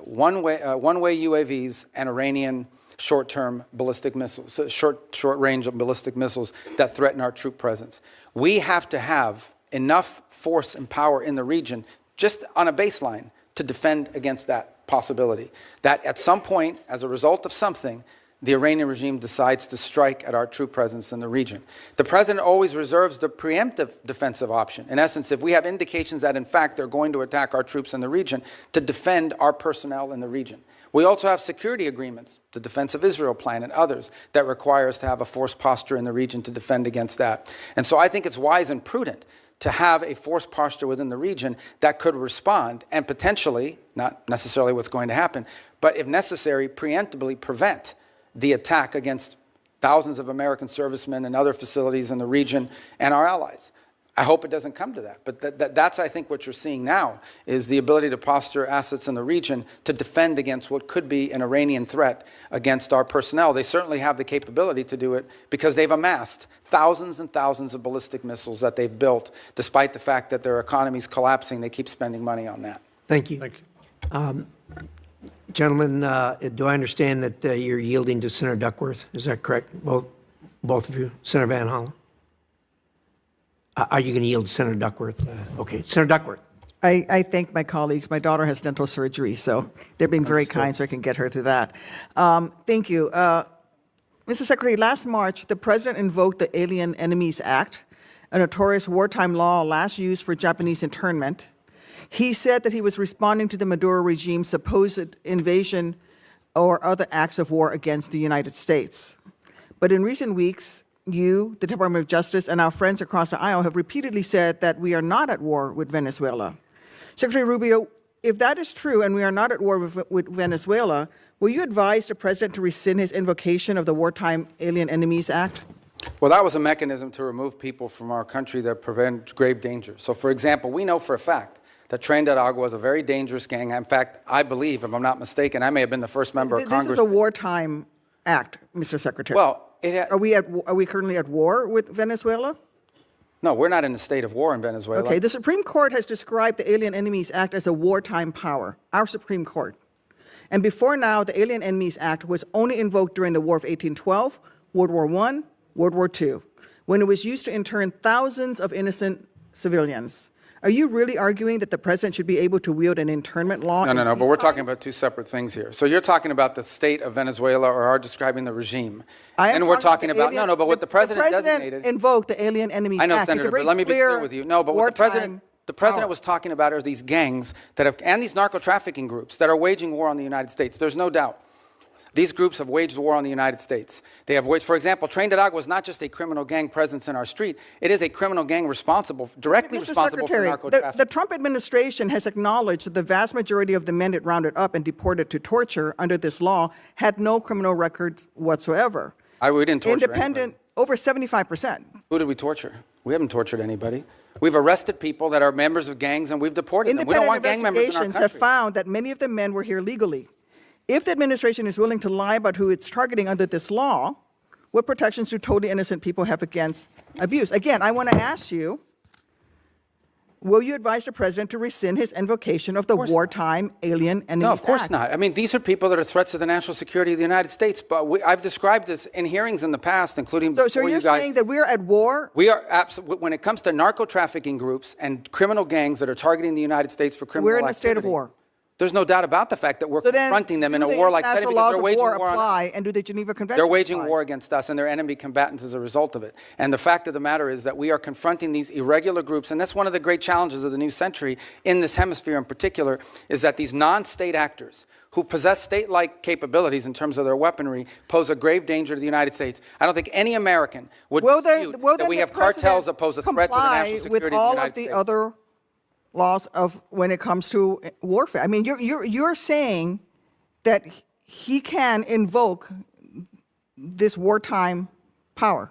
one-way UAVs and Iranian short-term ballistic missiles, short-range ballistic missiles that threaten our troop presence. We have to have enough force and power in the region, just on a baseline, to defend against that possibility, that at some point, as a result of something, the Iranian regime decides to strike at our troop presence in the region. The president always reserves the preemptive defensive option. In essence, if we have indications that, in fact, they're going to attack our troops in the region, to defend our personnel in the region. We also have security agreements, the Defense of Israel Plan and others, that require us to have a force posture in the region to defend against that. And so I think it's wise and prudent to have a force posture within the region that could respond and potentially, not necessarily what's going to happen, but if necessary, preemptively prevent the attack against thousands of American servicemen and other facilities in the region and our allies. I hope it doesn't come to that, but that's, I think, what you're seeing now is the ability to posture assets in the region to defend against what could be an Iranian threat against our personnel. They certainly have the capability to do it because they've amassed thousands and thousands of ballistic missiles that they've built. Despite the fact that their economy's collapsing, they keep spending money on that. Thank you. Thank you. Gentlemen, do I understand that you're yielding to Senator Duckworth? Is that correct? Both of you? Senator Van Hollen? Are you going to yield to Senator Duckworth? Okay. Senator Duckworth. I thank my colleagues. My daughter has dental surgery, so they're being very kind so I can get her through that. Thank you. Mr. Secretary, last March, the President invoked the Alien Enemies Act, a notorious wartime law last used for Japanese internment. He said that he was responding to the Maduro regime's supposed invasion or other acts of war against the United States. But in recent weeks, you, the Department of Justice, and our friends across the aisle have repeatedly said that we are not at war with Venezuela. Secretary Rubio, if that is true and we are not at war with Venezuela, will you advise the president to rescind his invocation of the Wartime Alien Enemies Act? Well, that was a mechanism to remove people from our country that prevent grave danger. So, for example, we know for a fact that Trinidad Agua is a very dangerous gang. In fact, I believe, if I'm not mistaken, I may have been the first member of Congress. This is a wartime act, Mr. Secretary. Well, are we currently at war with Venezuela? No, we're not in a state of war in Venezuela. Okay, the Supreme Court has described the Alien Enemies Act as a wartime power, our Supreme Court. And before now, the Alien Enemies Act was only invoked during the War of 1812, World War I, World War II, when it was used to intern thousands of innocent civilians. Are you really arguing that the president should be able to wield an internment law? No, but we're talking about two separate things here. So you're talking about the state of Venezuela or are describing the regime. And we're talking about, but what the president designated. Invoked the Alien Enemies Act. I know, Senator, but let me be clear with you. No, but what the president was talking about are these gangs that have, and these narco-trafficking groups that are waging war on the United States. There's no doubt. These groups have waged war on the United States. They have waged, for example, Trinidad Agua is not just a criminal gang presence in our street. It is a criminal gang directly responsible for narco-trafficking. The Trump administration has acknowledged that the vast majority of the men it rounded up and deported to torture under this law had no criminal records whatsoever. We didn't torture anybody. Over 75%. Who did we torture? We haven't tortured anybody. We've arrested people that are members of gangs and we've deported them. We don't want gang members in our country. Investigations have found that many of the men were here legally. If the administration is willing to lie about who it's targeting under this law, what protections do totally innocent people have against abuse? Again, I want to ask you, will you advise the president to rescind his invocation of the Wartime Alien Enemies Act? No, of course not. I mean, these are people that are threats to the national security of the United States. But I've described this in hearings in the past, including before you guys. So you're saying that we're at war? We are absolutely. When it comes to narco-trafficking groups and criminal gangs that are targeting the United States for criminal activity. We're in a state of war. There's no doubt about the fact that we're confronting them in a warlike setting because they're waging war on us. And do the Geneva Convention They're waging war against us and they're enemy combatants as a result of it. And the fact of the matter is that we are confronting these irregular groups, and that's one of the great challenges of the new century in this hemisphere in particular, is that these non-state actors who possess state-like capabilities in terms of their weaponry pose a grave danger to the United States. I don't think any American would dispute that we have cartels that pose a threat to the national security of the United States. With all of the other laws of when it comes to warfare. I mean, you're saying that he can invoke this wartime power.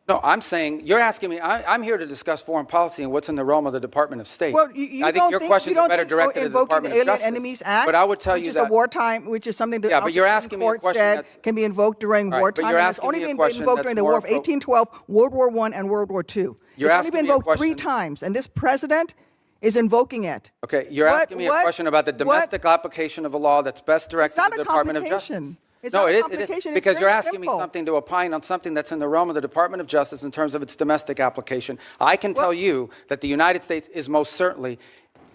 No, I'm saying, you're asking me, I'm here to discuss foreign policy and what's in the realm of the Department of State. Well, I think your questions are better directed to the Department of Justice. Enemies Act, but I would tell you that. Which is a wartime, which is something that but you're asking me a question that can be invoked during wartime. But you're and it's asking only me a been question invoked during the War of 1812, World War I, and World War II. You're it's only been invoked me a 3 times, and this president is invoking it. Okay, you're asking me a question about the domestic application of a law that's best directed to the Department of Justice. No, it is because you're asking me something to opine on something that's in the realm of the Department of Justice in terms of its domestic application. I can tell you that the United States is most certainly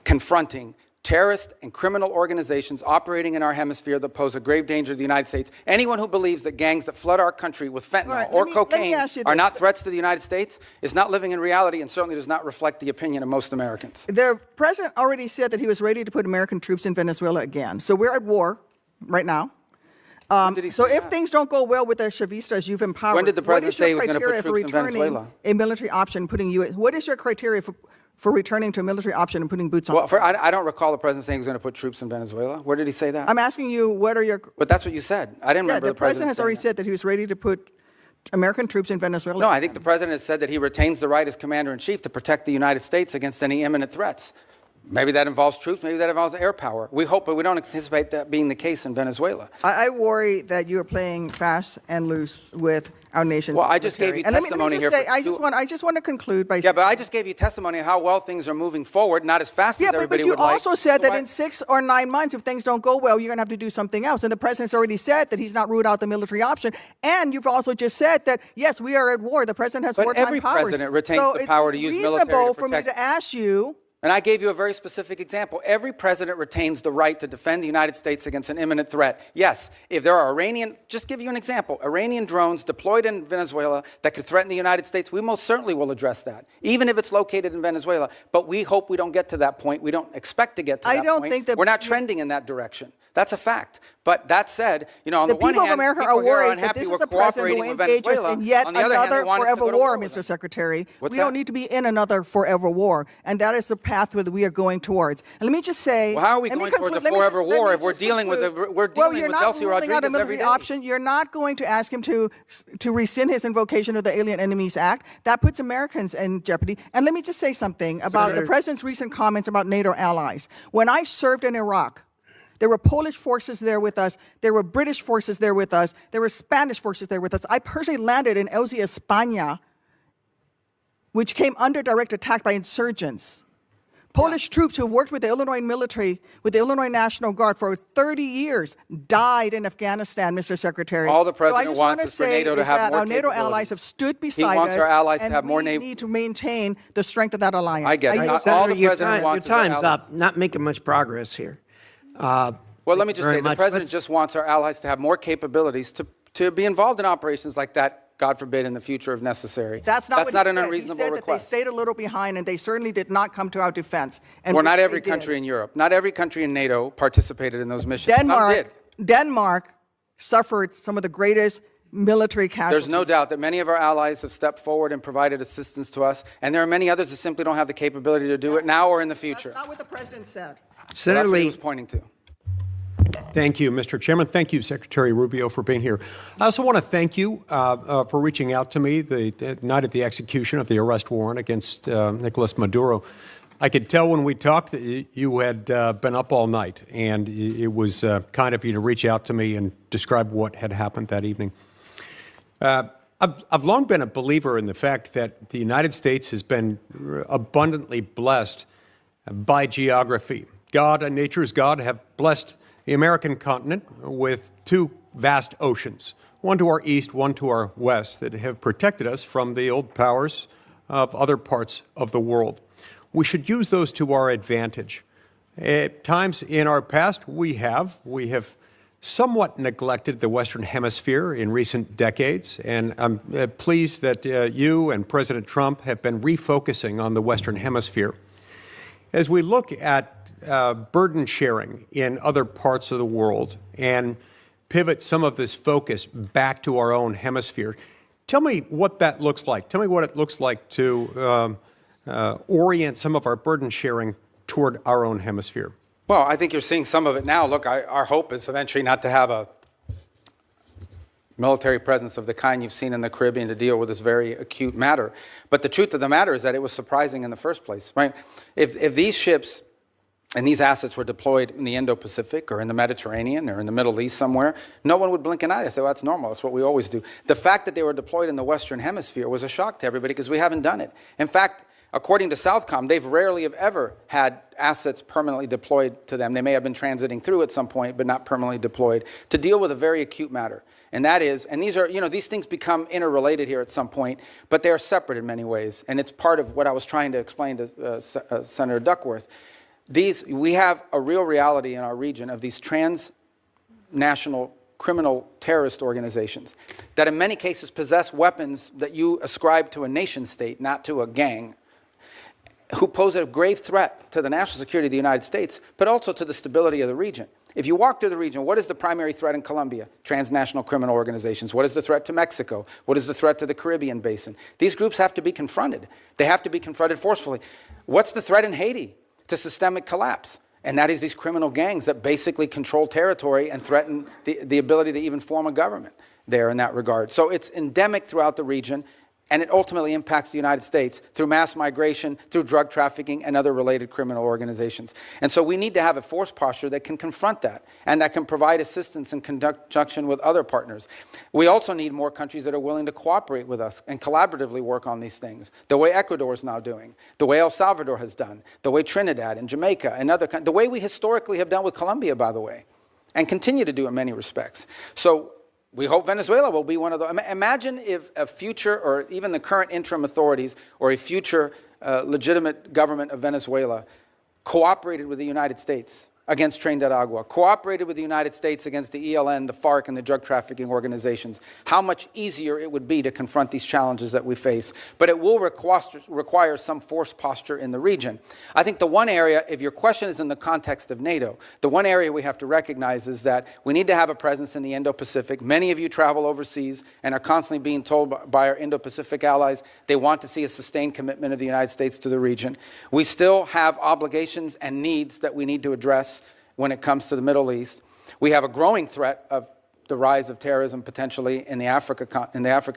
confronting terrorist and criminal organizations operating in our hemisphere that pose a grave danger to the United States. Anyone who believes that gangs that flood our country with fentanyl or cocaine are not threats to the United States is not living in reality and certainly does not reflect the opinion of most Americans. The president already said that he was ready to put American troops in Venezuela again. So we're at war right now. So if things don't go well with the Chavistas you've empowered, when did the president say he was going to put troops in Venezuela? A military option, putting you. What is your criteria for returning to a military option and putting boots on? Well, I don't recall the president saying he was going to put troops in Venezuela. Where did he say that? I'm asking you, what are your... But that's what you said. I didn't remember the president has already said that he was ready to put American troops in Venezuela. No, I think the president has said that he retains the right as commander-in-chief to protect the United States against any imminent threats. Maybe that involves troops, maybe that involves air power. We hope, but we don't anticipate that being the case in Venezuela. I worry that you're playing fast and loose with our nation's Well, I just gave you testimony here. I just want to conclude by saying... Yeah, but I just gave you testimony of how well things are moving forward, not as fast as everybody would like. Yeah, but you also said that in 6 or 9 months, if things don't go well, you're going to have to do something else. And the president's already said that he's not ruled out the military option. And you've also just said that, yes, we are at war. The president has wartime powers. But every president retains the power to use military to protect... So it's reasonable for me to ask you... And I gave you a very specific example. Every president retains the right to defend the United States against an imminent threat. Yes, if there are just give you an example, Iranian drones deployed in Venezuela that could threaten the United States, we most certainly will address that, even if it's located in Venezuela. But we hope we don't get to that point. We don't expect to get to that point. I don't think that we're not trending in that direction. That's a fact. But that said, on the one hand, people of America are worried that this is a president who engages in yet another forever war, Mr. Secretary. We don't need to be in another forever war, and that is the path that we are going towards. And let me just say, well, how are we going towards a forever war if we're dealing with Delcy Rodriguez every day? Option. You're not going to ask him to rescind his invocation of the Alien Enemies Act. That puts Americans in jeopardy. And let me just say something about the president's recent comments about NATO allies. When I served in Iraq, there were Polish forces there with us. There were British forces there with us. There were Spanish forces there with us. I personally landed in Elzi, España, which came under direct attack by insurgents. Polish troops who have worked with the Illinois military, with the Illinois National Guard for 30 years, died in Afghanistan, Mr. Secretary. All the president wants is for NATO to have more capabilities. Our NATO allies have stood beside us. He wants our allies to have more NATO. We need to maintain the strength of that alliance. I get it. All the president wants is our allies. Your time's up. Not making much progress here. Well, let me just say, the president just wants our allies to have more capabilities to be involved in operations like that, God forbid, in the future if necessary. That's not an unreasonable he said request. That they stayed a little behind, and they certainly did not come to our defense. And not every country in Europe, not every country in NATO participated in those missions. Some did. Denmark suffered some of the greatest military casualties. There's no doubt that many of our allies have stepped forward and provided assistance to us, and there are many others that simply don't have the capability to do it now or in the future. That's not what the president said. Senator Lee Lee was pointing to. Thank you, Mr. Chairman. Thank you, Secretary Rubio, for being here. I also want to thank you for reaching out to me the night of the execution of the arrest warrant against Nicolas Maduro. I could tell when we talked that you had been up all night, and it was kind of you to reach out to me and describe what had happened that evening. I've long been a believer in the fact that the United States has been abundantly blessed by geography. God and nature's God have blessed the American continent with two vast oceans, one to our east, one to our west, that have protected us from the old powers of other parts of the world. We should use those to our advantage. At times in our past, we have somewhat neglected the Western Hemisphere in recent decades, and I'm pleased that you and President Trump have been refocusing on the Western Hemisphere. As we look at burden sharing in other parts of the world and pivot some of this focus back to our own hemisphere, tell me what that looks like. Tell me what it looks like to orient some of our burden sharing toward our own hemisphere. Well, I think you're seeing some of it now. Look, our hope is eventually not to have a military presence of the kind you've seen in the Caribbean to deal with this very acute matter. But the truth of the matter is that it was surprising in the first place, right? If these ships and these assets were deployed in the Indo-Pacific or in the Mediterranean or in the Middle East somewhere, no one would blink an eye. They say, well, that's normal. That's what we always do. The fact that they were deployed in the Western Hemisphere was a shock to everybody because we haven't done it. In fact, according to Southcom, they've rarely have ever had assets permanently deployed to them. They may have been transiting through at some point, but not permanently deployed to deal with a very acute matter. And that is, and these are, these things become interrelated here at some point, but they are separate in many ways. And it's part of what I was trying to explain to Senator Duckworth. We have a real reality in our region of these transnational criminal terrorist organizations that in many cases possess weapons that you ascribe to a nation state, not to a gang, who pose a grave threat to the national security of the United States, but also to the stability of the region. If you walk through the region, what is the primary threat in Colombia? Transnational criminal organizations. What is the threat to Mexico? What is the threat to the Caribbean basin? These groups have to be confronted. They have to be confronted forcefully. What's the threat in Haiti? To systemic collapse. And that is these criminal gangs that basically control territory and threaten the ability to even form a government there in that regard. So it's endemic throughout the region, and it ultimately impacts the United States through mass migration, through drug trafficking, and other related criminal organizations. And so we need to have a force posture that can confront that, and that can provide assistance in conjunction with other partners. We also need more countries that are willing to cooperate with us and collaboratively work on these things, the way Ecuador is now doing, the way El Salvador has done, the way Trinidad and Jamaica and other countries, the way we historically have done with Colombia, by the way, and continue to do in many respects. So we hope Venezuela will be one of those. Imagine if a future, or even the current interim authorities, or a future legitimate government of Venezuela cooperated with the United States against Tren de Aragua, cooperated with the United States against the ELN, the FARC, and the drug trafficking organizations, how much easier it would be to confront these challenges that we face. But it will require some force posture in the region. I think the one area, if your question is in the context of NATO, the one area we have to recognize is that we need to have a presence in the Indo-Pacific. Many of you travel overseas and are constantly being told by our Indo-Pacific allies they want to see a sustained commitment of the United States to the region. We still have obligations and needs that we need to address when it comes to the Middle East. We have a growing threat of the rise of terrorism potentially in the African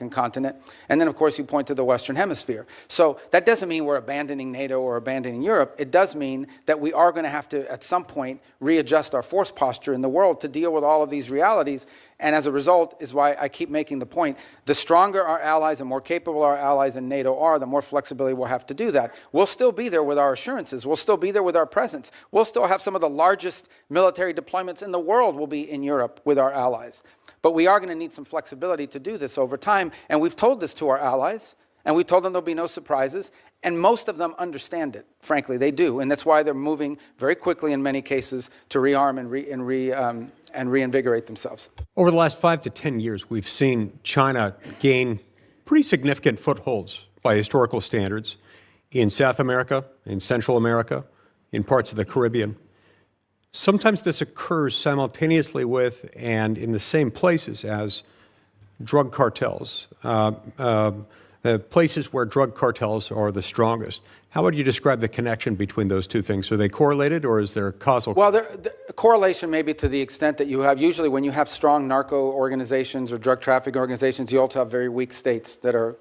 continent. And then, of course, you point to the Western Hemisphere. So that doesn't mean we're abandoning NATO or abandoning Europe. It does mean that we are going to have to, at some point, readjust our force posture in the world to deal with all of these realities. And as a result is why I keep making the point, the stronger our allies and more capable our allies in NATO are, the more flexibility we'll have to do that. We'll still be there with our assurances. We'll still be there with our presence. We'll still have some of the largest military deployments in the world will be in Europe with our allies. But we are going to need some flexibility to do this over time. And we've told this to our allies, and we told them there'll be no surprises. And most of them understand it. Frankly, they do. And that's why they're moving very quickly in many cases to rearm and reinvigorate themselves. Over the last 5 to 10 years, we've seen China gain pretty significant footholds by historical standards in South America, in Central America, in parts of the Caribbean. Sometimes this occurs simultaneously with and in the same places as drug cartels, places where drug cartels are the strongest. How would you describe the connection between those two things? Are they correlated, or is there a causal? Well, the correlation may be to the extent that you have, usually when you have strong narco organizations or drug trafficking organizations, you also have very weak states that are,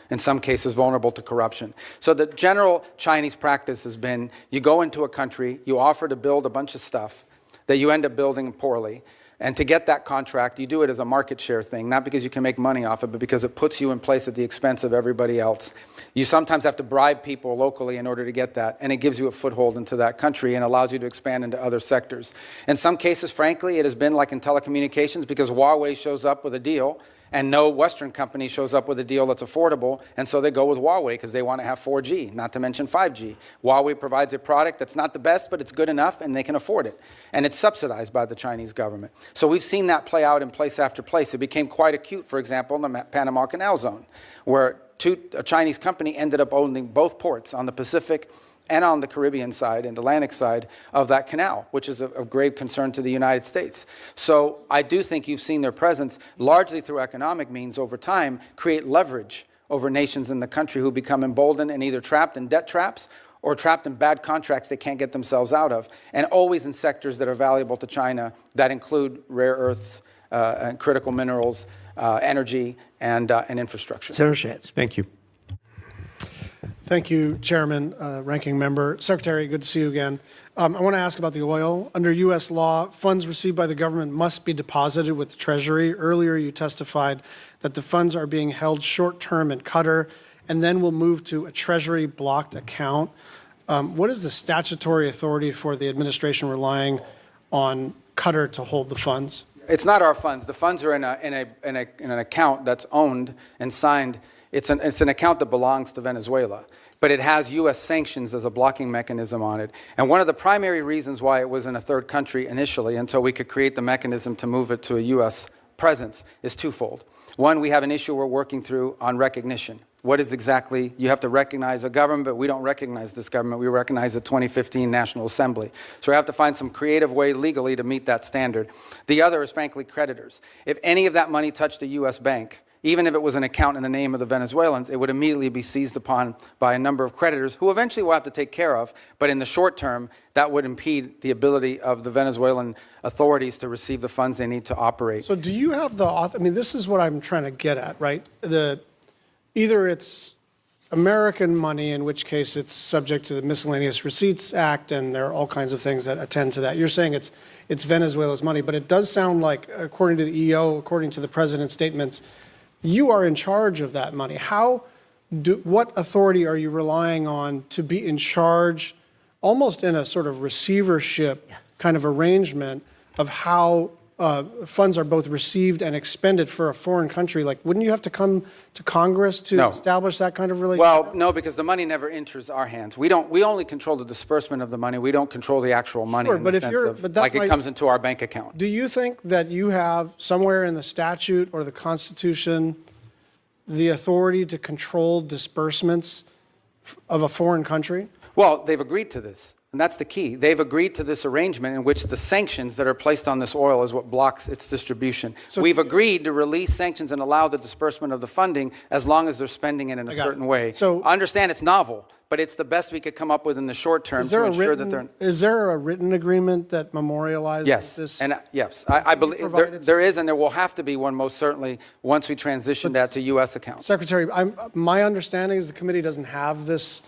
in some cases, vulnerable to corruption. So the general Chinese practice has been, you go into a country, you offer to build a bunch of stuff that you end up building poorly. And to get that contract, you do it as a market share thing, not because you can make money off it, but because it puts you in place at the expense of everybody else. You sometimes have to bribe people locally in order to get that, and it gives you a foothold into that country and allows you to expand into other sectors. In some cases, frankly, it has been like in telecommunications, because Huawei shows up with a deal, and no Western company shows up with a deal that's affordable, and so they go with Huawei because they want to have 4G, not to mention 5G. Huawei provides a product that's not the best, but it's good enough, and they can afford it. And it's subsidized by the Chinese government. So we've seen that play out in place after place. It became quite acute, for example, in the Panama Canal Zone, where a Chinese company ended up owning both ports on the Pacific and on the Caribbean side and Atlantic side of that canal, which is of grave concern to the United States. So I do think you've seen their presence, largely through economic means over time, create leverage over nations in the country who become emboldened and either trapped in debt traps or trapped in bad contracts they can't get themselves out of, and always in sectors that are valuable to China that include rare earths and critical minerals, energy, and infrastructure. Senator Schatz. Thank you. Thank you, Chairman, Ranking Member. Secretary, good to see you again. I want to ask about the oil. Under U.S. law, funds received by the government must be deposited with the Treasury. Earlier, you testified that the funds are being held short-term in Qatar and then will move to a Treasury-blocked account. What is the statutory authority for the administration relying on Qatar to hold the funds? It's not our funds. The funds are in an account that's owned and signed. It's an account that belongs to Venezuela, but it has U.S. sanctions as a blocking mechanism on it. And one of the primary reasons why it was in a third country initially, until we could create the mechanism to move it to a U.S. presence, is twofold. One, we have an issue we're working through on recognition. What is exactly, you have to recognize a government, but we don't recognize this government. We recognize the 2015 National Assembly. So we have to find some creative way legally to meet that standard. The other is, frankly, creditors. If any of that money touched a U.S. bank, even if it was an account in the name of the Venezuelans, it would immediately be seized upon by a number of creditors who eventually we'll have to take care of. But in the short term, that would impede the ability of the Venezuelan authorities to receive the funds they need to operate. So do you have I mean, this is what I'm trying to get at, right? Either it's American money, in which case it's subject to the Miscellaneous Receipts Act, and there are all kinds of things that attend to that. You're saying it's Venezuela's money, but it does sound like, according to the EO, according to the president's statements, you are in charge of that money. What authority are you relying on to be in charge, almost in a sort of receivership kind of arrangement, of how funds are both received and expended for a foreign country, like, wouldn't you have to come to Congress to No. establish that kind of relationship? Well, no, because the money never enters our hands. We only control the disbursement of the money. We don't control the actual money Sure, in but the if sense you're- of, but that's like it my- comes into our bank account. Do you think that you have somewhere in the statute or the Constitution the authority to control disbursements of a foreign country? Well, they've agreed to this, and that's the key. They've agreed to this arrangement in which the sanctions that are placed on this oil is what blocks its distribution. So- We've agreed to release sanctions and allow the disbursement of the funding as long as they're spending it in a got it. certain way. So- I understand it's novel, but it's the best we could come up with in the short term Is there to a ensure that written, they're... is there a written agreement that memorializes Yes, this? and yes, I believe provided there is, and there will have to be one most certainly once we transition that to U.S. accounts. Secretary, my understanding is the committee doesn't have this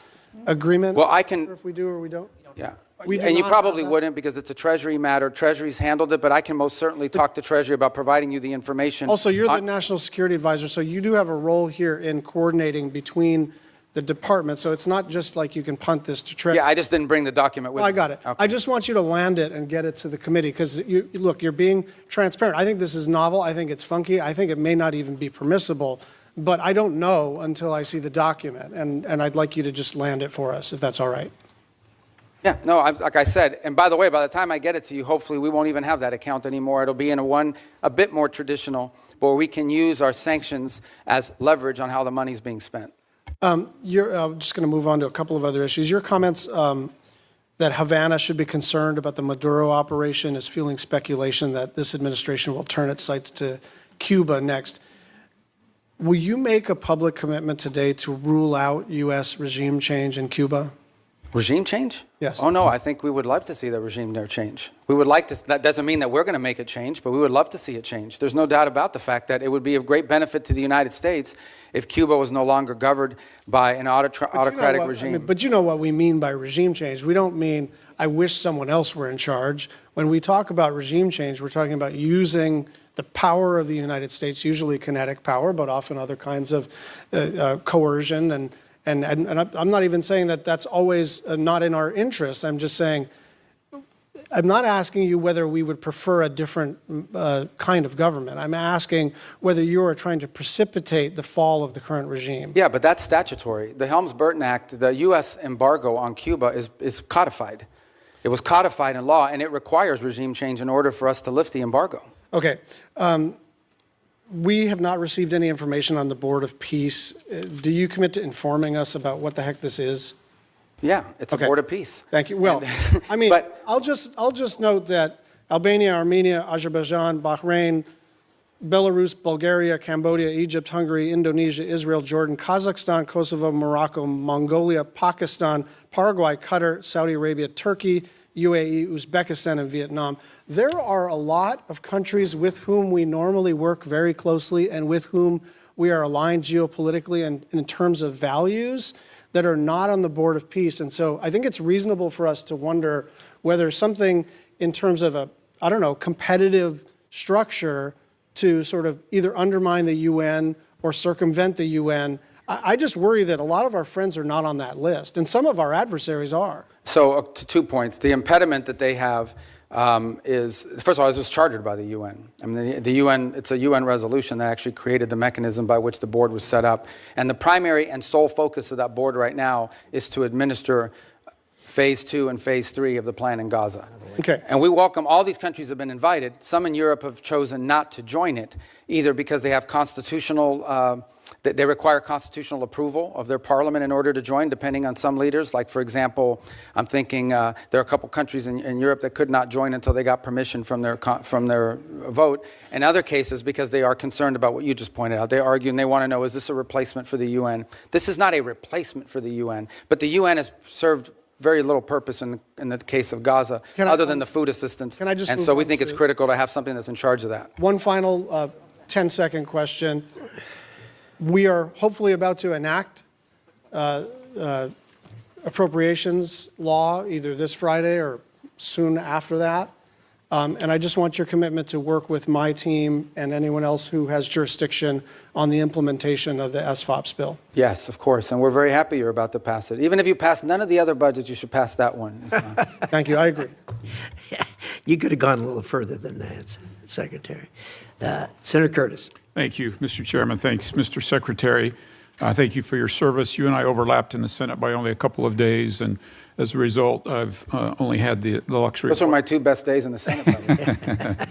agreement. Well, I can- If we do or we don't? Yeah. We do And you not probably have that? wouldn't because it's a Treasury matter. Treasury's handled it, but I can most certainly talk to Treasury about providing you the information. Also, you're the on- national security advisor, so you do have a role here in coordinating between the departments. So it's not just like you can punt this to Treasury. Yeah, I just didn't bring the document with Well, me. I got it. Okay. I just want you to land it and get it to the committee because look, you're being transparent. I think this is novel. I think it's funky. I think it may not even be permissible, but I don't know until I see the document. And I'd like you to just land it for us, if that's all right. Yeah, no, like I said, and by the way, by the time I get it to you, hopefully we won't even have that account anymore. It'll be in a bit more traditional, where we can use our sanctions as leverage on how the money's being spent. You're just going to move on to a couple of other issues. Your comments that Havana should be concerned about the Maduro operation is fueling speculation that this administration will turn its sights to Cuba next. Will you make a public commitment today to rule out U.S. regime change in Cuba? Regime change? Yes. Oh, no, I think we would love to see the regime there change. We would like to, that doesn't mean that we're going to make it change, but we would love to see it change. There's no doubt about the fact that it would be of great benefit to the United States if Cuba was no longer governed by an autocratic regime. But you know what we mean by regime change. We don't mean, I wish someone else were in charge. When we talk about regime change, we're talking about using the power of the United States, usually kinetic power, but often other kinds of coercion. And I'm not even saying that that's always not in our interest. I'm just saying, I'm not asking you whether we would prefer a different kind of government. I'm asking whether you are trying to precipitate the fall of the current regime. Yeah, but that's statutory. The Helms-Burton Act, the U.S. embargo on Cuba is codified. It was codified in law, and it requires regime change in order for us to lift the embargo. Okay. We have not received any information on the Board of Peace. Do you commit to informing us about what the heck this is? Yeah, it's Okay. a Board of Peace. Thank you. Well, I mean, I'll just note that Albania, Armenia, Azerbaijan, Bahrain, Belarus, Bulgaria, Cambodia, Egypt, Hungary, Indonesia, Israel, Jordan, Kazakhstan, Kosovo, Morocco, Mongolia, Pakistan, Paraguay, Qatar, Saudi Arabia, Turkey, UAE, Uzbekistan, and Vietnam. There are a lot of countries with whom we normally work very closely and with whom we are aligned geopolitically and in terms of values that are not on the Board of Peace. And so I think it's reasonable for us to wonder whether something in terms of a, I don't know, competitive structure to sort of either undermine the UN or circumvent the UN. I just worry that a lot of our friends are not on that list, and some of our adversaries are. So to 2 points. The impediment that they have is, first of all, it was chartered by the UN. I mean, the UN, it's a UN resolution that actually created the mechanism by which the board was set up. And the primary and sole focus of that board right now is to administer phase 2 and phase 3 of the plan in Gaza. Okay. And we welcome, all these countries have been invited. Some in Europe have chosen not to join it, either because they have constitutional, they require constitutional approval of their parliament in order to join, depending on some leaders. Like, for example, I'm thinking there are a couple countries in Europe that could not join until they got permission from their vote. In other cases, because they are concerned about what you just pointed out, they argue and they want to know, is this a replacement for the UN? This is not a replacement for the UN, but the UN has served very little purpose in the case of Gaza, other than the food assistance. Can I just and move so we on think it's to- critical to have something that's in charge of that. One final 10-second question. We are hopefully about to enact appropriations law either this Friday or soon after that. And I just want your commitment to work with my team and anyone else who has jurisdiction on the implementation of the SFOPS bill. Yes, of course, and we're very happy you're about to pass it. Even if you pass none of the other budgets, you should pass that one. Thank you, I agree. You could have gone a little further than that, Secretary. Senator Curtis. Thank you, Mr. Chairman. Thanks, Mr. Secretary. Thank you for your service. You and I overlapped in the Senate by only a couple of days, and as a result, I've only had the luxury. Those were my 2 best days in the Senate.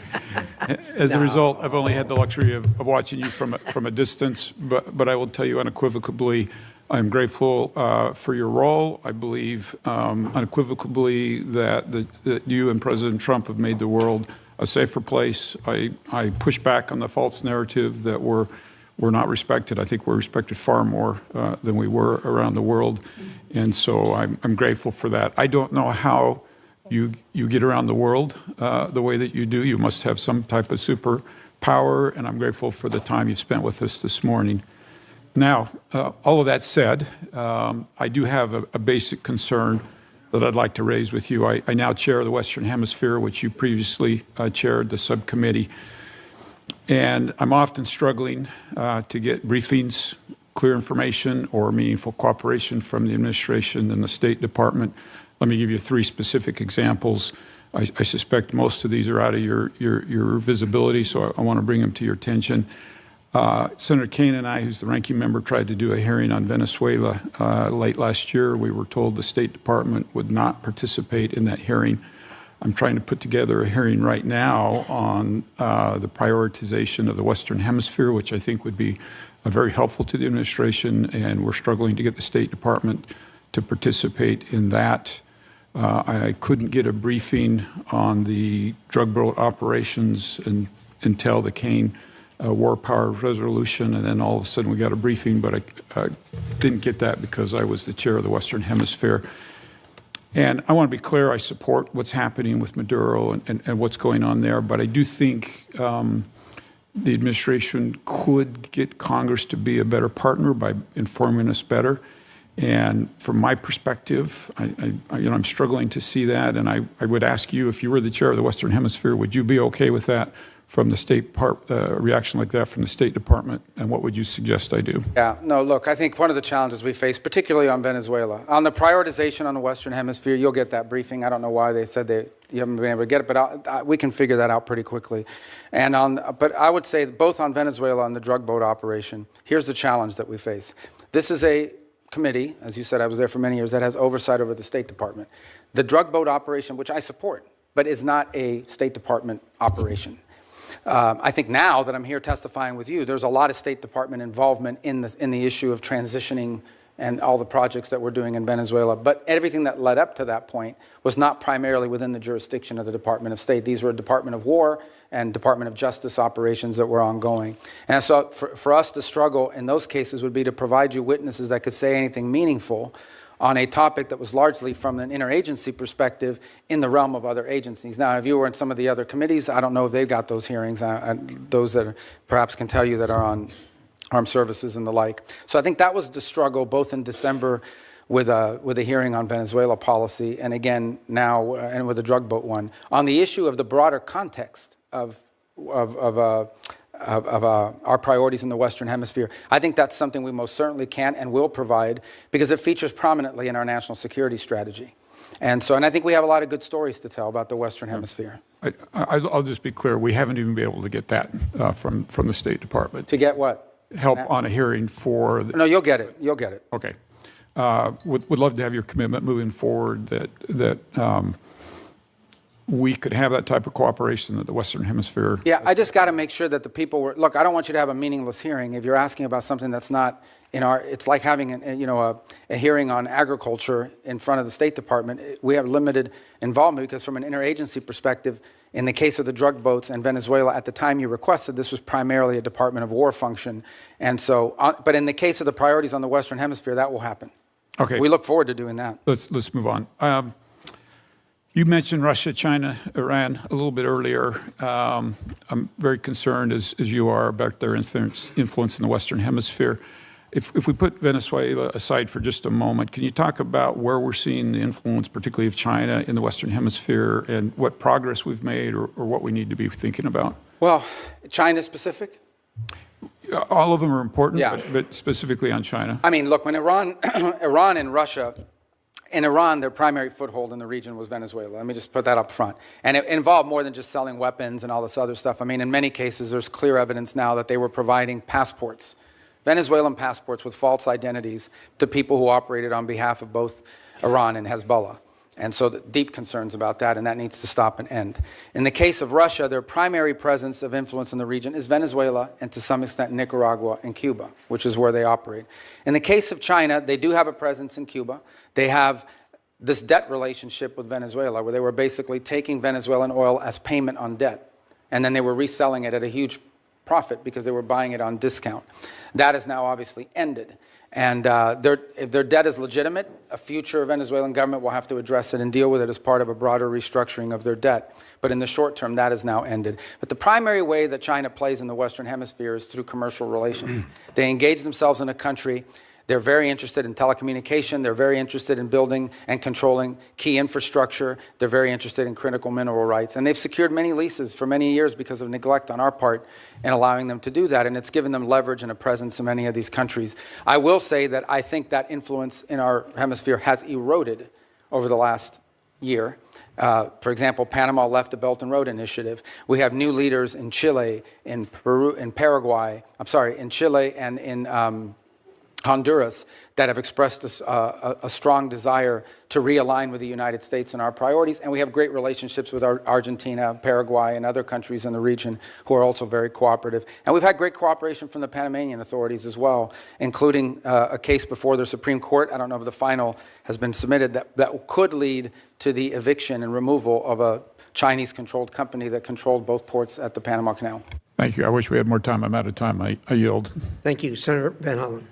As a result, I've only had the luxury of watching you from a distance, but I will tell you unequivocally, I'm grateful for your role. I believe unequivocally that you and President Trump have made the world a safer place. I push back on the false narrative that we're not respected. I think we're respected far more than we were around the world, and so I'm grateful for that. I don't know how you get around the world the way that you do. You must have some type of superpower, and I'm grateful for the time you've spent with us this morning. Now, all of that said, I do have a basic concern that I'd like to raise with you. I now chair the Western Hemisphere, which you previously chaired, the subcommittee. And I'm often struggling to get briefings, clear information, or meaningful cooperation from the administration and the State Department. Let me give you 3 specific examples. I suspect most of these are out of your visibility, so I want to bring them to your attention. Senator Kaine and I, who's the ranking member, tried to do a hearing on Venezuela late last year. We were told the State Department would not participate in that hearing. I'm trying to put together a hearing right now on the prioritization of the Western Hemisphere, which I think would be very helpful to the administration, and we're struggling to get the State Department to participate in that. I couldn't get a briefing on the drug boat operations until the Kaine war power resolution, and then all of a sudden we got a briefing, but I didn't get that because I was the chair of the Western Hemisphere. And I want to be clear, I support what's happening with Maduro and what's going on there, but I do think the administration could get Congress to be a better partner by informing us better. And from my perspective, I'm struggling to see that, and I would ask you, if you were the chair of the Western Hemisphere, would you be okay with that from the State reaction like that from the State Department, and what would you suggest I do? Yeah, no, look, I think one of the challenges we face, particularly on Venezuela, on the prioritization on the Western Hemisphere, you'll get that briefing. I don't know why they said you haven't been able to get it, but we can figure that out pretty quickly. But I would say both on Venezuela and the drug boat operation, here's the challenge that we face. This is a committee, as you said, I was there for many years, that has oversight over the State Department. The drug boat operation, which I support, but is not a State Department operation. I think now that I'm here testifying with you, there's a lot of State Department involvement in the issue of transitioning and all the projects that we're doing in Venezuela. But everything that led up to that point was not primarily within the jurisdiction of the Department of State. These were Department of War and Department of Justice operations that were ongoing. And so for us to struggle in those cases would be to provide you witnesses that could say anything meaningful on a topic that was largely from an interagency perspective in the realm of other agencies. Now, if you were in some of the other committees, I don't know if they've got those hearings, those that perhaps can tell you that are on armed services and the like. So I think that was the struggle both in December with a hearing on Venezuela policy, and again now and with the drug boat one. On the issue of the broader context of our priorities in the Western Hemisphere, I think that's something we most certainly can and will provide because it features prominently in our national security strategy. And I think we have a lot of good stories to tell about the Western Hemisphere. I'll just be clear, we haven't even been able to get that from the State Department. To get what? Help on a hearing for... No, you'll get it. You'll get it. Okay. Would love to have your commitment moving forward that we could have that type of cooperation that the Western Hemisphere... Yeah, I just got to make sure that the people were... Look, I don't want you to have a meaningless hearing. If you're asking about something that's not in our... It's like having a hearing on agriculture in front of the State Department. We have limited involvement because from an interagency perspective, in the case of the drug boats and Venezuela, at the time you requested, this was primarily a Department of War function. And so, but in the case of the priorities on the Western Hemisphere, that will happen. Okay. We look forward to doing that. Let's move on. You mentioned Russia, China, Iran a little bit earlier. I'm very concerned, as you are, about their influence in the Western Hemisphere. If we put Venezuela aside for just a moment, can you talk about where we're seeing the influence, particularly of China, in the Western Hemisphere, and what progress we've made or what we need to be thinking about? Well, China specific? All of them are important, yeah. but specifically on China. I mean, look, when Iran and Russia In Iran, their primary foothold in the region was Venezuela. Let me just put that up front. And it involved more than just selling weapons and all this other stuff. I mean, in many cases, there's clear evidence now that they were providing passports, Venezuelan passports with false identities to people who operated on behalf of both Iran and Hezbollah. And so deep concerns about that, and that needs to stop and end. In the case of Russia, their primary presence of influence in the region is Venezuela and to some extent Nicaragua and Cuba, which is where they operate. In the case of China, they do have a presence in Cuba. They have this debt relationship with Venezuela, where they were basically taking Venezuelan oil as payment on debt, and then they were reselling it at a huge profit because they were buying it on discount. That is now obviously ended. And if their debt is legitimate, a future Venezuelan government will have to address it and deal with it as part of a broader restructuring of their debt. But in the short term, that is now ended. But the primary way that China plays in the Western Hemisphere is through commercial relations. They engage themselves in a country. They're very interested in telecommunication. They're very interested in building and controlling key infrastructure. They're very interested in critical mineral rights. And they've secured many leases for many years because of neglect on our part in allowing them to do that. And it's given them leverage and a presence in many of these countries. I will say that I think that influence in our hemisphere has eroded over the last year. For example, Panama left the Belt and Road Initiative. We have new leaders in Chile, in Peru, in Paraguay, in Chile and in Honduras that have expressed a strong desire to realign with the United States and our priorities. And we have great relationships with Argentina, Paraguay, and other countries in the region who are also very cooperative. And we've had great cooperation from the Panamanian authorities as well, including a case before the Supreme Court. I don't know if the final has been submitted that could lead to the eviction and removal of a Chinese-controlled company that controlled both ports at the Panama Canal. Thank you. I wish we had more time. I'm out of time. I yield. Thank you. Senator Van Hollen.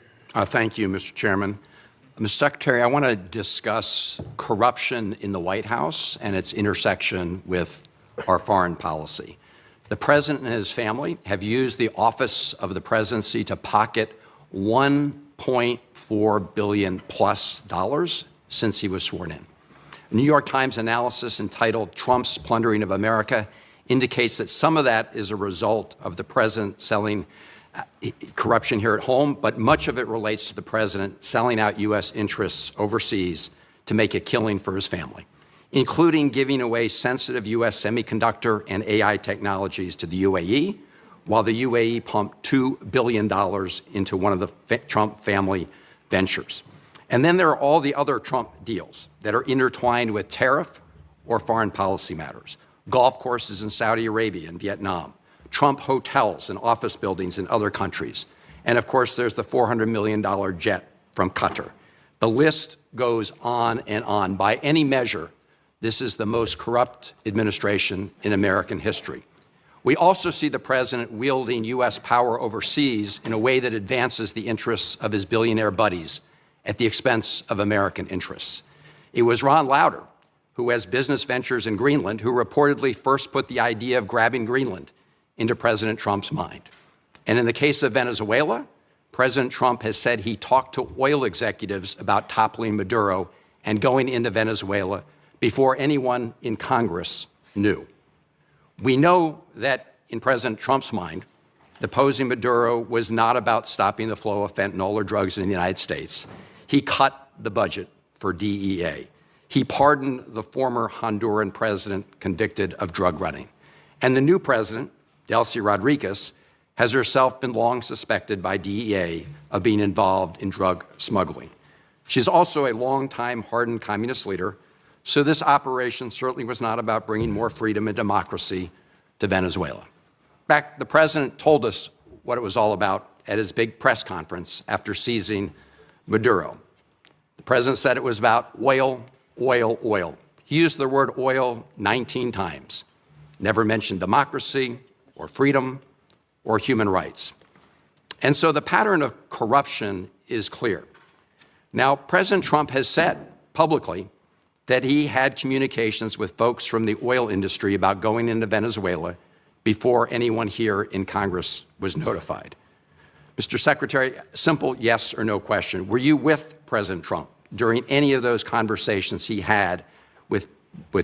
Thank you, Mr. Chairman. Mr. Secretary, I want to discuss corruption in the White House and its intersection with our foreign policy. The President and his family have used the office of the presidency to pocket $1.4 billion plus since he was sworn in. A New York Times analysis entitled "Trump's Plundering of America" indicates that some of that is a result of the president selling corruption here at home, but much of it relates to the president selling out U.S. interests overseas to make a killing for his family, including giving away sensitive U.S. semiconductor and AI technologies to the UAE, while the UAE pumped $2 billion into one of the Trump family ventures. And then there are all the other Trump deals that are intertwined with tariff or foreign policy matters. Golf courses in Saudi Arabia and Vietnam, Trump hotels and office buildings in other countries. And of course, there's the $400 million jet from Qatar. The list goes on and on. By any measure, this is the most corrupt administration in American history. We also see the president wielding U.S. power overseas in a way that advances the interests of his billionaire buddies at the expense of American interests. It was Ron Lauder, who has business ventures in Greenland, who reportedly first put the idea of grabbing Greenland into President Trump's mind. And in the case of Venezuela, President Trump has said he talked to oil executives about toppling Maduro and going into Venezuela before anyone in Congress knew. We know that in President Trump's mind, deposing Maduro was not about stopping the flow of fentanyl or drugs in the United States. He cut the budget for DEA. He pardoned the former Honduran president convicted of drug running. And the new president, Delcy Rodriguez, has herself been long suspected by DEA of being involved in drug smuggling. She's also a longtime hardened communist leader, so this operation certainly was not about bringing more freedom and democracy to Venezuela. In fact, the president told us what it was all about at his big press conference after seizing Maduro. The president said it was about oil, oil, oil. He used the word oil 19 times, never mentioned democracy or freedom or human rights. And so the pattern of corruption is clear. Now, President Trump has said publicly that he had communications with folks from the oil industry about going into Venezuela before anyone here in Congress was notified. Mr. Secretary, simple yes or no question. Were you with President Trump during any of those conversations he had with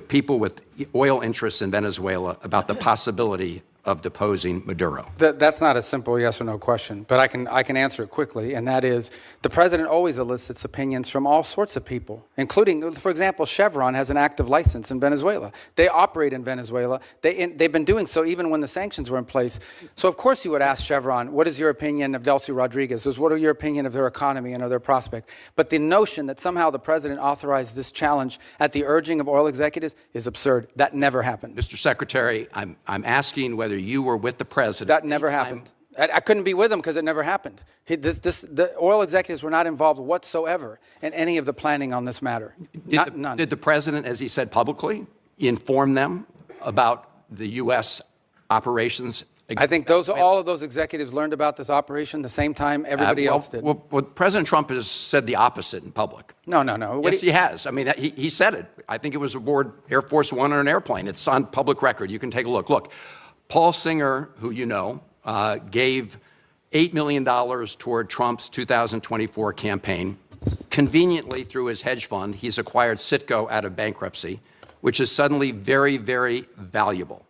people with oil interests in Venezuela about the possibility of deposing Maduro? That's not a simple yes or no question, but I can answer it quickly, and that is the president always elicits opinions from all sorts of people, including, for example, Chevron has an active license in Venezuela. They operate in Venezuela. They've been doing so even when the sanctions were in place. So of course you would ask Chevron, what is your opinion of Delcy Rodriguez? What are your opinion of their economy and of their prospect? But the notion that somehow the president authorized this challenge at the urging of oil executives is absurd. That never happened. Mr. Secretary, I'm asking whether you were with the president. That never happened. I couldn't be with him because it never happened. The oil executives were not involved whatsoever in any of the planning on this matter. None. Did the president, as he said publicly, inform them about the U.S. operations? I think all of those executives learned about this operation the same time everybody else did. Well, President Trump has said the opposite in public. No. Yes, he has. I mean, he said it. I think it was aboard Air Force One on an airplane. It's on public record. You can take a look. Look, Paul Singer, who you know, gave $8 million toward Trump's 2024 campaign. Conveniently, through his hedge fund, he's acquired Citgo out of bankruptcy, which is suddenly very, very valuable.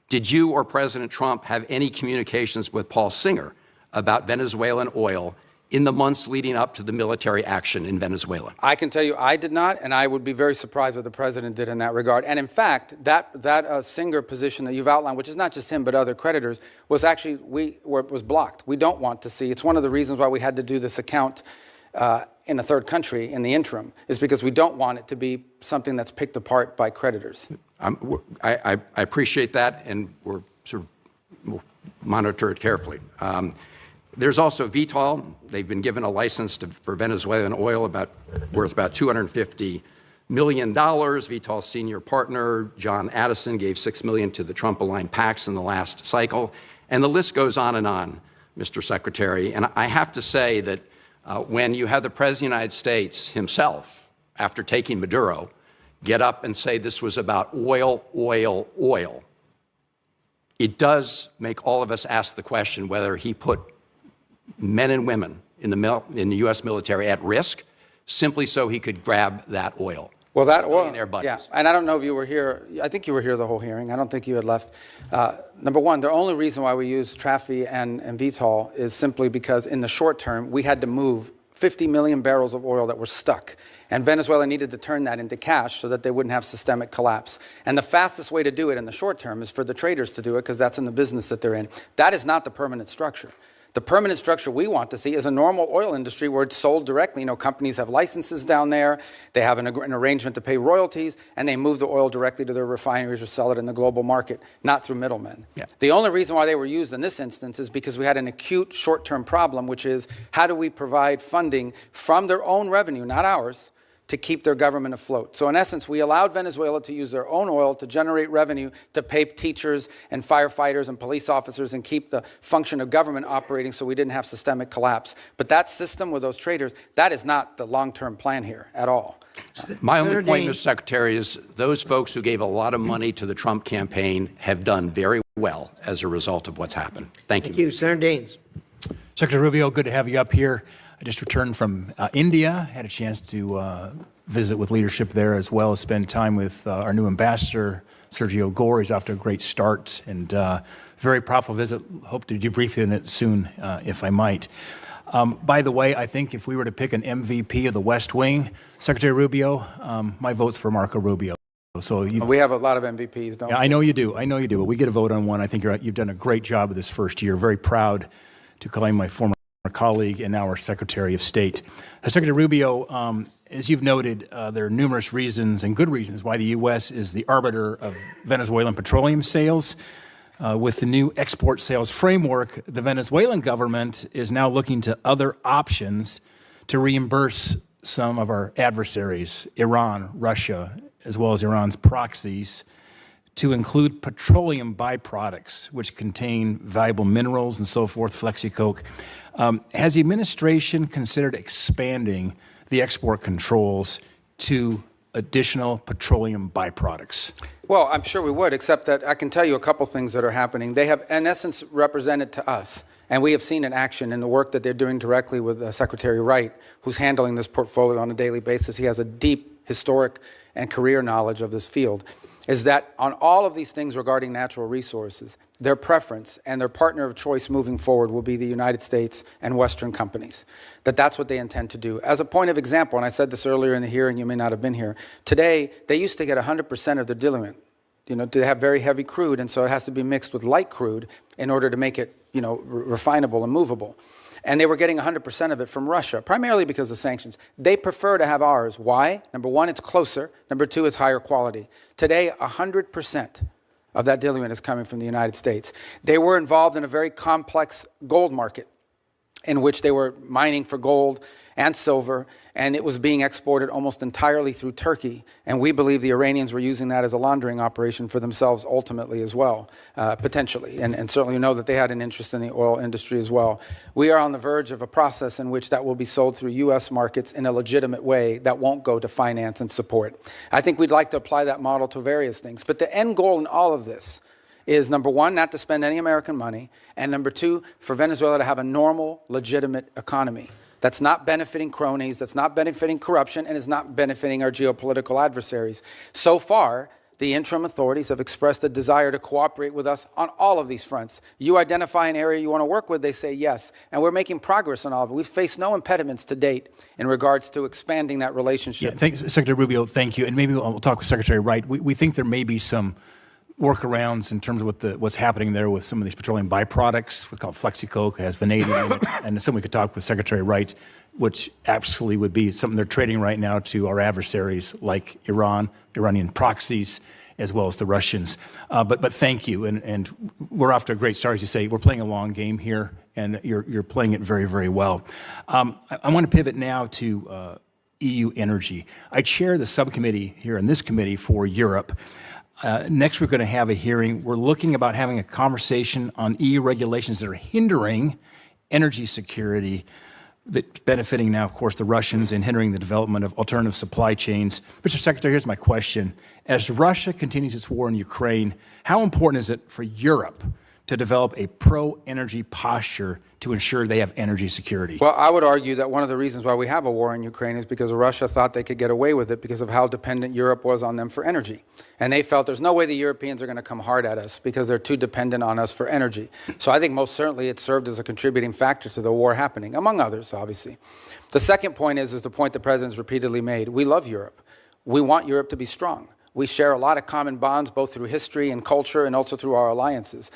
Did you or President Trump have any communications with Paul Singer about Venezuelan oil in the months leading up to the military action in Venezuela? I can tell you I did not, and I would be very surprised what the president did in that regard. And in fact, that Singer position that you've outlined, which is not just him but other creditors, was actually was blocked. We don't want to see. It's one of the reasons why we had to do this account in a third country in the interim, is because we don't want it to be something that's picked apart by creditors. I appreciate that, and we'll monitor it carefully. There's also Vitol. They've been given a license for Venezuelan oil worth about $250 million. Vitol's senior partner, John Addison, gave $6 million to the Trump-aligned PACs in the last cycle. And the list goes on, Mr. Secretary. And I have to say that when you have the President of the United States himself, after taking Maduro, get up and say this was about oil, it does make all of us ask the question whether he put men and women in the U.S. military at risk simply so he could grab that oil. Well, that oil, yeah, and I don't know if you were here. I think you were here the whole hearing. I don't think you had left. Number one, the only reason why we use Trafi and Vitol is simply because in the short term, we had to move 50 million barrels of oil that were stuck. And Venezuela needed to turn that into cash so that they wouldn't have systemic collapse. And the fastest way to do it in the short term is for the traders to do it because that's in the business that they're in. That is not the permanent structure. The permanent structure we want to see is a normal oil industry where it's sold directly. You know, companies have licenses down there, they have an arrangement to pay royalties, and they move the oil directly to their refineries or sell it in the global market, not through middlemen. Yeah. The only reason why they were used in this instance is because we had an acute short-term problem, which is how do we provide funding from their own revenue, not ours, to keep their government afloat. So in essence, we allowed Venezuela to use their own oil to generate revenue to pay teachers and firefighters and police officers and keep the function of government operating so we didn't have systemic collapse. But that system with those traders, that is not the long-term plan here at all. My only point, Mr. Secretary, is those folks who gave a lot of money to the Trump campaign have done very well as a result of what's happened. Thank you. Thank you. Senator Daines. Secretary Rubio, good to have you up here. I just returned from India, had a chance to visit with leadership there as well as spend time with our new ambassador, Sergio Gore. He's off to a great start and very profitable visit. Hope to debrief in it soon, if I might. By the way, I think if we were to pick an MVP of the West Wing, Secretary Rubio, my vote's for Marco Rubio. So we have a lot of MVPs, don't we? I know you do. I know you do. But we get a vote on one. I think you've done a great job with this first year. Very proud to claim my former colleague and now our Secretary of State. Secretary Rubio, as you've noted, there are numerous reasons and good reasons why the U.S. is the arbiter of Venezuelan petroleum sales. With the new export sales framework, the Venezuelan government is now looking to other options to reimburse some of our adversaries, Iran, Russia, as well as Iran's proxies, to include petroleum byproducts, which contain valuable minerals and so forth, flexicoke. Has the administration considered expanding the export controls to additional petroleum byproducts? Well, I'm sure we would, except that I can tell you a couple things that are happening. They have, in essence, represented to us, and we have seen in action in the work that they're doing directly with Secretary Wright, who's handling this portfolio on a daily basis. He has a deep historic and career knowledge of this field. is that on all of these things regarding natural resources, their preference and their partner of choice moving forward will be the United States and Western companies, that's what they intend to do. As a point of example, and I said this earlier in the hearing, you may not have been here, today they used to get 100% of their diluent. To have very heavy crude, and so it has to be mixed with light crude in order to make it, refinable and movable. And they were getting 100% of it from Russia, primarily because of sanctions. They prefer to have ours. Why? Number one, it's closer. Number two, it's higher quality. Today, 100% of that diluent is coming from the United States. They were involved in a very complex gold market in which they were mining for gold and silver, and it was being exported almost entirely through Turkey. And we believe the Iranians were using that as a laundering operation for themselves ultimately as well, potentially. And certainly know that they had an interest in the oil industry as well. We are on the verge of a process in which that will be sold through U.S. markets in a legitimate way that won't go to finance and support. I think we'd like to apply that model to various things. But the end goal in all of this is, number one, not to spend any American money, and number two, for Venezuela to have a normal, legitimate economy that's not benefiting cronies, that's not benefiting corruption, and is not benefiting our geopolitical adversaries. So far, the interim authorities have expressed a desire to cooperate with us on all of these fronts. You identify an area you want to work with, they say yes. And we're making progress on all of it. We've faced no impediments to date in regards to expanding that relationship. Yeah, thanks, Secretary Rubio, thank you. And maybe we'll talk with Secretary Wright. We think there may be some workarounds in terms of what's happening there with some of these petroleum byproducts. We call it Flexicoke, it has vanadium in it, and something we could talk with Secretary Wright, which absolutely would be something they're trading right now to our adversaries like Iran, Iranian proxies, as well as the Russians. But thank you, and we're off to a great start, as you say. We're playing a long game here, and you're playing it very, very well. I want to pivot now to EU energy. I chair the subcommittee here in this committee for Europe. Next, we're going to have a hearing. We're looking about having a conversation on EU regulations that are hindering energy security, that's benefiting now, of course, the Russians and hindering the development of alternative supply chains. Mr. Secretary, here's my question. As Russia continues its war in Ukraine, how important is it for Europe to develop a pro-energy posture to ensure they have energy security? Well, I would argue that one of the reasons why we have a war in Ukraine is because Russia thought they could get away with it because of how dependent Europe was on them for energy. And they felt there's no way the Europeans are going to come hard at us because they're too dependent on us for energy. So I think most certainly it served as a contributing factor to the war happening, among others, obviously. The second point is the point the President's repeatedly made. We love Europe. We want Europe to be strong. We share a lot of common bonds, both through history and culture and also through our alliances.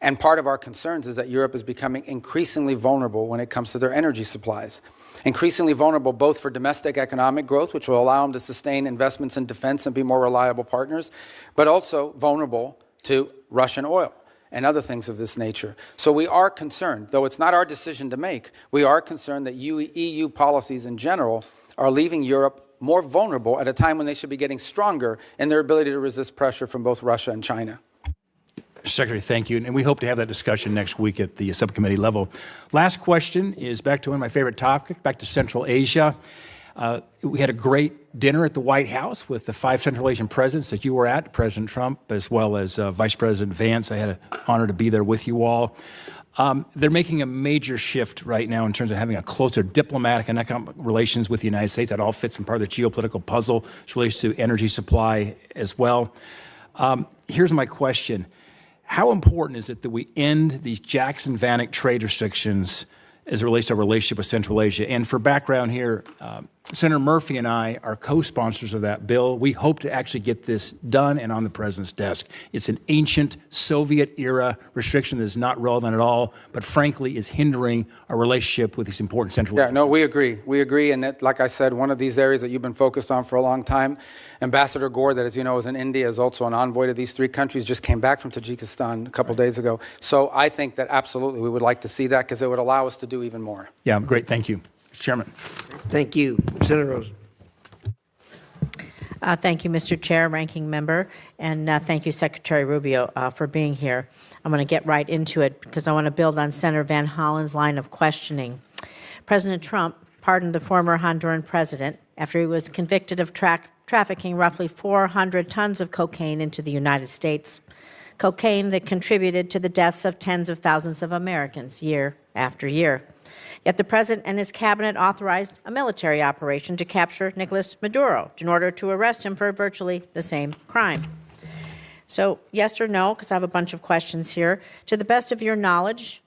And part of our concerns is that Europe is becoming increasingly vulnerable when it comes to their energy supplies. Increasingly vulnerable both for domestic economic growth, which will allow them to sustain investments in defense and be more reliable partners, but also vulnerable to Russian oil and other things of this nature. So we are concerned, though it's not our decision to make, we are concerned that EU policies in general are leaving Europe more vulnerable at a time when they should be getting stronger in their ability to resist pressure from both Russia and China. Secretary, thank you. And we hope to have that discussion next week at the subcommittee level. Last question is back to one of my favorite topics, back to Central Asia. We had a great dinner at the White House with the 5 Central Asian presidents that you were at, President Trump, as well as Vice President Vance. I had an honor to be there with you all. They're making a major shift right now in terms of having a closer diplomatic and economic relations with the United States. That all fits in part of the geopolitical puzzle, which relates to energy supply as well. Here's my question. How important is it that we end these Jackson-Vanik trade restrictions as it relates to our relationship with Central Asia? And for background here, Senator Murphy and I are co-sponsors of that bill. We hope to actually get this done and on the President's desk. It's an ancient Soviet-era restriction that is not relevant at all, but frankly is hindering our relationship with these important Central Asian. Yeah, no, we agree. We agree, and that, like I said, one of these areas that you've been focused on for a long time. Ambassador Gore, that as you know is in India, is also an envoy to these 3 countries, just came back from Tajikistan a couple days ago. So I think that absolutely we would like to see that because it would allow us to do even more. Yeah, great. Thank you. Chairman. Thank you. Senator Rose. Thank you, Mr. Chair, Ranking Member, and thank you, Secretary Rubio, for being here. I'm going to get right into it because I want to build on Senator Van Hollen's line of questioning. President Trump pardoned the former Honduran president after he was convicted of trafficking roughly 400 tons of cocaine into the United States, cocaine that contributed to the deaths of tens of thousands of Americans year after year. Yet the President and his cabinet authorized a military operation to capture Nicolas Maduro in order to arrest him for virtually the same crime. So yes or no, because I have a bunch of questions here. To the best of your knowledge,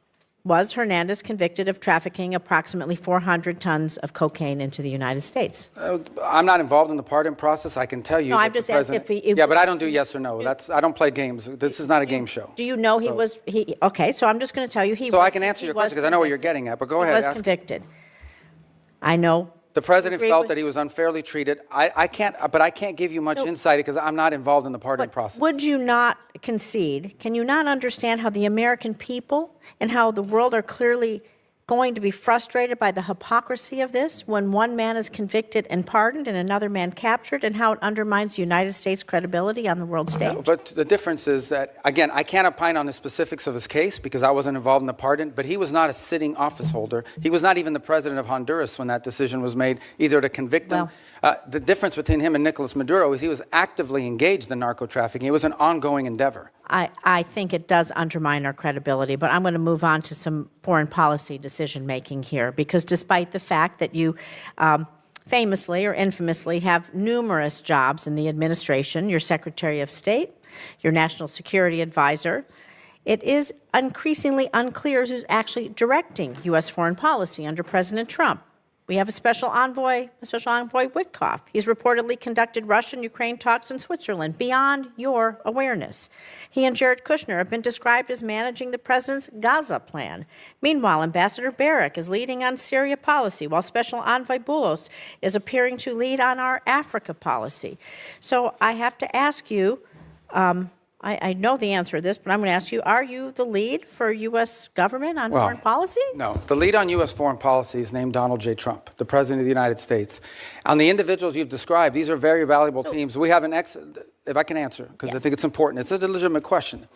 was Hernandez convicted of trafficking approximately 400 tons of cocaine into the United States? I'm not involved in the pardon process. I can tell you. No, that I'm the just asking if president- he- Yeah, but I don't do yes or no. I don't play games. This is not a game show. Do you know okay, so I'm just going to tell you So I can answer your question because I know what you're getting at, but go ahead. He was ask. convicted. I know. The president Agree felt with- that he was unfairly treated. I can't give you much insight because I'm not involved in the pardon process. Would you not concede? Can you not understand how the American people and how the world are clearly going to be frustrated by the hypocrisy of this when one man is convicted and pardoned and another man captured, and how it undermines the United States' credibility on the world stage? No, but the difference is that, again, I can't opine on the specifics of his case because I wasn't involved in the pardon, but he was not a sitting office holder. He was not even the president of Honduras when that decision was made, either to convict him. The difference between him and Nicolas Maduro is he was actively engaged in narco trafficking. It was an ongoing endeavor. I think it does undermine our credibility, but I'm going to move on to some foreign policy decision-making here, because despite the fact that you famously or infamously have numerous jobs in the administration, your Secretary of State, your National Security Advisor, it is increasingly unclear who's actually directing U.S. foreign policy under President Trump. We have a Special Envoy Witkoff. He's reportedly conducted Russian-Ukraine talks in Switzerland beyond your awareness. He and Jared Kushner have been described as managing the president's Gaza plan. Meanwhile, Ambassador Barrack is leading on Syria policy, while Special Envoy Boulos is appearing to lead on our Africa policy. So I have to ask you, I know the answer to this, but I'm going to ask you, are you the lead for U.S. government on foreign policy? No. The lead on U.S. foreign policy is named Donald J. Trump, the President of the United States. On the individuals you've described, these are very valuable teams. We have if I can answer, because I think it's important. It's a legitimate question.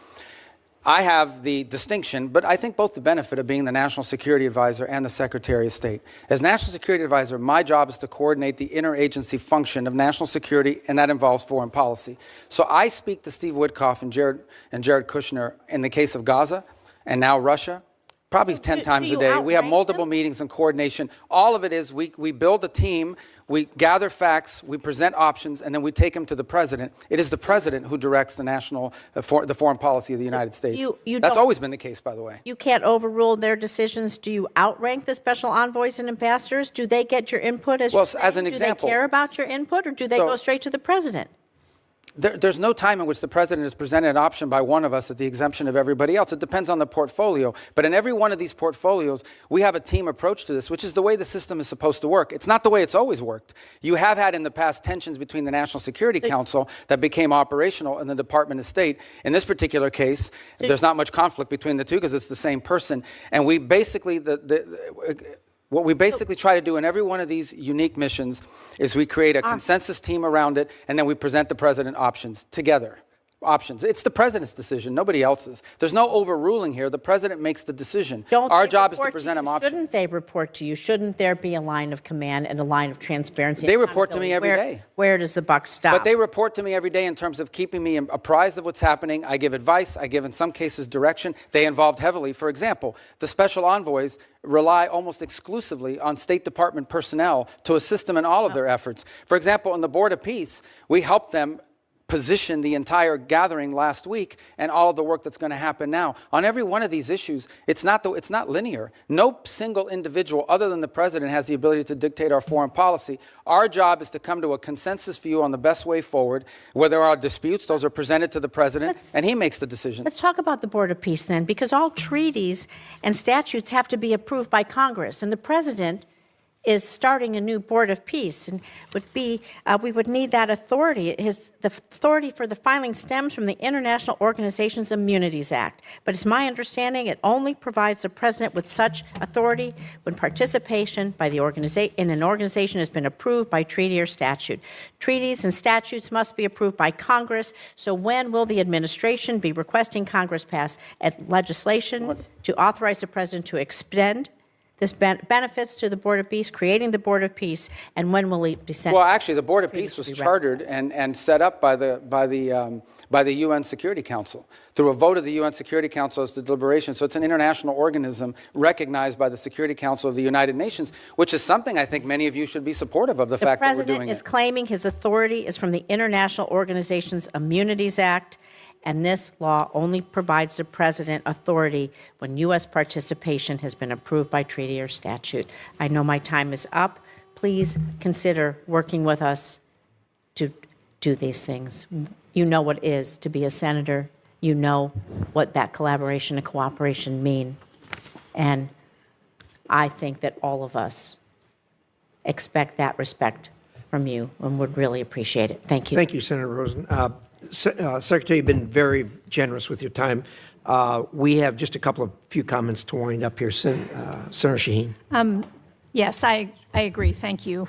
I have the distinction, but I think both the benefit of being the National Security Advisor and the Secretary of State. As National Security Advisor, my job is to coordinate the interagency function of national security, and that involves foreign policy. So I speak to Steve Witkoff and Jared Kushner in the case of Gaza and now Russia, probably 10 times a day. We have multiple meetings and coordination. All of it is we build a team, we gather facts, we present options, and then we take them to the president. It is the president who directs the the foreign policy of the United States. That's always been the case, by the way. You can't overrule their decisions. Do you outrank the special envoys and ambassadors? Do they get your input as as an example? Do they care about your input, or do they go straight to the president? There's no time in which the president has presented an option by one of us at the exemption of everybody else. It depends on the portfolio. But in every one of these portfolios, we have a team approach to this, which is the way the system is supposed to work. It's not the way it's always worked. You have had in the past tensions between the National Security Council that became operational and the Department of State. In this particular case, there's not much conflict between the two because it's the same person. And we basically, what we basically try to do in every one of these unique missions is we create a consensus team around it, and then we present the president options together. It's the president's decision, nobody else's. There's no overruling here. The president makes the decision. Our job is to present him options. Shouldn't they report to you? Shouldn't there be a line of command and a line of transparency? They report to me every day. Where does the buck stop? But they report to me every day in terms of keeping me apprised of what's happening. I give advice. I give, in some cases, direction. They involved heavily. For example, the special envoys rely almost exclusively on State Department personnel to assist them in all of their efforts. For example, on the Board of Peace, we helped them position the entire gathering last week and all of the work that's going to happen now. On every one of these issues, it's not linear. No single individual other than the president has the ability to dictate our foreign policy. Our job is to come to a consensus view on the best way forward. Where there are disputes, those are presented to the president, and he makes the decision. Let's talk about the Board of Peace then, because all treaties and statutes have to be approved by Congress, and the president is starting a new Board of Peace, and we would need that authority. The authority for the filing stems from the International Organizations Immunities Act, but it's my understanding it only provides the president with such authority when participation by the in an organization has been approved by treaty or statute. Treaties and statutes must be approved by Congress, so when will the administration be requesting Congress pass legislation to authorize the president to extend this benefits to the Board of Peace, creating the Board of Peace, and when will it be sent? Well, actually, the Board of Peace was chartered and set up by the UN Security Council through a vote of the UN Security Council as to deliberation. So it's an international organism recognized by the Security Council of the United Nations, which is something I think many of you should be supportive of, the fact that we're doing it. The president is claiming his authority is from the International Organizations Immunities Act, and this law only provides the President authority when U.S. participation has been approved by treaty or statute. I know my time is up. Please consider working with us to do these things. You know what it is to be a senator. You know what that collaboration and cooperation mean. And I think that all of us expect that respect from you and would really appreciate it. Thank you. Thank you, Senator Rosen. Secretary, you've been very generous with your time. We have just a few comments to wind up here. Senator Shaheen. Yes, I agree. Thank you.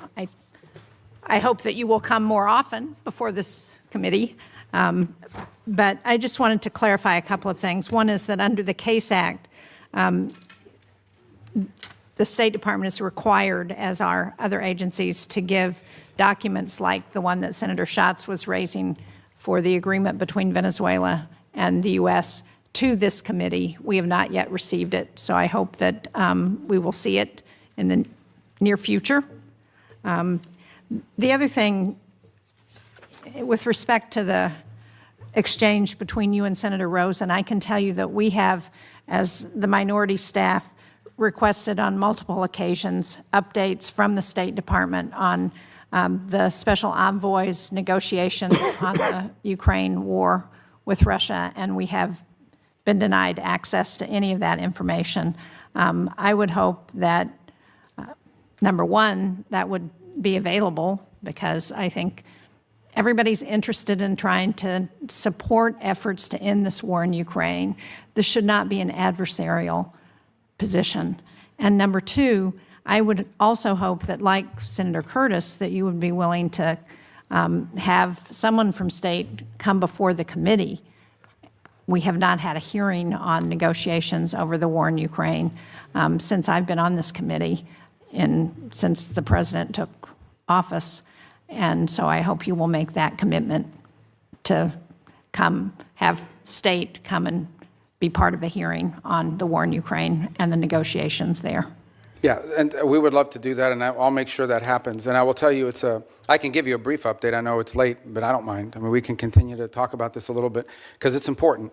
I hope that you will come more often before this committee. But I just wanted to clarify a couple of things. One is that under the CASE Act, the State Department is required, as are other agencies, to give documents like the one that Senator Schatz was raising for the agreement between Venezuela and the U.S. to this committee. We have not yet received it, so I hope that we will see it in the near future. The other thing, with respect to the exchange between you and Senator Rosen, I can tell you that we have, as the minority staff, requested on multiple occasions updates from the State Department on the special envoy's negotiations on the Ukraine war with Russia, and we have been denied access to any of that information. I would hope that, number one, that would be available, because I think everybody's interested in trying to support efforts to end this war in Ukraine. This should not be an adversarial position. And number two, I would also hope that, like Senator Curtis, that you would be willing to have someone from state come before the committee. We have not had a hearing on negotiations over the war in Ukraine since I've been on this committee and since the president took office. And so I hope you will make that commitment to come, have state come and be part of a hearing on the war in Ukraine and the negotiations there. Yeah, and we would love to do that, and I'll make sure that happens. And I will tell you, I can give you a brief update. I know it's late, but I don't mind. I mean, we can continue to talk about this a little bit because it's important.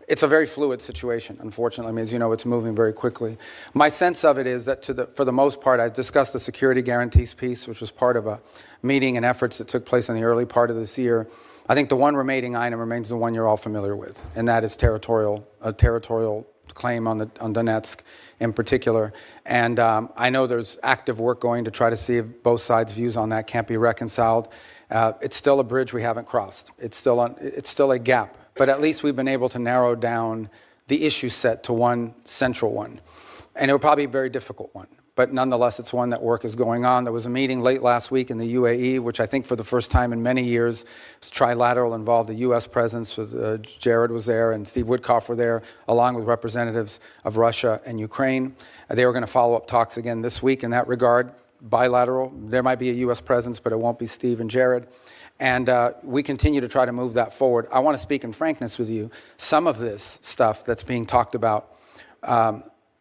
It's a very fluid situation, unfortunately. I mean, as you know, it's moving very quickly. My sense of it is that for the most part, I discussed the security guarantees piece, which was part of a meeting and efforts that took place in the early part of this year. I think the one remaining item remains the one you're all familiar with, and that is a territorial claim on Donetsk in particular. And I know there's active work going to try to see if both sides' views on that can't be reconciled. It's still a bridge we haven't crossed. It's still a gap. But at least we've been able to narrow down the issue set to one central one. And it will probably be a very difficult one. But nonetheless, it's one that work is going on. There was a meeting late last week in the UAE, which I think for the first time in many years was trilateral, involved the U.S. presence. Jared was there and Steve Witkoff were there, along with representatives of Russia and Ukraine. They were going to follow up talks again this week in that regard, bilateral. There might be a U.S. presence, but it won't be Steve and Jared. And we continue to try to move that forward. I want to speak in frankness with you. Some of this stuff that's being talked about,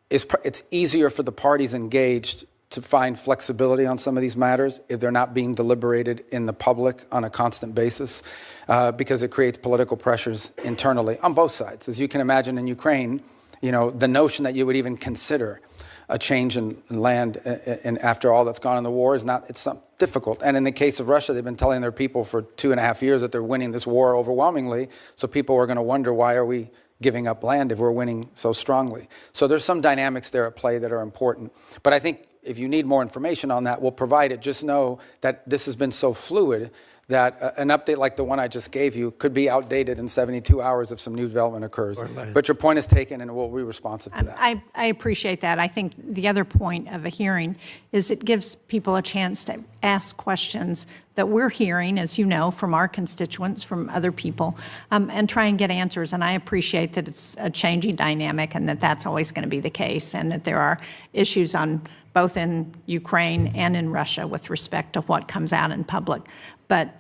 it's easier for the parties engaged to find flexibility on some of these matters if they're not being deliberated in the public on a constant basis, because it creates political pressures internally on both sides. As you can imagine in Ukraine, you know, the notion that you would even consider a change in land and after all that's gone in the war it's difficult. And in the case of Russia, they've been telling their people for 2.5 years that they're winning this war overwhelmingly. So people are going to wonder, why are we giving up land if we're winning so strongly? So there's some dynamics there at play that are important. But I think if you need more information on that, we'll provide it. Just know that this has been so fluid that an update like the one I just gave you could be outdated in 72 hours if some new development occurs. But your point is taken, and we'll be responsive to that. I appreciate that. I think the other point of a hearing is it gives people a chance to ask questions that we're hearing, as you know, from our constituents, from other people, and try and get answers. And I appreciate that it's a changing dynamic and that that's always going to be the case, and that there are issues on both in Ukraine and in Russia with respect to what comes out in public. But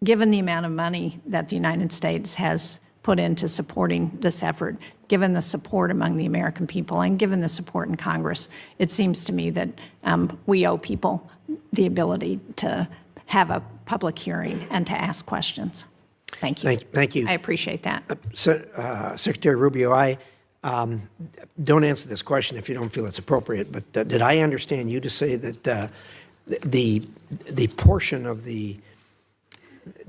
given the amount of money that the United States has put into supporting this effort, given the support among the American people, and given the support in Congress, it seems to me that we owe people the ability to have a public hearing and to ask questions. Thank you. Thank you. I appreciate that. Secretary Rubio, I don't answer this question if you don't feel it's appropriate, but did I understand you to say that the portion of the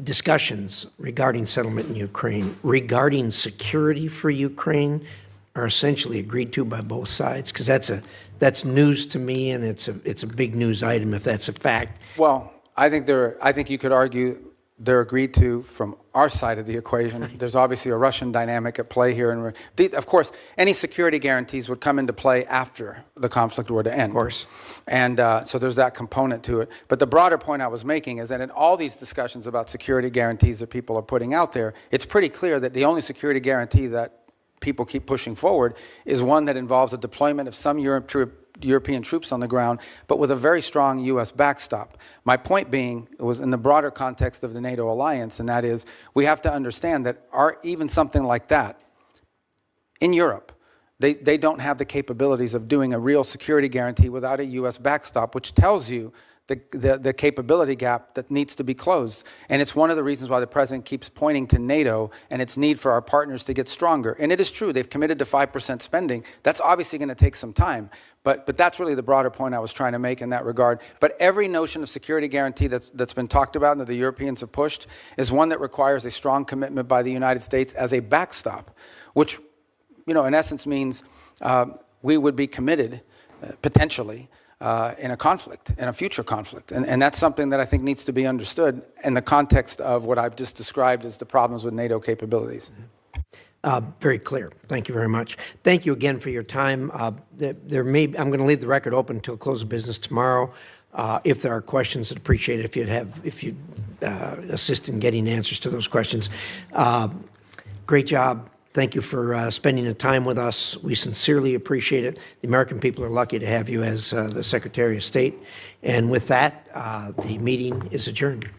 discussions regarding settlement in Ukraine, regarding security for Ukraine, are essentially agreed to by both sides? Because that's news to me, and it's a big news item if that's a fact. Well, I think you could argue they're agreed to from our side of the equation. There's obviously a Russian dynamic at play here. And of course, any security guarantees would come into play after the conflict were to end. Of course. And so there's that component to it. But the broader point I was making is that in all these discussions about security guarantees that people are putting out there, it's pretty clear that the only security guarantee that people keep pushing forward is one that involves a deployment of some European troops on the ground, but with a very strong U.S. backstop. My point being, it was in the broader context of the NATO alliance, and that is, we have to understand that even something like that, in Europe, they don't have the capabilities of doing a real security guarantee without a U.S. backstop, which tells you the capability gap that needs to be closed. And it's one of the reasons why the president keeps pointing to NATO and its need for our partners to get stronger. And it is true, they've committed to 5% spending. That's obviously going to take some time. But that's really the broader point I was trying to make in that regard. But every notion of security guarantee that's been talked about and that the Europeans have pushed is one that requires a strong commitment by the United States as a backstop, which, in essence means we would be committed, potentially, in a conflict, in a future conflict. And that's something that I think needs to be understood in the context of what I've just described as the problems with NATO capabilities. Very clear. Thank you very much. Thank you again for your time. I'm going to leave the record open until close of business tomorrow. If there are questions, I'd appreciate it if you'd assist in getting answers to those questions. Great job. Thank you for spending the time with us. We sincerely appreciate it. The American people are lucky to have you as the Secretary of State. And with that, the meeting is adjourned.